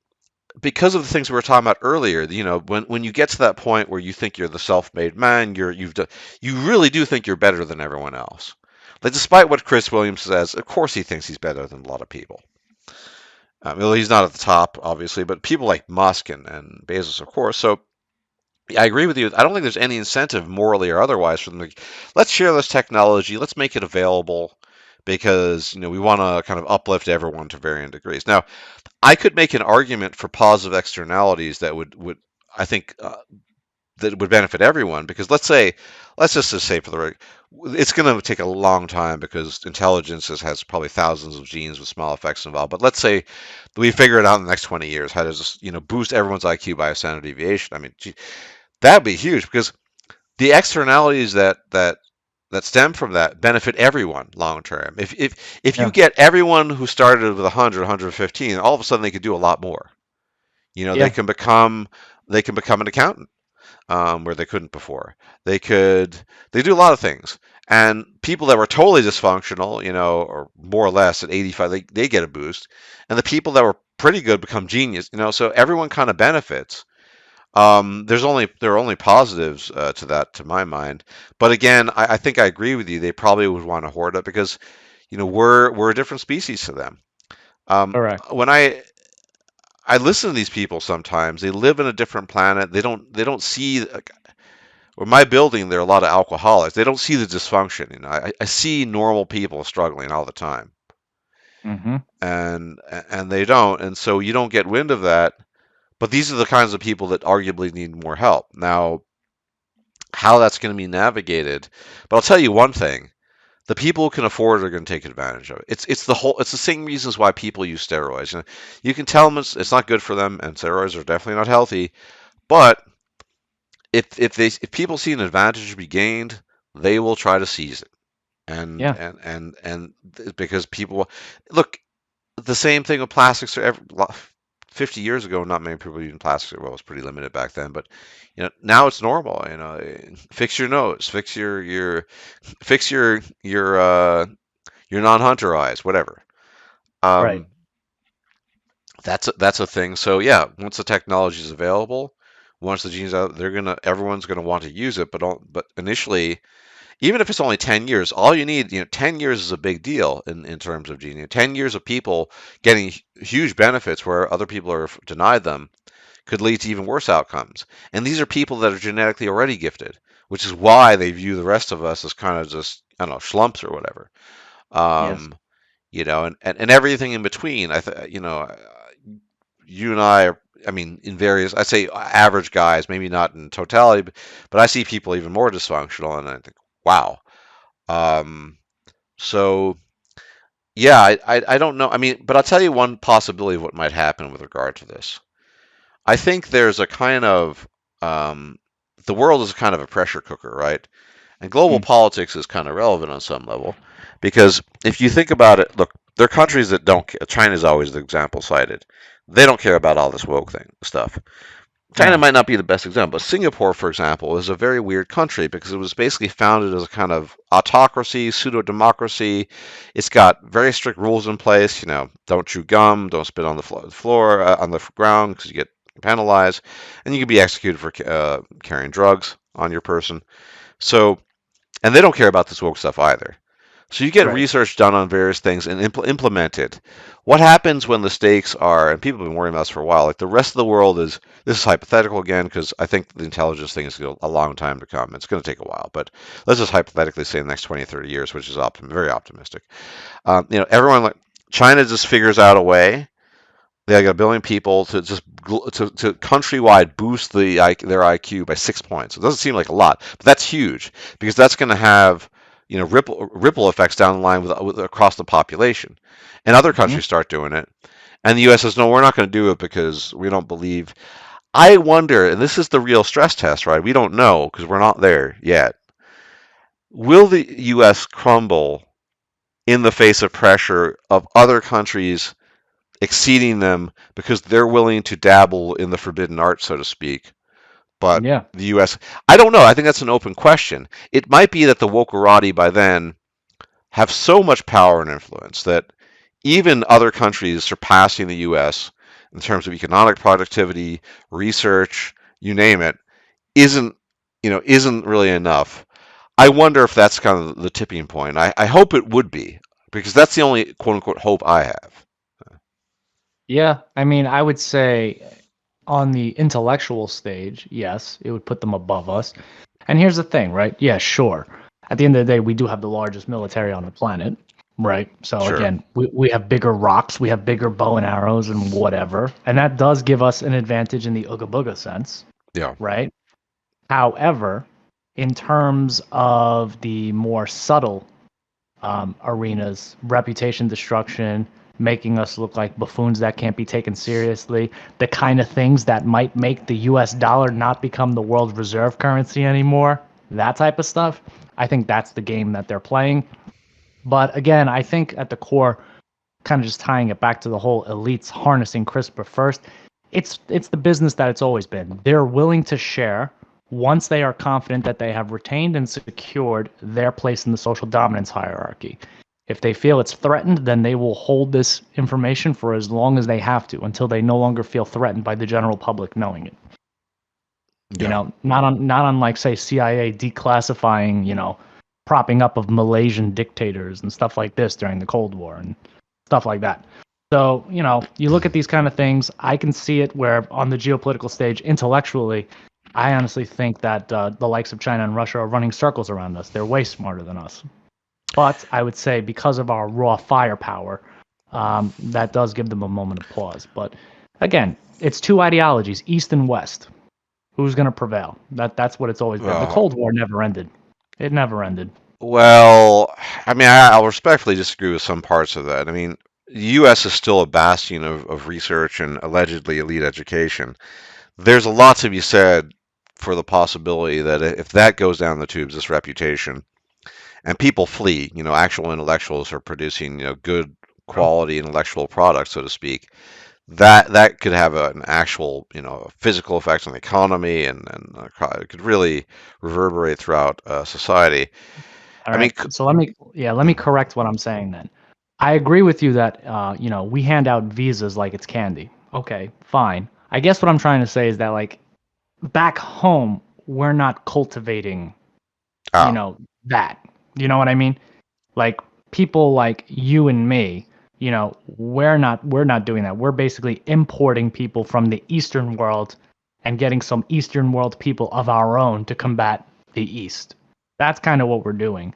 A: because of the things we were talking about earlier, you know, when you get to that point where you think you're the self-made man, you really do think you're better than everyone else. Like despite what Chris Williams says, of course he thinks he's better than a lot of people. Well, he's not at the top, obviously, but people like Musk and Bezos, of course. So yeah, I agree with you. I don't think there's any incentive, morally or otherwise, for them to let's share this technology, let's make it available, because you know we want to kind of uplift everyone to varying degrees. Now, I could make an argument for positive externalities that would I think that would benefit everyone because let's just say for the it's going to take a long time because intelligence has probably thousands of genes with small effects involved. But let's say we figure it out in the next 20 years how to just boost everyone's IQ by a standard deviation. I mean, gee, that'd be huge because the externalities that stem from that benefit everyone long term. If you
B: Yeah.
A: get everyone who started with 100, 115, all of a sudden they could do a lot more. You know,
B: Yeah.
A: they can become an accountant where they couldn't before. They do a lot of things. And people that were totally dysfunctional, you know, or more or less at 85, they get a boost. And the people that were pretty good become genius, you know, so everyone kind of benefits. There are only positives to that, to my mind. But again, I think I agree with you. They probably would want to hoard it because, you know, we're a different species to them. Um,
B: Correct.
A: when I listen to these people sometimes, they live in a different planet. They don't see. Or my building, there are a lot of alcoholics. They don't see the dysfunction. You know, I see normal people struggling all the time,
B: Hmm.
A: and they don't. And so you don't get wind of that. But these are the kinds of people that arguably need more help. Now, how that's going to be navigated. But I'll tell you one thing: the people who can afford it are going to take advantage of it. It's the same reasons why people use steroids. You can tell them it's not good for them, and steroids are definitely not healthy. But if people see an advantage to be gained, they will try to seize it.
B: Yeah.
A: Because people look the same thing with plastics. 50 years ago, not many people were using plastics. Well, it was pretty limited back then, but now it's normal. Fix your nose, fix your non-hunter eyes, whatever.
B: Right.
A: Um, that's a thing. So yeah, once the technology is available, once the genes out, everyone's gonna want to use it. But initially, even if it's only 10 years, all you need, 10 years is a big deal in terms of gene. 10 years of people getting huge benefits where other people are denied them could lead to even worse outcomes. And these are people that are genetically already gifted, which is why they view the rest of us as kind of just, I don't know, schlumps or whatever.
B: Yes.
A: Um, and everything in between. You and I are, I mean, in various, I'd say average guys, maybe not in totality, but I see people even more dysfunctional, and I think, wow. Um, so yeah, I don't know. I mean, but I'll tell you one possibility of what might happen with regard to this. I think there's a kind of um, the world is kind of a pressure cooker, right? And global
B: Mm.
A: politics is kind of relevant on some level because if you think about it, look, there are countries that don't. China's always the example cited. They don't care about all this woke thing stuff. China
B: No.
A: might not be the best example, but Singapore, for example, is a very weird country because it was basically founded as a kind of autocracy, pseudo democracy. It's got very strict rules in place. You know, don't chew gum, don't spit on the floor, on the ground because you get penalized, and you can be executed for carrying drugs on your person. So, and they don't care about this woke stuff either. So you get
B: Right.
A: research done on various things and implemented. What happens when the stakes are, and people have been worrying about this for a while, like the rest of the world is, this is hypothetical again, because I think the intelligence thing is a long time to come. It's going to take a while, but let's just hypothetically say the next 20, 30 years, which is very optimistic. Everyone like China just figures out a way. They got 1 billion people to just to countrywide boost their IQ by 6 points. It doesn't seem like a lot, but that's huge because that's going to have ripple effects down the line across the population, and other
B: Hmm.
A: countries start doing it. And the U.S. says, no, we're not going to do it because we don't believe. I wonder, and this is the real stress test, right? We don't know because we're not there yet. Will the U.S. crumble in the face of pressure of other countries exceeding them because they're willing to dabble in the forbidden art, so to speak? But
B: Yeah.
A: the U.S., I don't know. I think that's an open question. It might be that the wokerati by then have so much power and influence that even other countries surpassing the U.S. in terms of economic productivity, research, you name it, isn't isn't really enough. I wonder if that's kind of the tipping point. I hope it would be because that's the only quote unquote hope I have.
B: Yeah. I mean, I would say on the intellectual stage, yes, it would put them above us. And here's the thing, right? Yeah, sure. At the end of the day, we do have the largest military on the planet, right? So
A: Sure.
B: again, we have bigger rocks, we have bigger bow and arrows and whatever. And that does give us an advantage in the Ooga Booga sense,
A: Yeah.
B: right? However, in terms of the more subtle arenas, reputation destruction, making us look like buffoons that can't be taken seriously, the kind of things that might make the US dollar not become the world reserve currency anymore, that type of stuff. I think that's the game that they're playing. But again, I think at the core, kind of just tying it back to the whole elites harnessing CRISPR first, it's the business that it's always been. They're willing to share once they are confident that they have retained and secured their place in the social dominance hierarchy. If they feel it's threatened, then they will hold this information for as long as they have to until they no longer feel threatened by the general public knowing it. You
A: Yeah.
B: know, not unlike say CIA declassifying, propping up of Malaysian dictators and stuff like this during the Cold War and stuff like that. So, you look at these kind of things, I can see it where on the geopolitical stage, intellectually, I honestly think that the likes of China and Russia are running circles around us. They're way smarter than us. But I would say because of our raw firepower, that does give them a moment of pause. But again, it's two ideologies, East and West. Who's going to prevail? That's what it's always been. The
A: Well,
B: Cold War never ended. It never ended.
A: well, I mean, I'll respectfully disagree with some parts of that. I mean, the U.S. is still a bastion of research and allegedly elite education. There's a lot to be said for the possibility that if that goes down the tubes, this reputation, and people flee, actual intellectuals are producing, good
B: True.
A: quality intellectual products, so to speak, that could have an actual, physical effect on the economy and it could really reverberate throughout society.
B: All
A: I mean,
B: right. So let me correct what I'm saying then. I agree with you that we hand out visas like it's candy. Okay, fine. I guess what I'm trying to say is that like back home we're not cultivating, you
A: oh,
B: know, that. You know what I mean? Like people like you and me, we're not doing that. We're basically importing people from the Eastern world and getting some Eastern world people of our own to combat the East. That's kind of what we're doing.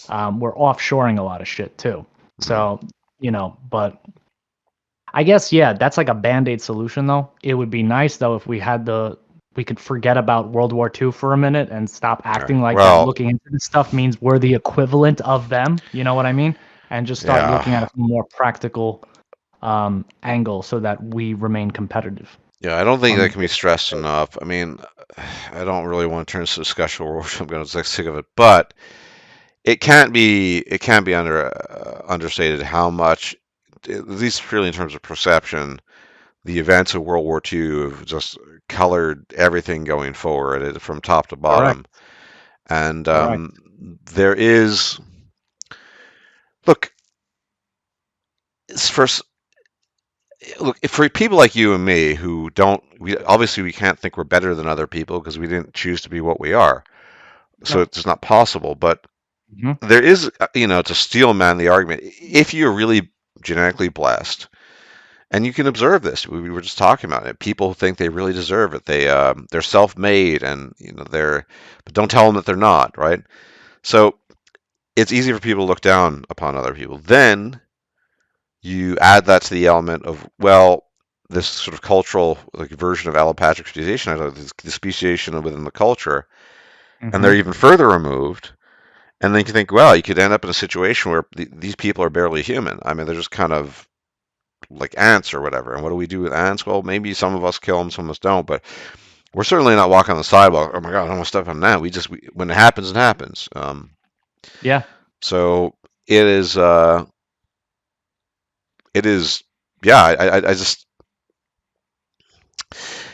B: We're offshoring a lot of shit too.
A: mhm.
B: So, but I guess yeah, that's like a band-aid solution though. It would be nice though if we could forget about World War II for a minute and stop
A: All right.
B: acting like that
A: Well,
B: looking into this stuff means we're the equivalent of them, you know what I mean? And just start looking at
A: yeah,
B: it from a more practical angle so that we remain competitive
A: yeah. I don't think
B: on
A: that
B: the
A: can be
B: global
A: stressed
B: stage.
A: enough. I mean, I don't really want to turn this to a discussion where I'm going to get sick of it, but it can't be understated how much, at least really in terms of perception, the events of World War II have just colored everything going forward from top to
B: Correct.
A: bottom. And
B: Correct.
A: there is, look, first, look, for people like you and me who don't, we can't think we're better than other people because we didn't choose to be what we are. So
B: No.
A: it's not possible. But
B: Mhm.
A: there is, to steel man the argument, if you're really genetically blessed, and you can observe this, we were just talking about it. People think they really deserve it. They're self-made, and but don't tell them that they're not, right? So it's easy for people to look down upon other people. Then you add that to the element of, well, this sort of cultural like version of allopathic speciation, the speciation within the culture, and they're
B: Mhm.
A: even further removed. And then you think, well, you could end up in a situation where these people are barely human. I mean, they're just kind of like ants or whatever. And what do we do with ants? Well, maybe some of us kill them, some of us don't, but we're certainly not walking on the sidewalk. Oh my God, I don't want to step on that. When it happens, it happens.
B: Yeah.
A: So it is, it is, yeah. I just,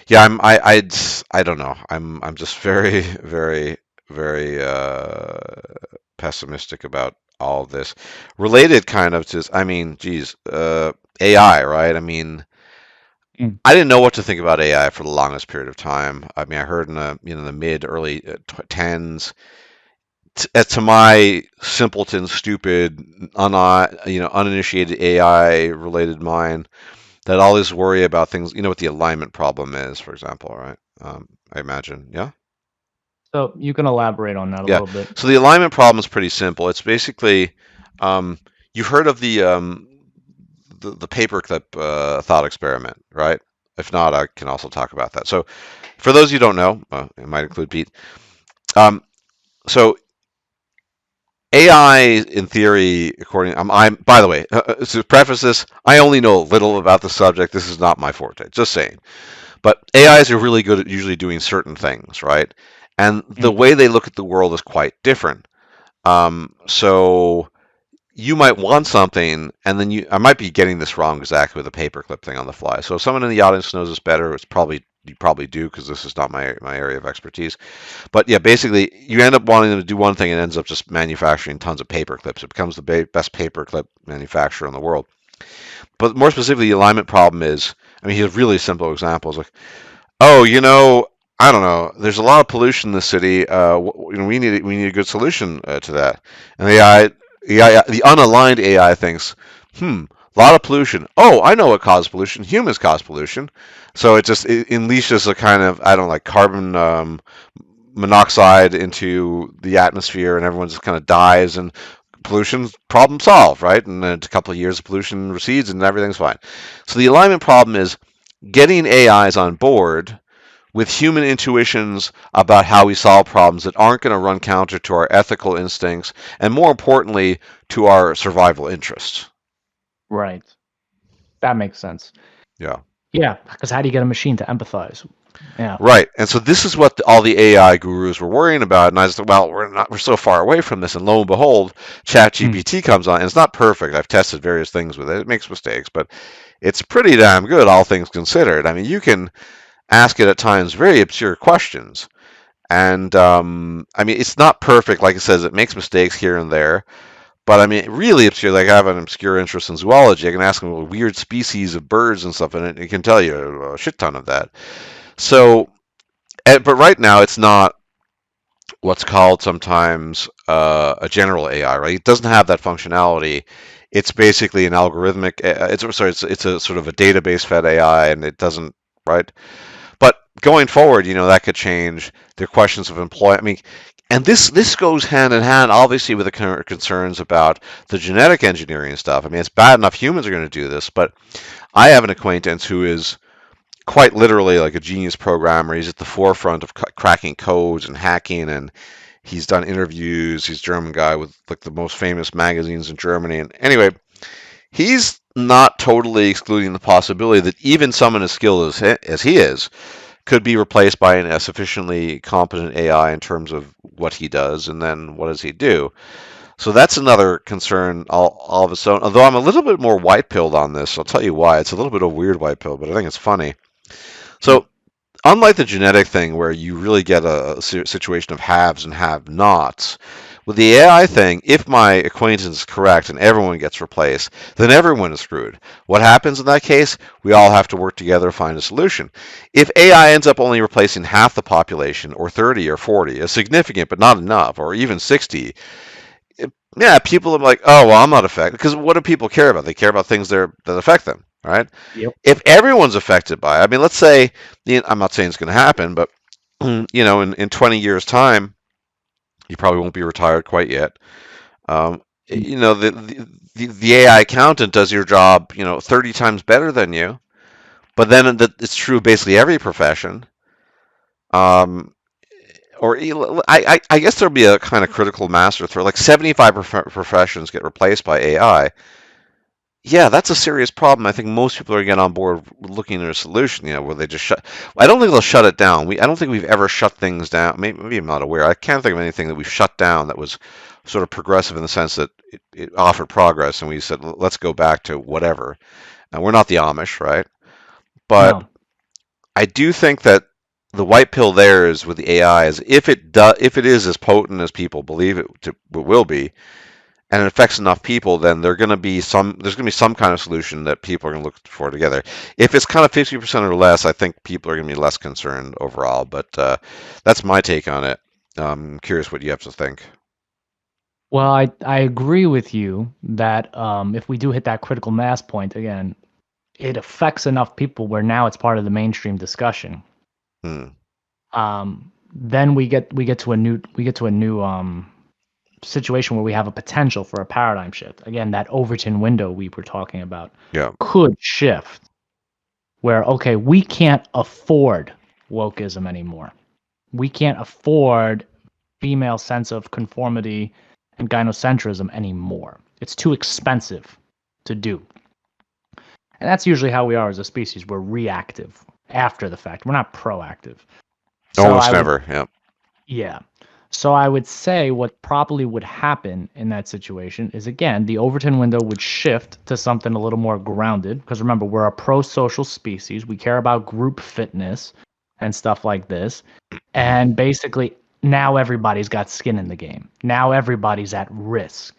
A: yeah. I don't know. I'm just very, very, very pessimistic about all of this. Related, kind of to, I mean, geez, AI, right? I mean,
B: Mm.
A: I didn't know what to think about AI for the longest period of time. I mean, I heard in the mid early tens, to my simpleton, stupid, uninitiated AI related mind, that all this worry about things. You know what the alignment problem is, for example, right? I imagine, yeah.
B: So you can elaborate on that a
A: Yeah.
B: little bit.
A: So the alignment problem is pretty simple. It's basically, um, you've heard of the paperclip thought experiment, right? If not, I can also talk about that. So, for those you don't know, it might include Pete. Um, so AI, in theory, according, I'm by the way, to preface this, I only know little about the subject. This is not my forte. Just saying. But AIs are really good at usually doing certain things, right? And the
B: Mm.
A: way they look at the world is quite different. So you might want something, and then I might be getting this wrong exactly with the paperclip thing on the fly. So if someone in the audience knows this better, it's probably you probably do because this is not my area of expertise. But yeah, basically, you end up wanting them to do one thing and it ends up just manufacturing tons of paper clips. It becomes the best paperclip manufacturer in the world. But more specifically, the alignment problem is, I mean, he has really simple examples like, oh, I don't know. There's a lot of pollution in the city. We need a good solution to that. And the unaligned AI thinks, a lot of pollution. Oh, I know what caused pollution. Humans cause pollution. So it unleashes a kind of, I don't know, like carbon monoxide into the atmosphere, and everyone just kind of dies, and pollution problem solved, right? And then a couple of years, pollution recedes, and everything's fine. So the alignment problem is getting AIs on board with human intuitions about how we solve problems that aren't going to run counter to our ethical instincts and, more importantly, to our survival interests.
B: Right. That makes sense.
A: Yeah.
B: Yeah, because how do you get a machine to empathize? Yeah.
A: Right. And so this is what all the AI gurus were worrying about. And I was like, well, we're so far away from this. And lo and behold,
B: Mm.
A: ChatGPT comes on. And it's not perfect. I've tested various things with it. It makes mistakes, but it's pretty damn good, all things considered. I mean, you can ask it at times very obscure questions. And I mean, it's not perfect. Like it says, it makes mistakes here and there. But I mean, really obscure. Like I have an obscure interest in zoology. I can ask them weird species of birds and stuff, and it can tell you a shit ton of that. So, but right now, it's not what's called sometimes a general AI, right? It doesn't have that functionality. It's basically an algorithmic. It's a sort of a database fed AI, and it doesn't, right? But going forward, that could change. There are questions of employment. I mean, and this goes hand in hand, obviously, with the concerns about the genetic engineering stuff. I mean, it's bad enough humans are going to do this, but I have an acquaintance who is quite literally like a genius programmer. He's at the forefront of cracking codes and hacking, and he's done interviews. He's a German guy with like the most famous magazines in Germany. And anyway, he's not totally excluding the possibility that even someone as skilled as he is could be replaced by a sufficiently competent AI in terms of what he does, and then what does he do? So that's another concern all of its own. Although I'm a little bit more white pilled on this, I'll tell you why. It's a little bit of weird white pill, but I think it's funny.
B: Mm.
A: So unlike the genetic thing where you really get a situation of haves and have-nots, with the AI thing, if my acquaintance is correct and everyone gets replaced, then everyone is screwed. What happens in that case? We all have to work together to find a solution. If AI ends up only replacing half the population, or 30 or 40, a significant but not enough, or even 60, Yeah, people are like, oh, well, I'm not affected. Because what do people care about? They care about things that affect them, right?
B: Yep.
A: If everyone's affected by it, I mean, let's say, I'm not saying it's going to happen, but, in 20 years' time, you probably won't be retired quite yet. The AI accountant does your job, 30 times better than you. But then it's true of basically every profession. Um, or I guess there'll be a kind of critical mass or throw. Like 75 professions get replaced by AI. Yeah, that's a serious problem. I think most people are getting on board looking at a solution, where they just shut. I don't think they'll shut it down. I don't think we've ever shut things down. Maybe I'm not aware. I can't think of anything that we've shut down that was sort of progressive in the sense that it offered progress, and we said, let's go back to whatever. And we're not the Amish, right? But
B: No.
A: I do think that the white pill there is with the AI is if it is as potent as people believe it will be, and it affects enough people, then there's going to be some kind of solution that people are going to look for together. If it's kind of 50% or less, I think people are going to be less concerned overall. But that's my take on it. I'm curious what you have to think.
B: Well, I agree with you that if we do hit that critical mass point again, it affects enough people where now it's part of the mainstream discussion.
A: Hmm.
B: Then we get to a new situation where we have a potential for a paradigm shift. Again, that Overton window we were talking about
A: Yeah.
B: could shift where okay, we can't afford wokeism anymore. We can't afford female sense of conformity and gynocentrism anymore. It's too expensive to do. And that's usually how we are as a species. We're reactive after the fact. We're not proactive. So
A: Almost
B: I would,
A: never. Yeah.
B: yeah. So I would say what probably would happen in that situation is again, the Overton window would shift to something a little more grounded. Because remember, we're a pro social species. We care about group fitness and stuff like this. And basically, now everybody's got skin in the game. Now everybody's at risk.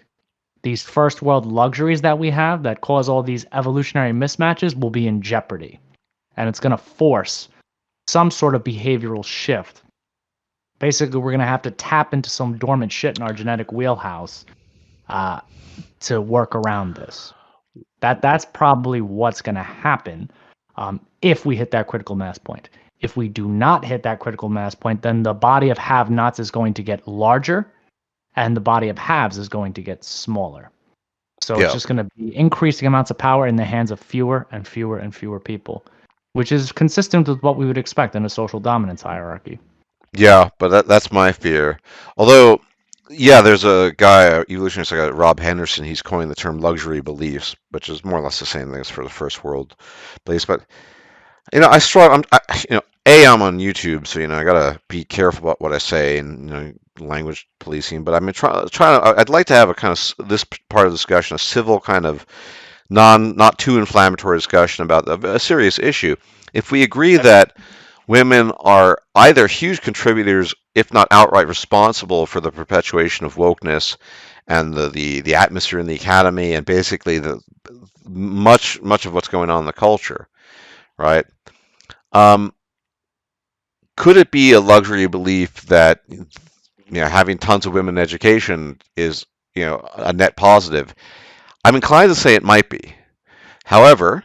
B: These first world luxuries that we have that cause all these evolutionary mismatches will be in jeopardy. And it's going to force some sort of behavioral shift. Basically, we're going to have to tap into some dormant shit in our genetic wheelhouse uh, to work around this. That's probably what's going to happen if we hit that critical mass point. If we do not hit that critical mass point, then the body of have-nots is going to get larger, and the body of haves is going to get smaller. So it's
A: Yeah.
B: just going to be increasing amounts of power in the hands of fewer and fewer and fewer people, which is consistent with what we would expect in a social dominance hierarchy.
A: Yeah, but that's my fear. Although, yeah, there's a guy, evolutionist guy, Rob Henderson. He's coined the term luxury beliefs, which is more or less the same thing as for the first world beliefs. But I struggle. I'm on YouTube, so I gotta be careful about what I say and language policing. But I'm trying to. I'd like to have a kind of this part of the discussion, a civil kind of not too inflammatory discussion about a serious issue. If we agree that women are either huge contributors, if not outright responsible, for the perpetuation of wokeness and the atmosphere in the academy, and basically the much of what's going on in the culture, right? Um, could it be a luxury belief that having tons of women in education is a net positive? I'm inclined to say it might be. However,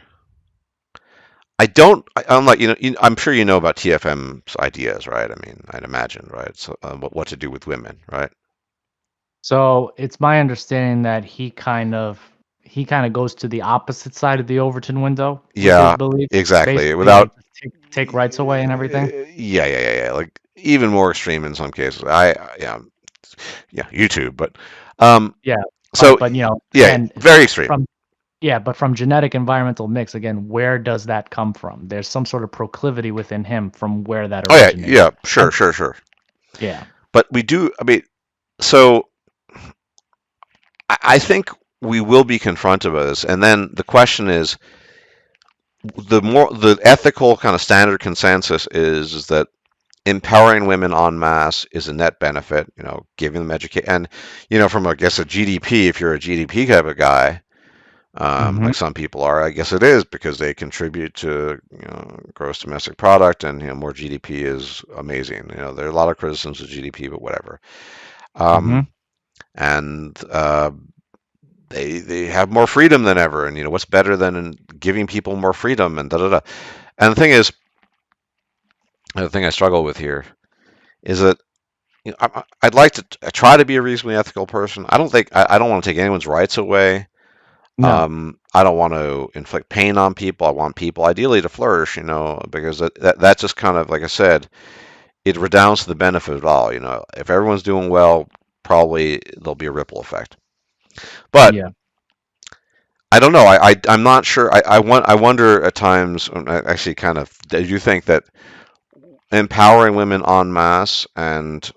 A: I don't. Unlike I'm sure you know about TFM's ideas, right? I mean, I'd imagine, right? So, what to do with women, right?
B: So it's my understanding that he kind of goes to the opposite side of the Overton window with his
A: Yeah,
B: beliefs.
A: exactly.
B: Basically,
A: Without,
B: like take rights away and everything.
A: yeah. Like even more extreme in some cases. Yeah, YouTube, but um,
B: Yeah,
A: so yeah,
B: again,
A: very extreme.
B: from yeah, but from genetic environmental mix, again, where does that come from? There's some sort of proclivity within him from where that
A: Oh yeah,
B: originated.
A: yeah, sure,
B: And
A: sure, sure.
B: yeah.
A: But we do. I mean, so I think we will be confronted with this, and then the question is the ethical kind of standard consensus is that empowering women en masse is a net benefit, giving them education. And, from, I guess, a GDP, if you're a GDP type of guy,
B: Hmm.
A: like some people are, I guess it is because they contribute to, gross domestic product and, more GDP is amazing. There are a lot of criticisms of GDP, but whatever.
B: Hmm.
A: Um, and they have more freedom than ever. And what's better than giving people more freedom and da da da. And the thing is, the thing I struggle with here is that I'd like to try to be a reasonably ethical person. I don't want to take anyone's rights away.
B: No.
A: I don't want to inflict pain on people. I want people ideally to flourish, because that just kind of, like I said, it redounds to the benefit of all. If everyone's doing well, probably there'll be a ripple effect. But
B: Yeah.
A: I don't know. I'm not sure. I wonder at times. Actually, kind of. Do you think that empowering women en masse and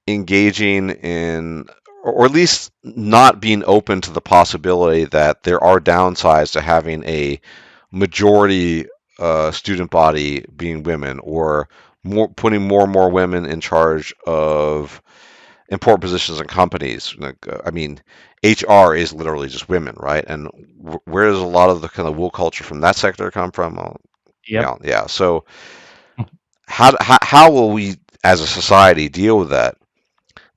A: engaging in, or at least not being open to the possibility that there are downsides to having a majority student body being women, or putting more and more women in charge of important positions in companies. Like, I mean, HR is literally just women, right? And where does a lot of the kind of wool culture from that sector come from? Well,
B: Yep.
A: yeah. So how will we as a society deal with that?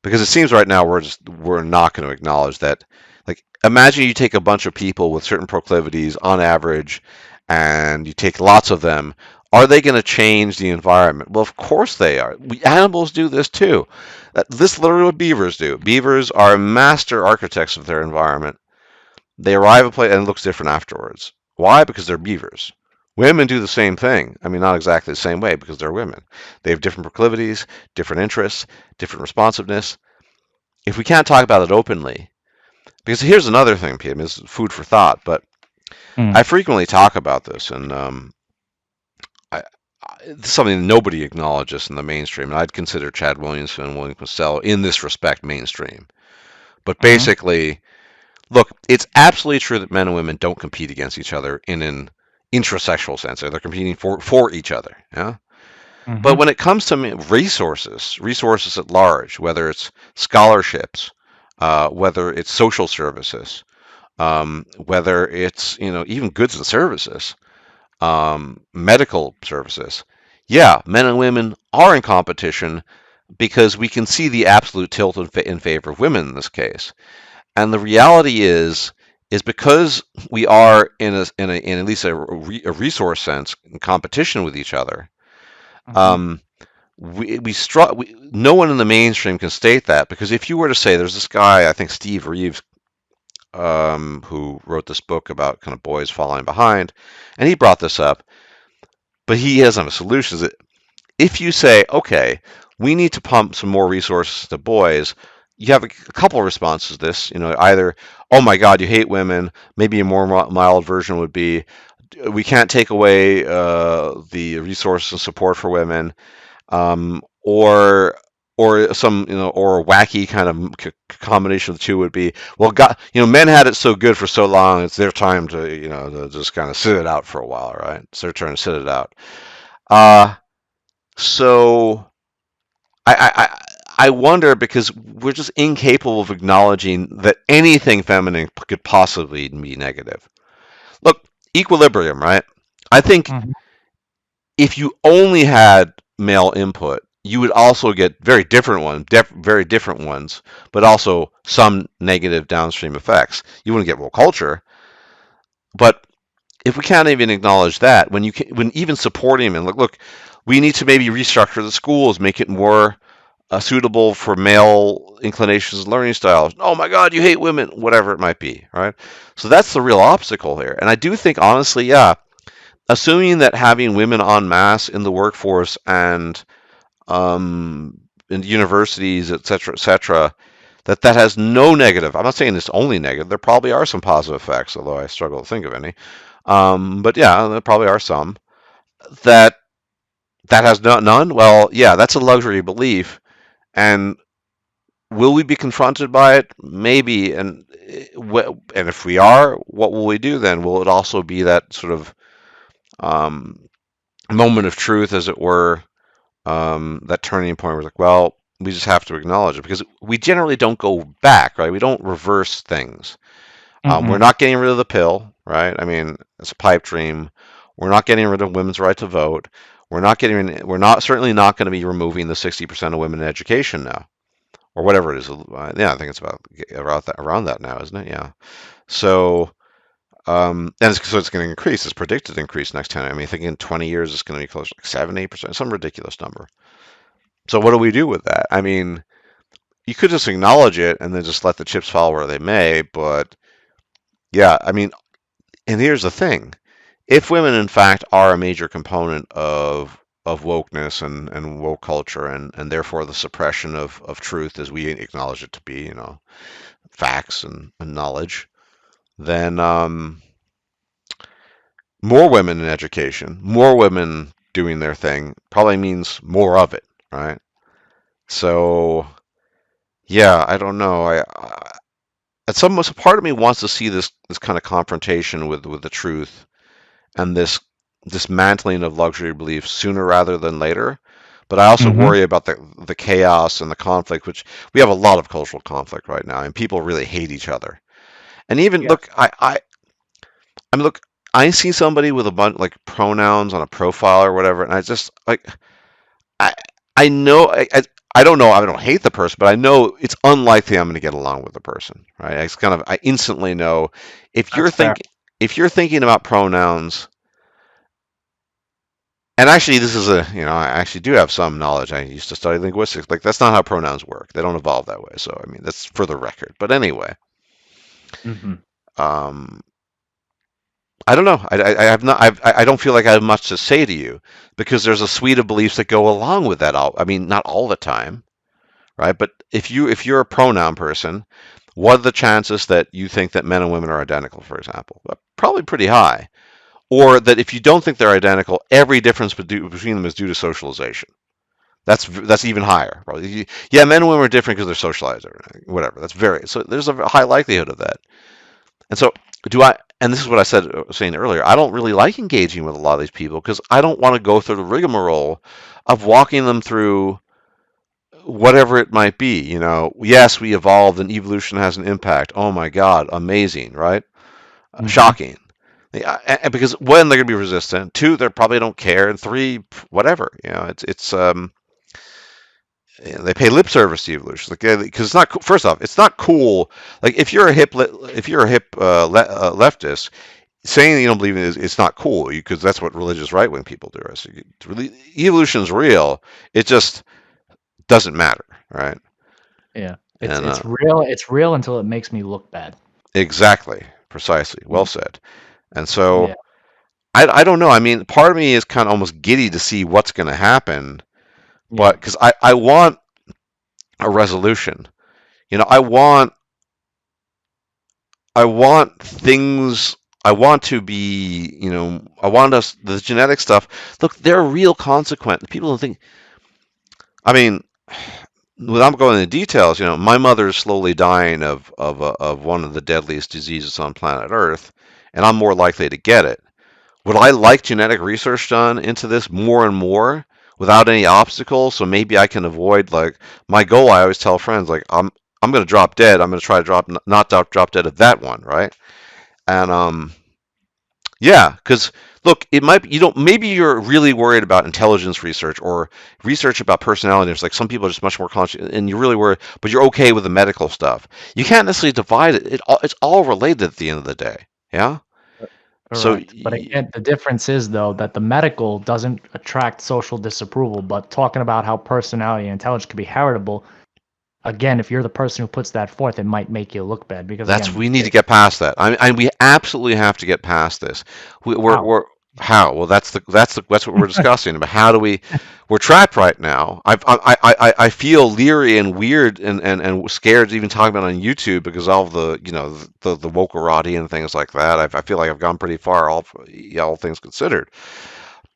A: Because it seems right now we're not going to acknowledge that. Like, imagine you take a bunch of people with certain proclivities on average, and you take lots of them. Are they going to change the environment? Well, of course they are. Animals do this too. This is literally what beavers do. Beavers are master architects of their environment. They arrive at a place and it looks different afterwards. Why? Because they're beavers. Women do the same thing. I mean, not exactly the same way because they're women. They have different proclivities, different interests, different responsiveness. If we can't talk about it openly, because here's another thing, Pam, is food for thought, but
B: Mm.
A: I frequently talk about this, and it's something nobody acknowledges in the mainstream, and I'd consider Chad Williamson and William Costello in this respect mainstream. But
B: Mm-hmm.
A: basically, look, it's absolutely true that men and women don't compete against each other in an intrasexual sense. They're competing for each other. Yeah. But
B: Mm-hmm.
A: when it comes to resources at large, whether it's scholarships, whether it's social services, whether it's even goods and services, medical services, yeah, men and women are in competition because we can see the absolute tilt in favor of women in this case. And the reality is because we are in at least a resource sense in competition with each other.
B: Mm-hmm.
A: Um, no one in the mainstream can state that, because if you were to say, there's this guy, I think Steve Reeves, who wrote this book about kind of boys falling behind, and he brought this up, but he doesn't have a solution. If you say, okay, we need to pump some more resources to boys, you have a couple of responses to this. Either, oh my God, you hate women. Maybe a more mild version would be, we can't take away the resources and support for women, or some or a wacky kind of combination of the two would be, well, God, men had it so good for so long, it's their time to to just kind of sit it out for a while, right? It's their turn to sit it out. Uh, so I wonder, because we're just incapable of acknowledging that anything feminine could possibly be negative. Look, equilibrium, right? I think
B: Mm-hmm.
A: if you only had male input, you would also get very different ones, but also some negative downstream effects. You wouldn't get woke culture, but if we can't even acknowledge that, when even supporting them, and look, we need to maybe restructure the schools, make it more suitable for male inclinations and learning styles. Oh my God, you hate women, whatever it might be, right? So that's the real obstacle here. And I do think, honestly, yeah, assuming that having women en masse in the workforce and in universities, et cetera, that has no negative. I'm not saying it's only negative. There probably are some positive effects, although I struggle to think of any. But yeah, there probably are some. That has none. Well, yeah, that's a luxury belief, and will we be confronted by it? Maybe. And if we are, what will we do then? Will it also be that sort of um, moment of truth, as it were, that turning point where it's like, well, we just have to acknowledge it, because we generally don't go back, right? We don't reverse things. We're
B: Mm-hmm.
A: not getting rid of the pill, right? I mean, it's a pipe dream. We're not getting rid of women's right to vote. We're not certainly not going to be removing the 60% of women in education now. or whatever it is. Yeah, I think it's about around that now, isn't it? Yeah. So so it's going to increase. It's predicted to increase next 10. I mean, I think in 20 years it's going to be close to like 7, 8%, some ridiculous number. So what do we do with that? I mean, you could just acknowledge it and then just let the chips fall where they may. But yeah, I mean, and here's the thing: if women in fact are a major component of wokeness and woke culture and therefore the suppression of truth as we acknowledge it to be, facts and knowledge, then more women in education, more women doing their thing probably means more of it, right? So yeah, I don't know. At some part of me wants to see this kind of confrontation with the truth and this dismantling of luxury beliefs sooner rather than later. But I also
B: Mm-hmm.
A: worry about the chaos and the conflict, which we have a lot of cultural conflict right now, and people really hate each other. And even
B: Yeah.
A: look, I mean, look, I see somebody with a bunch like pronouns on a profile or whatever, and I just like I I know I don't know I don't hate the person, but I know it's unlikely I'm going to get along with the person, right? It's kind of I instantly know if you're
B: That's fair.
A: thinking if you're thinking about pronouns. And actually, this is I actually do have some knowledge. I used to study linguistics. Like, that's not how pronouns work. They don't evolve that way. So, I mean, that's for the record. But anyway,
B: Mm-hmm.
A: um, I don't know. I have not. I don't feel like I have much to say to you because there's a suite of beliefs that go along with that. I mean, not all the time, right? But if you're a pronoun person, what are the chances that you think that men and women are identical, for example? Probably pretty high. Or that if you don't think they're identical, every difference between them is due to socialization. That's even higher. Probably. Yeah, men and women are different because they're socialized or whatever. That's very so. There's a high likelihood of that. And so do I. And this is what I said saying earlier. I don't really like engaging with a lot of these people because I don't want to go through the rigmarole of walking them through whatever it might be. Yes, we evolved and evolution has an impact. Oh my God, amazing, right?
B: Mm-hmm.
A: Shocking. Yeah, and because one, they're going to be resistant. Two, they probably don't care. And three, whatever. They pay lip service to evolution, like because it's not. First off, it's not cool. Like if you're a hip leftist, saying you don't believe in it is it's not cool because that's what religious right wing people do. Right? So evolution's real. It just doesn't matter, right?
B: Yeah. It's
A: And
B: it's real. It's real until it makes me look bad.
A: exactly, precisely, well
B: Mm.
A: said. And so
B: Yeah.
A: I don't know. I mean, part of me is kind of almost giddy to see what's going to happen, but
B: Yeah.
A: because I want a resolution. I want things. I want to be, I want us, the genetic stuff. Look, there are real consequences. People don't think, I mean, without going into details, my mother is slowly dying of one of the deadliest diseases on planet Earth, and I'm more likely to get it. Would I like genetic research done into this more and more without any obstacles? So maybe I can avoid like my goal. I always tell friends like I'm going to drop dead. I'm going to try to not drop dead of that one, right? And yeah, because look, it might be, maybe you're really worried about intelligence research or research about personality. There's like some people are just much more conscious, and you're really worried, but you're okay with the medical stuff. You can't necessarily divide it. It's all related at the end of the day. Yeah. So
B: Correct. But again, the difference is though that the medical doesn't attract social disapproval, but talking about how personality and intelligence can be heritable, again, if you're the person who puts that forth, it might make you look bad because again,
A: we need to get past that. We absolutely have to get past this.
B: how?
A: We're how? Well, that's what we're discussing about. How do we? We're trapped right now. I feel leery and weird and scared to even talk about it on YouTube because all of the wokerati and things like that. I feel like I've gone pretty far, all things considered.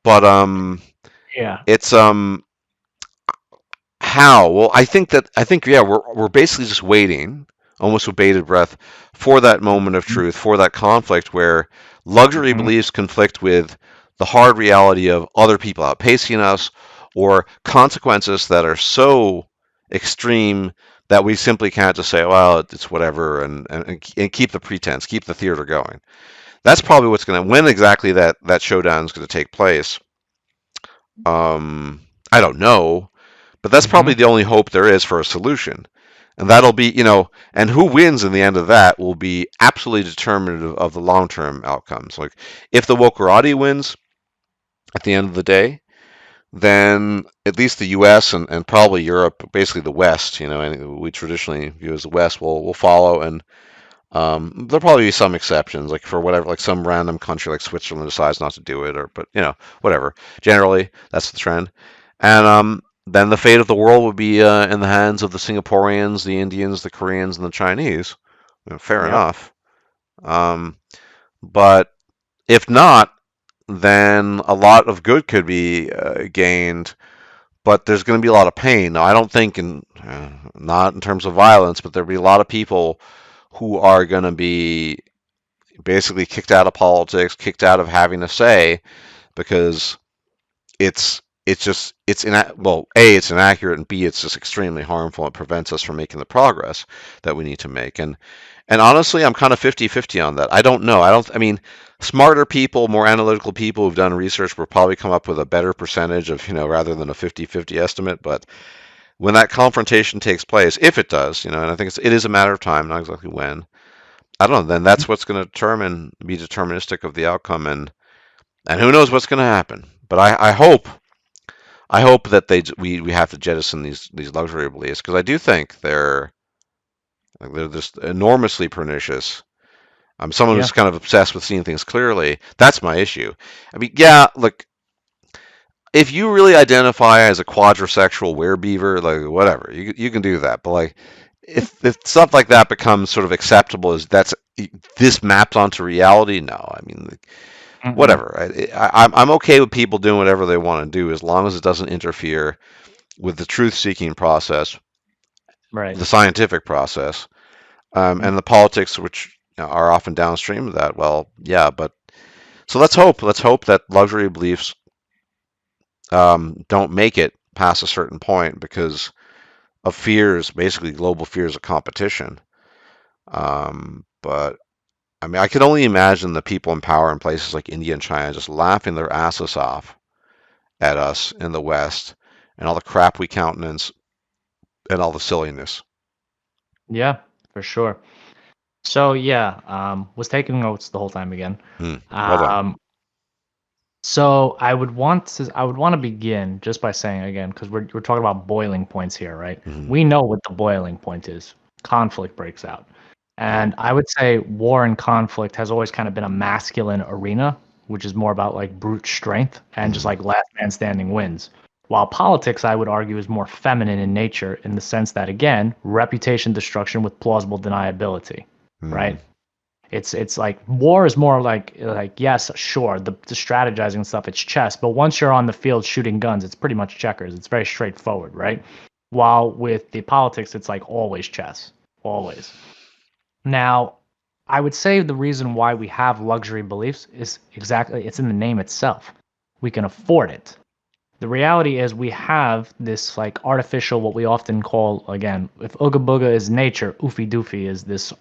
A: But
B: Yeah.
A: it's how? Well, I think yeah, we're basically just waiting, almost with bated breath, for that moment of truth, for that conflict where luxury
B: Mm-hmm.
A: beliefs conflict with the hard reality of other people outpacing us, or consequences that are so extreme that we simply can't just say, well, it's whatever, and keep the pretense, keep the theater going. That's probably what's going to when exactly that showdown is going to take place. I don't know, but that's
B: Mm-hmm.
A: probably the only hope there is for a solution. And that'll be, and who wins in the end of that will be absolutely determinative of the long-term outcomes. Like if the wokerati wins at the end of the day, then at least the U.S. and probably Europe, basically the West, and we traditionally view as the West, will follow, and there'll probably be some exceptions, like for whatever, like some random country like Switzerland decides not to do it, but whatever. Generally, that's the trend, and then the fate of the world would be in the hands of the Singaporeans, the Indians, the Koreans, and the Chinese. Fair
B: Yep.
A: enough. Um, but if not, then a lot of good could be gained, but there's going to be a lot of pain. Now, I don't think not in terms of violence, but there'll be a lot of people who are going to be basically kicked out of politics, kicked out of having a say because well, A, it's inaccurate, and B, it's just extremely harmful. It prevents us from making the progress that we need to make. And honestly, I'm kind of 50-50 on that. I don't know. I mean, smarter people, more analytical people who've done research will probably come up with a better percentage of, rather than a 50-50 estimate. But when that confrontation takes place, if it does, and I think it is a matter of time, not exactly when, I don't know, then that's what's going to be deterministic of the outcome. And who knows what's going to happen. But I hope that we have to jettison these luxury beliefs because I do think they're just enormously pernicious. I'm someone
B: Yeah.
A: who's kind of obsessed with seeing things clearly. That's my issue. I mean, yeah, look, if you really identify as a quadrisexual werebeaver, like whatever, you can do that. But like, if stuff like that becomes sort of acceptable as this maps onto reality, no. I mean, like,
B: Mm-mm.
A: whatever. I'm okay with people doing whatever they want to do as long as it doesn't interfere with the truth-seeking process,
B: Right.
A: the scientific process,
B: Mm.
A: and the politics, which are often downstream of that. Well, yeah, but so let's hope. Let's hope that luxury beliefs don't make it past a certain point because of fears, basically global fears of competition. But I mean, I can only imagine the people in power in places like India and China just laughing their asses off at us in the West and all the crap we countenance and all the silliness.
B: Yeah, for sure. So yeah, was taking notes the whole time again.
A: Well done.
B: Um, so I would want to begin just by saying again, because we're talking about boiling points here, right?
A: Hmm.
B: We know what the boiling point is. Conflict breaks out.
A: Right.
B: And I would say war and conflict has always kind of been a masculine arena, which is more about like brute strength and just
A: Hmm.
B: like last man standing wins. While politics, I would argue, is more feminine in nature in the sense that, again, reputation destruction with plausible deniability,
A: Hmm.
B: right? It's like war is more like yes, sure, the strategizing and stuff, it's chess, but once you're on the field shooting guns, it's pretty much checkers. It's very straightforward, right? While with the politics, it's like always chess, always. Now, I would say the reason why we have luxury beliefs is exactly it's in the name itself. We can afford it. The reality is we have this like artificial, what we often call, again, if Ooga Booga is nature, Oofy Doofy is this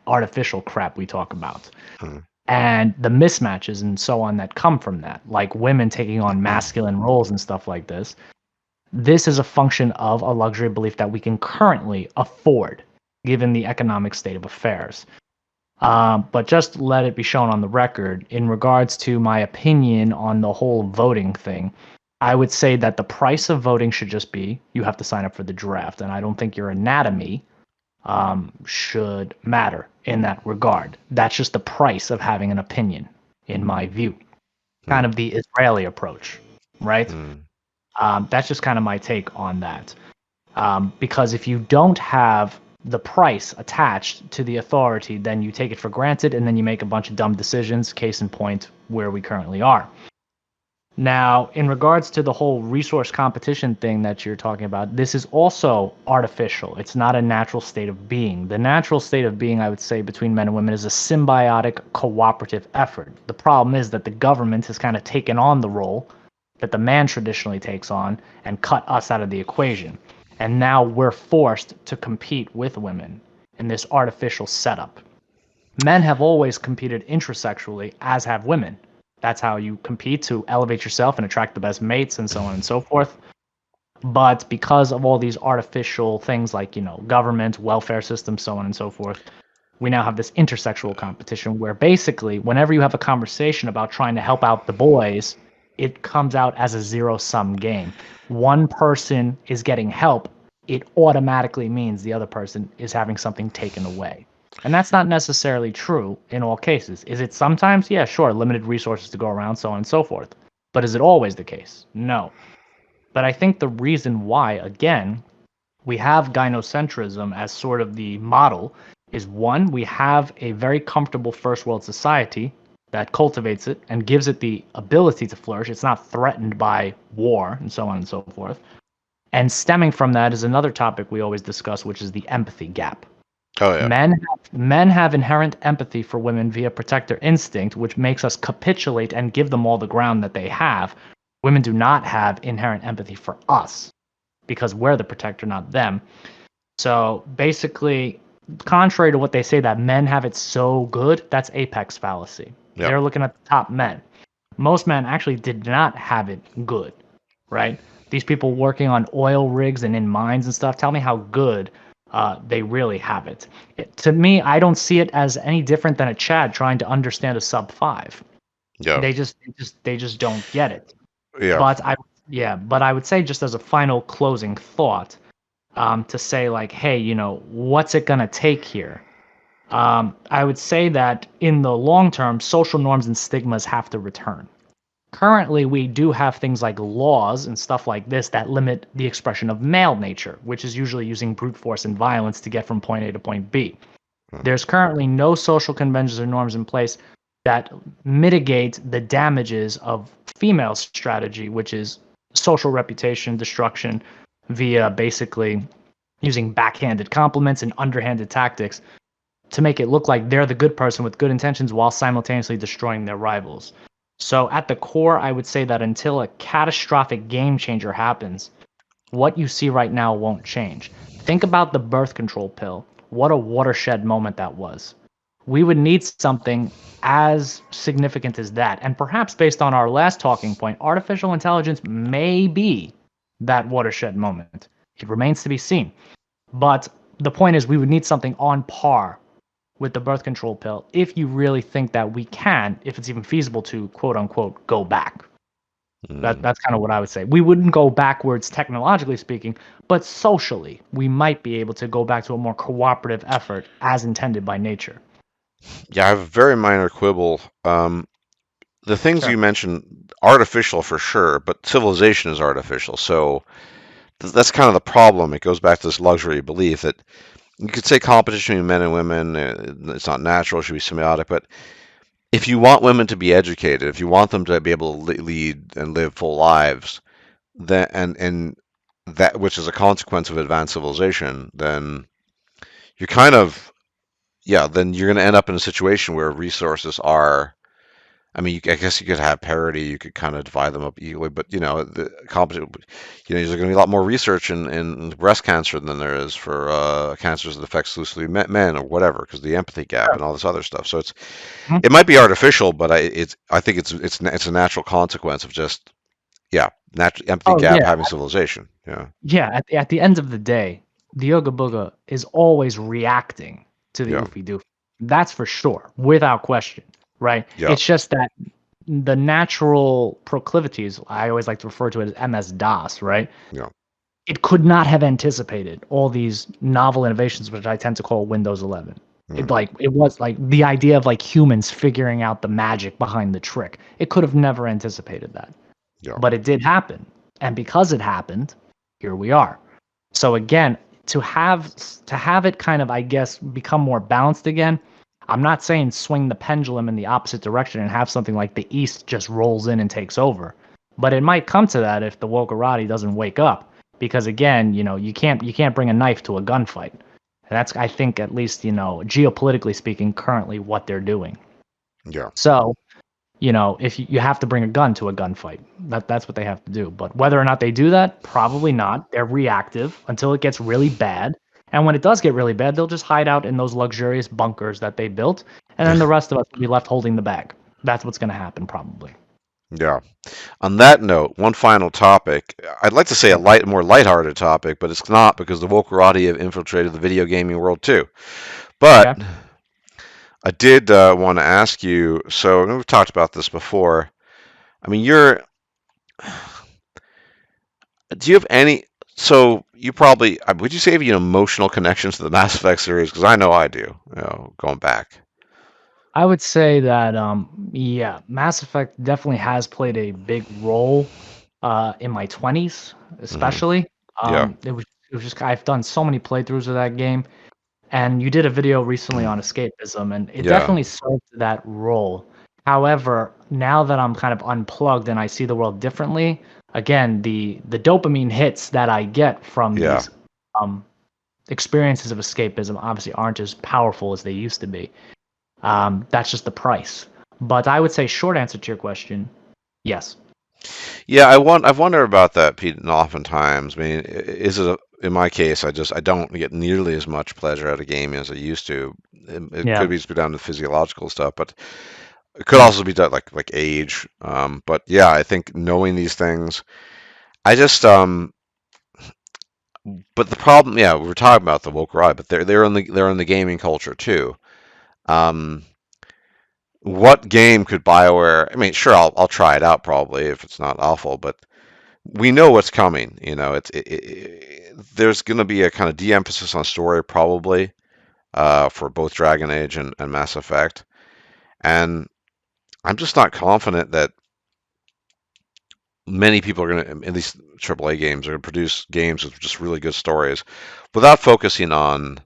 B: artificial crap we talk about.
A: Hmm.
B: And the mismatches and so on that come from that, like women taking on masculine roles and stuff like this. This is a function of a luxury belief that we can currently afford given the economic state of affairs. But just let it be shown on the record, in regards to my opinion on the whole voting thing, I would say that the price of voting should just be you have to sign up for the draft. And I don't think your anatomy should matter in that regard. That's just the price of having an opinion, in my view.
A: Hmm.
B: Kind of the Israeli approach, right?
A: Hmm.
B: That's just kind of my take on that. Because if you don't have the price attached to the authority, then you take it for granted and then you make a bunch of dumb decisions. Case in point, where we currently are. Now, in regards to the whole resource competition thing that you're talking about, this is also artificial. It's not a natural state of being. The natural state of being, I would say, between men and women is a symbiotic, cooperative effort. The problem is that the government has kind of taken on the role that the man traditionally takes on and cut us out of the equation. And now we're forced to compete with women in this artificial setup. Men have always competed intrasexually, as have women. That's how you compete to elevate yourself and attract the best mates and so on and so forth. But because of all these artificial things like, government, welfare system, so on and so forth, we now have this intersexual competition where basically, whenever you have a conversation about trying to help out the boys, it comes out as a zero-sum game. One person is getting help, it automatically means the other person is having something taken away. And that's not necessarily true in all cases. Is it sometimes? Yeah, sure, limited resources to go around, so on and so forth. But is it always the case? No. But I think the reason why, again, we have gynocentrism as sort of the model is one, we have a very comfortable first world society that cultivates it and gives it the ability to flourish. It's not threatened by war and so on and so forth. And stemming from that is another topic we always discuss, which is the empathy gap.
A: Oh yeah.
B: Men have inherent empathy for women via protector instinct, which makes us capitulate and give them all the ground that they have. Women do not have inherent empathy for us because we're the protector, not them. So basically, contrary to what they say that men have it so good, that's apex fallacy.
A: Yep.
B: They're looking at the top men. Most men actually did not have it good, right? These people working on oil rigs and in mines and stuff, tell me how good they really have it. To me, I don't see it as any different than a Chad trying to understand a sub 5.
A: Yeah.
B: They just don't get it.
A: Yeah.
B: But I would say, just as a final closing thought, to say like, hey, what's it gonna take here? I would say that in the long term, social norms and stigmas have to return. Currently, we do have things like laws and stuff like this that limit the expression of male nature, which is usually using brute force and violence to get from point A to point B. There's currently no social conventions or norms in place that mitigate the damages of female strategy, which is social reputation destruction via basically using backhanded compliments and underhanded tactics to make it look like they're the good person with good intentions while simultaneously destroying their rivals. So at the core, I would say that until a catastrophic game changer happens, what you see right now won't change. Think about the birth control pill. What a watershed moment that was. We would need something as significant as that. And perhaps based on our last talking point, artificial intelligence may be that watershed moment. It remains to be seen. But the point is, we would need something on par with the birth control pill if you really think that we can, if it's even feasible to quote unquote go back. That's kind of what I would say. We wouldn't go backwards technologically speaking, but socially, we might be able to go back to a more cooperative effort as intended by nature.
A: Yeah, I have a very minor quibble. The things
B: Sure.
A: you mentioned, artificial for sure, but civilization is artificial. So that's kind of the problem. It goes back to this luxury belief that you could say competition between men and women, it's not natural, it should be symbiotic. But if you want women to be educated, if you want them to be able to lead and live full lives, then and that which is a consequence of advanced civilization, then you're kind of then you're going to end up in a situation where resources are. I mean, I guess you could have parity. You could kind of divide them up equally, but the there's going to be a lot more research in breast cancer than there is for cancers that affect exclusively men or whatever, because the empathy gap
B: Sure.
A: and all this other stuff. So
B: Mhm.
A: it might be artificial, but I think it's a natural consequence of just natural empathy
B: Oh
A: gap
B: yeah,
A: having civilization. Yeah,
B: yeah. At the end of the day, the Yoga Booga is always reacting to the
A: yeah,
B: Oofy Doofy. That's for sure, without question. Right?
A: yeah,
B: It's just that the natural proclivities, I always like to refer to it as MS-DOS, right?
A: yeah.
B: It could not have anticipated all these novel innovations, which I tend to call Windows 11.
A: Mm,
B: It was like the idea of like humans figuring out the magic behind the trick. It could have never anticipated that,
A: yeah.
B: but it did happen, and because it happened, here we are. So again, to have it kind of, I guess, become more balanced again. I'm not saying swing the pendulum in the opposite direction and have something like the East just rolls in and takes over, but it might come to that if the wokerati doesn't wake up. Because again, you can't bring a knife to a gunfight. And that's, I think, at least geopolitically speaking, currently what they're doing.
A: Yeah.
B: So if you have to bring a gun to a gunfight, that's what they have to do. But whether or not they do that, probably not. They're reactive until it gets really bad. And when it does get really bad, they'll just hide out in those luxurious bunkers that they built. And then the rest of us will be left holding the bag. That's what's going to happen, probably.
A: Yeah. On that note, one final topic. I'd like to say a
B: Sure.
A: more lighthearted topic, but it's not because the wokerati have infiltrated the video gaming world too. But
B: Okay.
A: I did want to ask you. So we've talked about this before. I mean, you're. Do you have any? So you probably would you say you have an emotional connection to the Mass Effect series? Because I know I do. Going back.
B: I would say that yeah, Mass Effect definitely has played a big role in my 20s,
A: Hmm.
B: especially.
A: Yeah.
B: It was just I've done so many playthroughs of that game. And you did a video recently on escapism, and it
A: Yeah.
B: definitely served that role. However, now that I'm kind of unplugged and I see the world differently, again, the dopamine hits that I get from
A: Yeah.
B: these um, experiences of escapism obviously aren't as powerful as they used to be. That's just the price. But I would say, short answer to your question, yes.
A: Yeah. I've wondered about that, Pete, and oftentimes. I mean, is it in my case? I don't get nearly as much pleasure out of gaming as I used to. It
B: Yeah.
A: could be just be down to physiological stuff, but it could
B: Mm.
A: also be that like age. But yeah, I think knowing these things, I just But the problem, yeah, we were talking about the woke ride, but they're in the gaming culture too. Um, what game could BioWare? I mean, sure, I'll try it out probably if it's not awful, but we know what's coming. There's going to be a kind of de-emphasis on story probably for both Dragon Age and Mass Effect, and I'm just not confident that many people are going to, at least AAA games, are going to produce games with just really good stories without focusing um,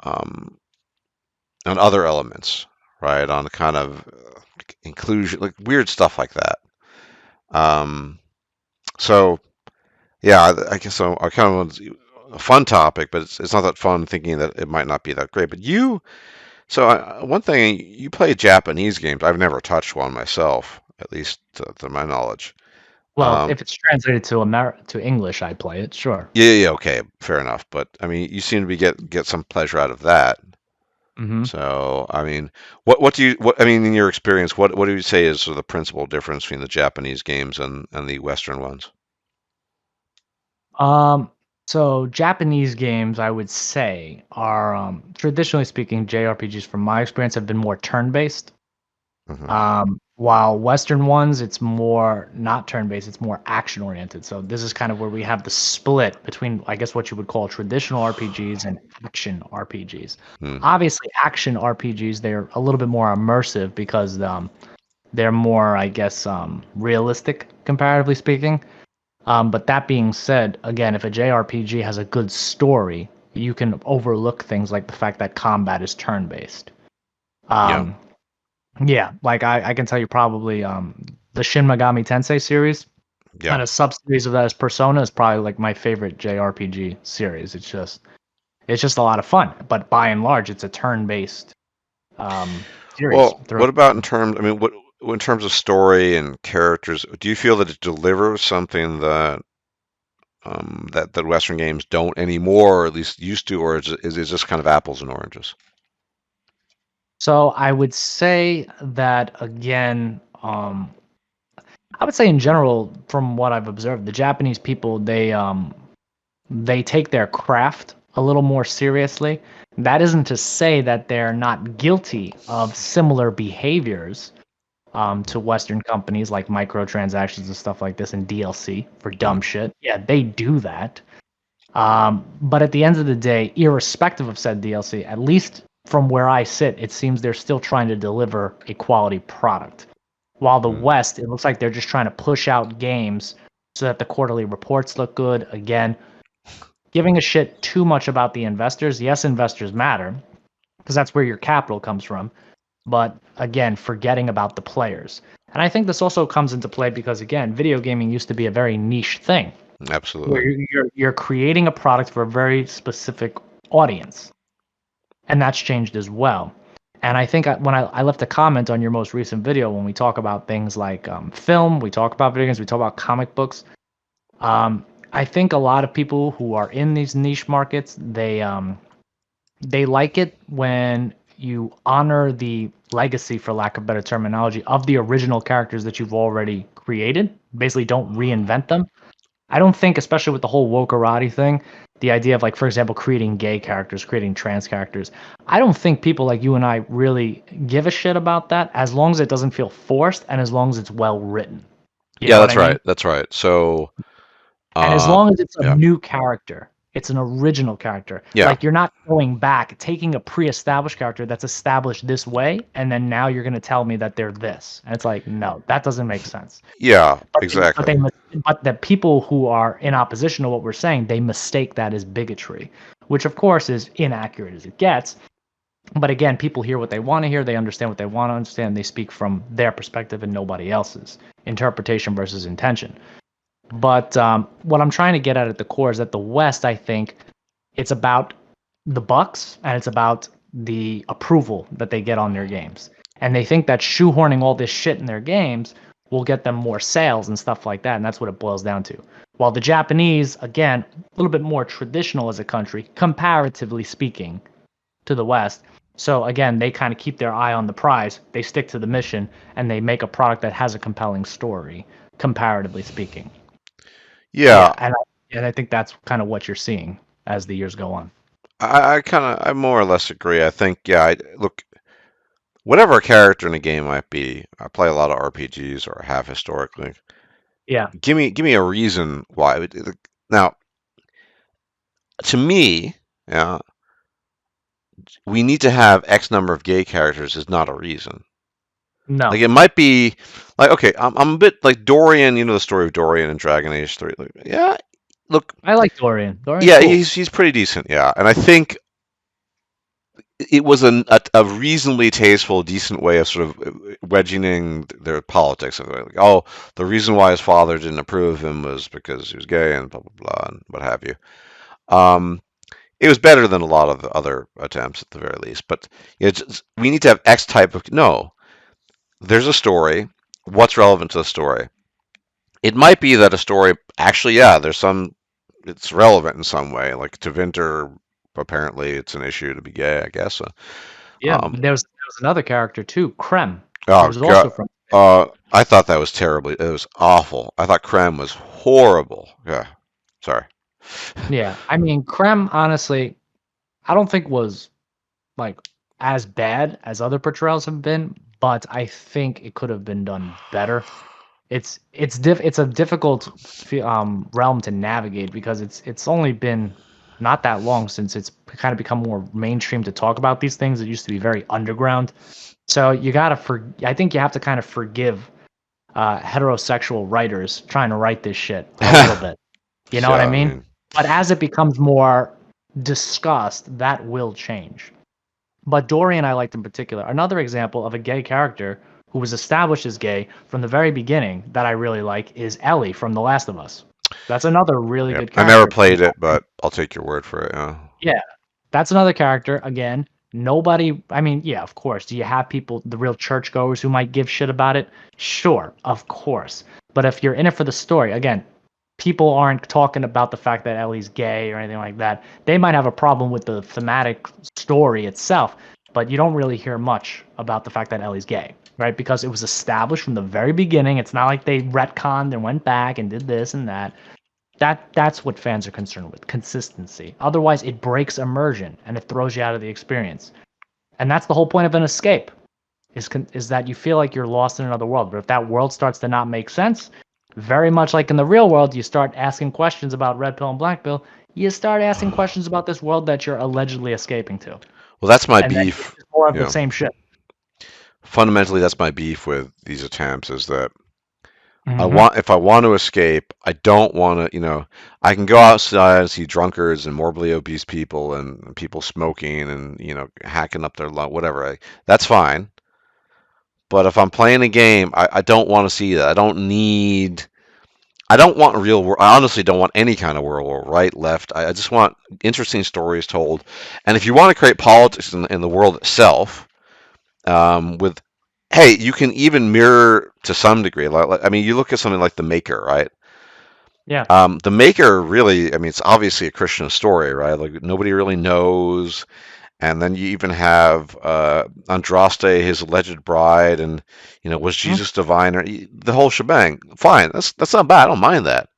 A: on other elements, right? On kind of inclusion, like weird stuff like that. Um, so yeah, I guess I kind of want a fun topic, but it's not that fun thinking that it might not be that great. But one thing, you play Japanese games. I've never touched one myself, at least to my knowledge.
B: Well,
A: Um,
B: if it's translated to English, I'd play it, sure.
A: yeah, okay, fair enough. But I mean, you seem to be get some pleasure out of that.
B: Hmm.
A: So, I mean, what I mean in your experience, what do you say is sort of the principal difference between the Japanese games and the Western ones?
B: Um, so Japanese games, I would say, are traditionally speaking, JRPGs from my experience have been more turn-based.
A: Hmm.
B: While Western ones, it's more not turn-based, it's more action-oriented. So this is kind of where we have the split between, I guess, what you would call traditional RPGs and action RPGs.
A: Hmm.
B: Obviously, action RPGs, they're a little bit more immersive because they're more, I guess, realistic, comparatively speaking. But that being said, again, if a JRPG has a good story, you can overlook things like the fact that combat is turn-based.
A: Yeah,
B: Um, yeah, like I can tell you probably the Shin Megami Tensei series
A: yeah.
B: and a sub-series of that is Persona is probably like my favorite JRPG series. It's just a lot of fun, but by and large, it's a turn-based series
A: Well,
B: through
A: what
B: and
A: about in
B: through.
A: terms? I mean, what in terms of story and characters? Do you feel that it delivers something that Western games don't anymore, or at least used to, or is it just kind of apples and oranges?
B: So I would say that again. I would say in general, from what I've observed, the Japanese people they take their craft a little more seriously. That isn't to say that they're not guilty of similar behaviors to Western companies like microtransactions and stuff like this and DLC for
A: Hmm.
B: dumb shit. Yeah, they do that. But at the end of the day, irrespective of said DLC, at least from where I sit, it seems they're still trying to deliver a quality product. While the
A: Hmm.
B: West, it looks like they're just trying to push out games so that the quarterly reports look good. Again, giving a shit too much about the investors. Yes, investors matter because that's where your capital comes from. But again, forgetting about the players. And I think this also comes into play because again, video gaming used to be a very niche thing where
A: Absolutely.
B: you're creating a product for a very specific audience, and that's changed as well. And I think when I left a comment on your most recent video, when we talk about things like film, we talk about video games, we talk about comic books. I think a lot of people who are in these niche markets, they like it when you honor the legacy, for lack of better terminology, of the original characters that you've already created. Basically, don't reinvent them. I don't think, especially with the whole wokerati thing, the idea of, like, for example, creating gay characters, creating trans characters, I don't think people like you and I really give a shit about that, as long as it doesn't feel forced and as long as it's well written. You
A: Yeah,
B: know what
A: that's
B: I mean?
A: right. That's right. So,
B: And as
A: uh,
B: long as it's a
A: yeah,
B: new character, it's an original character.
A: yeah,
B: Like, you're not going back, taking a pre-established character that's established this way, and then now you're going to tell me that they're this. And it's like, no, that doesn't make sense.
A: yeah,
B: But they, but
A: exactly.
B: they, but the people who are in opposition to what we're saying, they mistake that as bigotry, which of course is inaccurate as it gets. But again, people hear what they want to hear, they understand what they want to understand, they speak from their perspective and nobody else's. Interpretation versus intention. But what I'm trying to get at the core is that the West, I think, it's about the bucks and it's about the approval that they get on their games. And they think that shoehorning all this shit in their games will get them more sales and stuff like that. And that's what it boils down to. While the Japanese, again, a little bit more traditional as a country, comparatively speaking, to the West. So again, they kind of keep their eye on the prize. They stick to the mission and they make a product that has a compelling story, comparatively speaking.
A: Yeah,
B: Yeah, and I think that's kind of what you're seeing as the years go on.
A: I more or less agree. I think, yeah, look, whatever a character in a game might be, I play a lot of RPGs or have historically.
B: Yeah.
A: Give me a reason why. Now, to me, yeah, we need to have X number of gay characters is not a reason. Like
B: No.
A: it might be like okay, I'm a bit like Dorian, you know the story of Dorian and Dragon Age 3. Like, yeah, look,
B: I like Dorian. Dorian's
A: yeah,
B: cool.
A: he's pretty decent, yeah. And I think it was a reasonably tasteful, decent way of sort of wedging in their politics. Like, oh, the reason why his father didn't approve of him was because he was gay and blah blah blah and what have you. Um, it was better than a lot of the other attempts at the very least. But we need to have X type of no. There's a story. What's relevant to the story? It might be that a story actually, yeah, there's some it's relevant in some way. Like to Vinter, apparently it's an issue to be gay, I guess.
B: Yeah,
A: Um,
B: there was another character too, Krem, who
A: oh
B: was
A: god,
B: also from.
A: I thought that was terribly. It was awful. I thought Krem was horrible. Yeah, sorry.
B: Yeah, I mean, Krem, honestly, I don't think was like as bad as other portrayals have been, but I think it could have been done better. It's a difficult realm to navigate because it's only been not that long since it's kind of become more mainstream to talk about these things. It used to be very underground. So you gotta I think you have to kind of forgive heterosexual writers trying to write this shit a little bit. You know what I
A: Yeah, I
B: mean?
A: mean,
B: But as it becomes more discussed, that will change. But Dorian, I liked in particular. Another example of a gay character who was established as gay from the very beginning that I really like is Ellie from The Last of Us. That's another really
A: yeah.
B: good
A: I never
B: character.
A: played it, but I'll take your word for it. Yeah.
B: Yeah, that's another character. Again, nobody, I mean, yeah, of course. Do you have people, the real churchgoers who might give shit about it? Sure, of course. But if you're in it for the story, again, people aren't talking about the fact that Ellie's gay or anything like that. They might have a problem with the thematic story itself, but you don't really hear much about the fact that Ellie's gay, right? Because it was established from the very beginning. It's not like they retconned and went back and did this and that. That's what fans are concerned with, consistency. Otherwise, it breaks immersion and it throws you out of the experience. And that's the whole point of an escape. Is that you feel like you're lost in another world. But if that world starts to not make sense, very much like in the real world, you start asking questions about red pill and black pill. You start asking questions about this world that you're allegedly escaping to,
A: Well, that's my
B: and then it's
A: beef.
B: just more of
A: You
B: the
A: know,
B: same shit.
A: fundamentally, that's my beef with these attempts is that
B: Hmm.
A: if I want to escape, I don't want to, I can go outside and see drunkards and morbidly obese people and people smoking and, hacking up their lung, whatever. That's fine. But if I'm playing a game, I don't want to see that. I don't want real world. I honestly don't want any kind of world war, right, left. I just want interesting stories told. And if you want to create politics in the world itself, with hey, you can even mirror to some degree. I mean, you look at something like The Maker, right?
B: Yeah.
A: The Maker really, I mean, it's obviously a Christian story, right? Like nobody really knows, And then you even have Andraste, his alleged bride, and was
B: Hmm?
A: Jesus divine? Or the whole shebang. Fine, that's not bad. I don't mind that.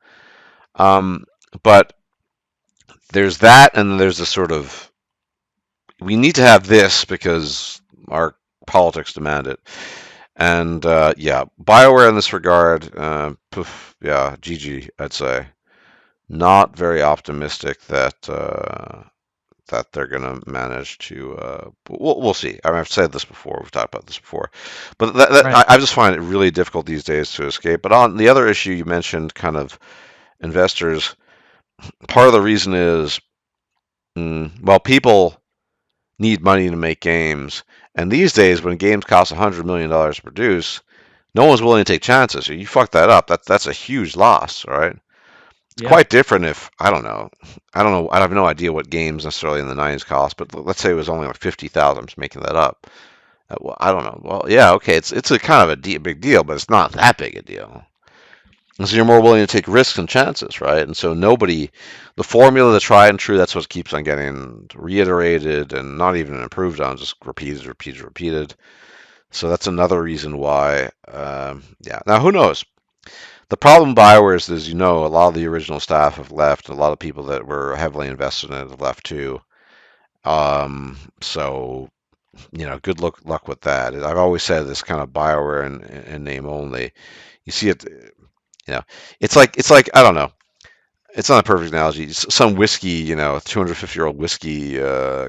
A: Um, but there's that, and there's this sort of we need to have this because our politics demand it. And yeah, Bioware in this regard, poof, yeah, GG, I'd say. Not very optimistic that they're going to manage to. We'll see. I mean, I've said this before. We've talked about this before, but
B: Right.
A: I just find it really difficult these days to escape. But on the other issue you mentioned, kind of investors, part of the reason is, well, people need money to make games, and these days when games cost $100 million to produce, no one's willing to take chances. You fuck that up, that's a huge loss, right? It's
B: Yeah.
A: quite different if I don't know, I have no idea what games necessarily in the '90s cost, but let's say it was only like 50,000. I'm just making that up. Well, I don't know. Well, yeah, okay, it's a kind of big deal, but it's not that big a deal. And so you're more willing to take risks and chances, right? And so the formula, the tried and true, that's what keeps on getting reiterated and not even improved on, just repeated, repeated, repeated. So that's another reason why, yeah. Now, who knows? The problem with Bioware is, as you know, a lot of the original staff have left. A lot of people that were heavily invested in it have left too. So good luck with that. I've always said this kind of Bioware in name only. You see it, you know, it's like I don't know. It's not a perfect analogy. It's some whiskey, 250-year-old whiskey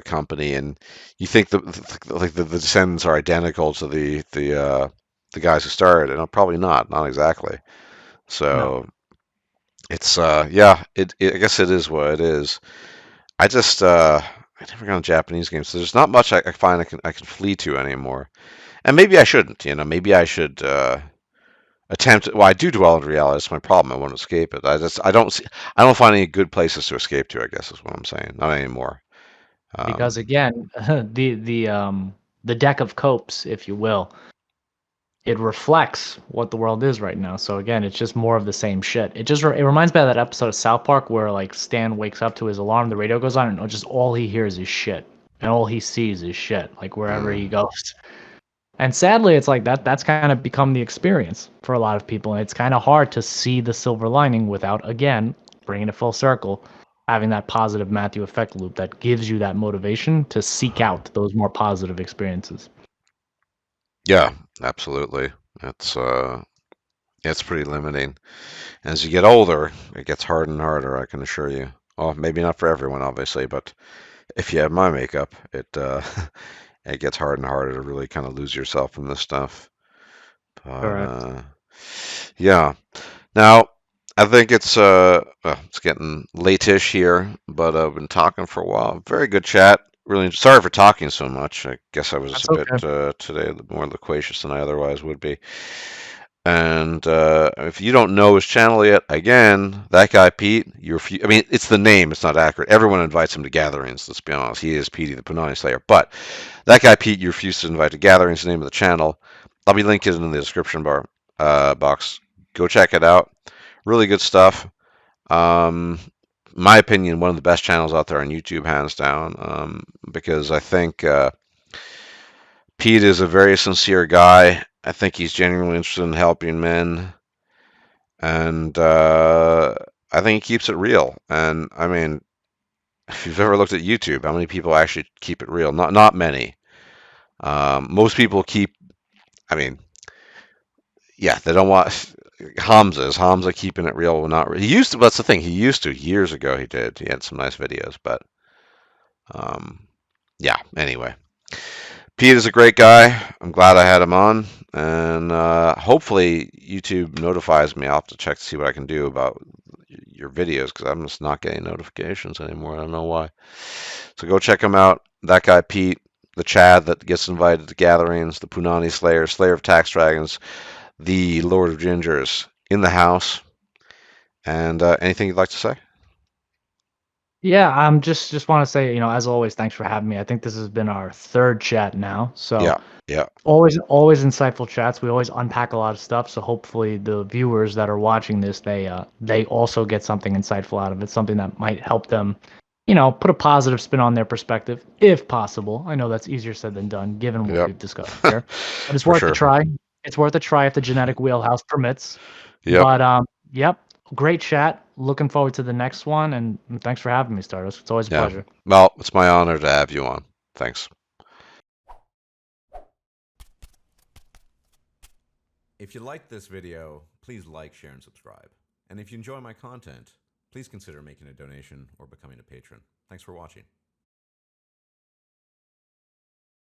A: company, and you think the descendants are identical to the guys who started, and probably not exactly.
B: No.
A: So it's yeah, I guess it is what it is. I never got on Japanese games, so there's not much I find I can flee to anymore. And maybe I shouldn't, maybe I should attempt. Well, I do dwell in reality. That's my problem. I want to escape it. I don't find any good places to escape to. I guess is what I'm saying. Not anymore.
B: Because
A: Um,
B: again, the deck of copes, if you will, it reflects what the world is right now. So again, it's just more of the same shit. It reminds me of that episode of South Park where like Stan wakes up to his alarm, the radio goes on, and just all he hears is shit, and all he sees is shit, like wherever he
A: mm,
B: goes. And sadly, it's like that's kind of become the experience for a lot of people, and it's kind of hard to see the silver lining without again bringing it full circle, having that positive Matthew effect loop that gives you that motivation to seek out those more positive experiences.
A: yeah, absolutely. It's pretty limiting. As you get older, it gets harder and harder. I can assure you. Well, maybe not for everyone, obviously, but if you have my makeup, it gets harder and harder to really kind of lose yourself in this stuff. But
B: Correct.
A: yeah. Now, I think well, it's getting late-ish here, but I've been talking for a while. Very good chat. Really sorry for talking so much. I guess I was
B: That's
A: a bit
B: okay.
A: today more loquacious than I otherwise would be. And if you don't know his channel yet, again, that guy Pete, I mean, it's the name, it's not accurate. Everyone invites him to gatherings, let's be honest. He is Petey the Punani Slayer. But that guy Pete, you refuse to invite to gatherings, the name of the channel. I'll be linking it in the description box. Go check it out. Really good stuff. Um, my opinion, one of the best channels out there on YouTube, hands down, because I think Pete is a very sincere guy. I think he's genuinely interested in helping men, and I think he keeps it real. And I mean, if you've ever looked at YouTube, how many people actually keep it real? Not many. Most people keep. I mean, yeah, they don't want. Hamza keeping it real. Well, not he used to. That's the thing. He used to years ago. He did. He had some nice videos, but um, yeah. Anyway, Pete is a great guy. I'm glad I had him on, and hopefully YouTube notifies me. I'll have to check to see what I can do about your videos because I'm just not getting notifications anymore. I don't know why. So go check him out. That guy Pete, the Chad that gets invited to gatherings, the Punani Slayer, Slayer of Tax Dragons, the Lord of Gingers in the house. And anything you'd like to say?
B: Yeah, just want to say, as always, thanks for having me. I think this has been our third chat now. So
A: Yeah, yeah,
B: always insightful chats. We always unpack a lot of stuff. So hopefully the viewers that are watching this, they also get something insightful out of it, something that might help them put a positive spin on their perspective, if possible. I know that's easier said than done, given what
A: Yep.
B: we've discussed here, but it's
A: For
B: worth a
A: sure.
B: try. It's worth a try if the genetic wheelhouse permits.
A: Yep.
B: But yep, great chat. Looking forward to the next one, and thanks for having me, Stardust. It's always a
A: Yeah.
B: pleasure.
A: Well, it's my honor to have you on. Thanks.
C: If you liked this video, please like, share, and subscribe. And if you enjoy my content, please consider making a donation or becoming a patron. Thanks for watching.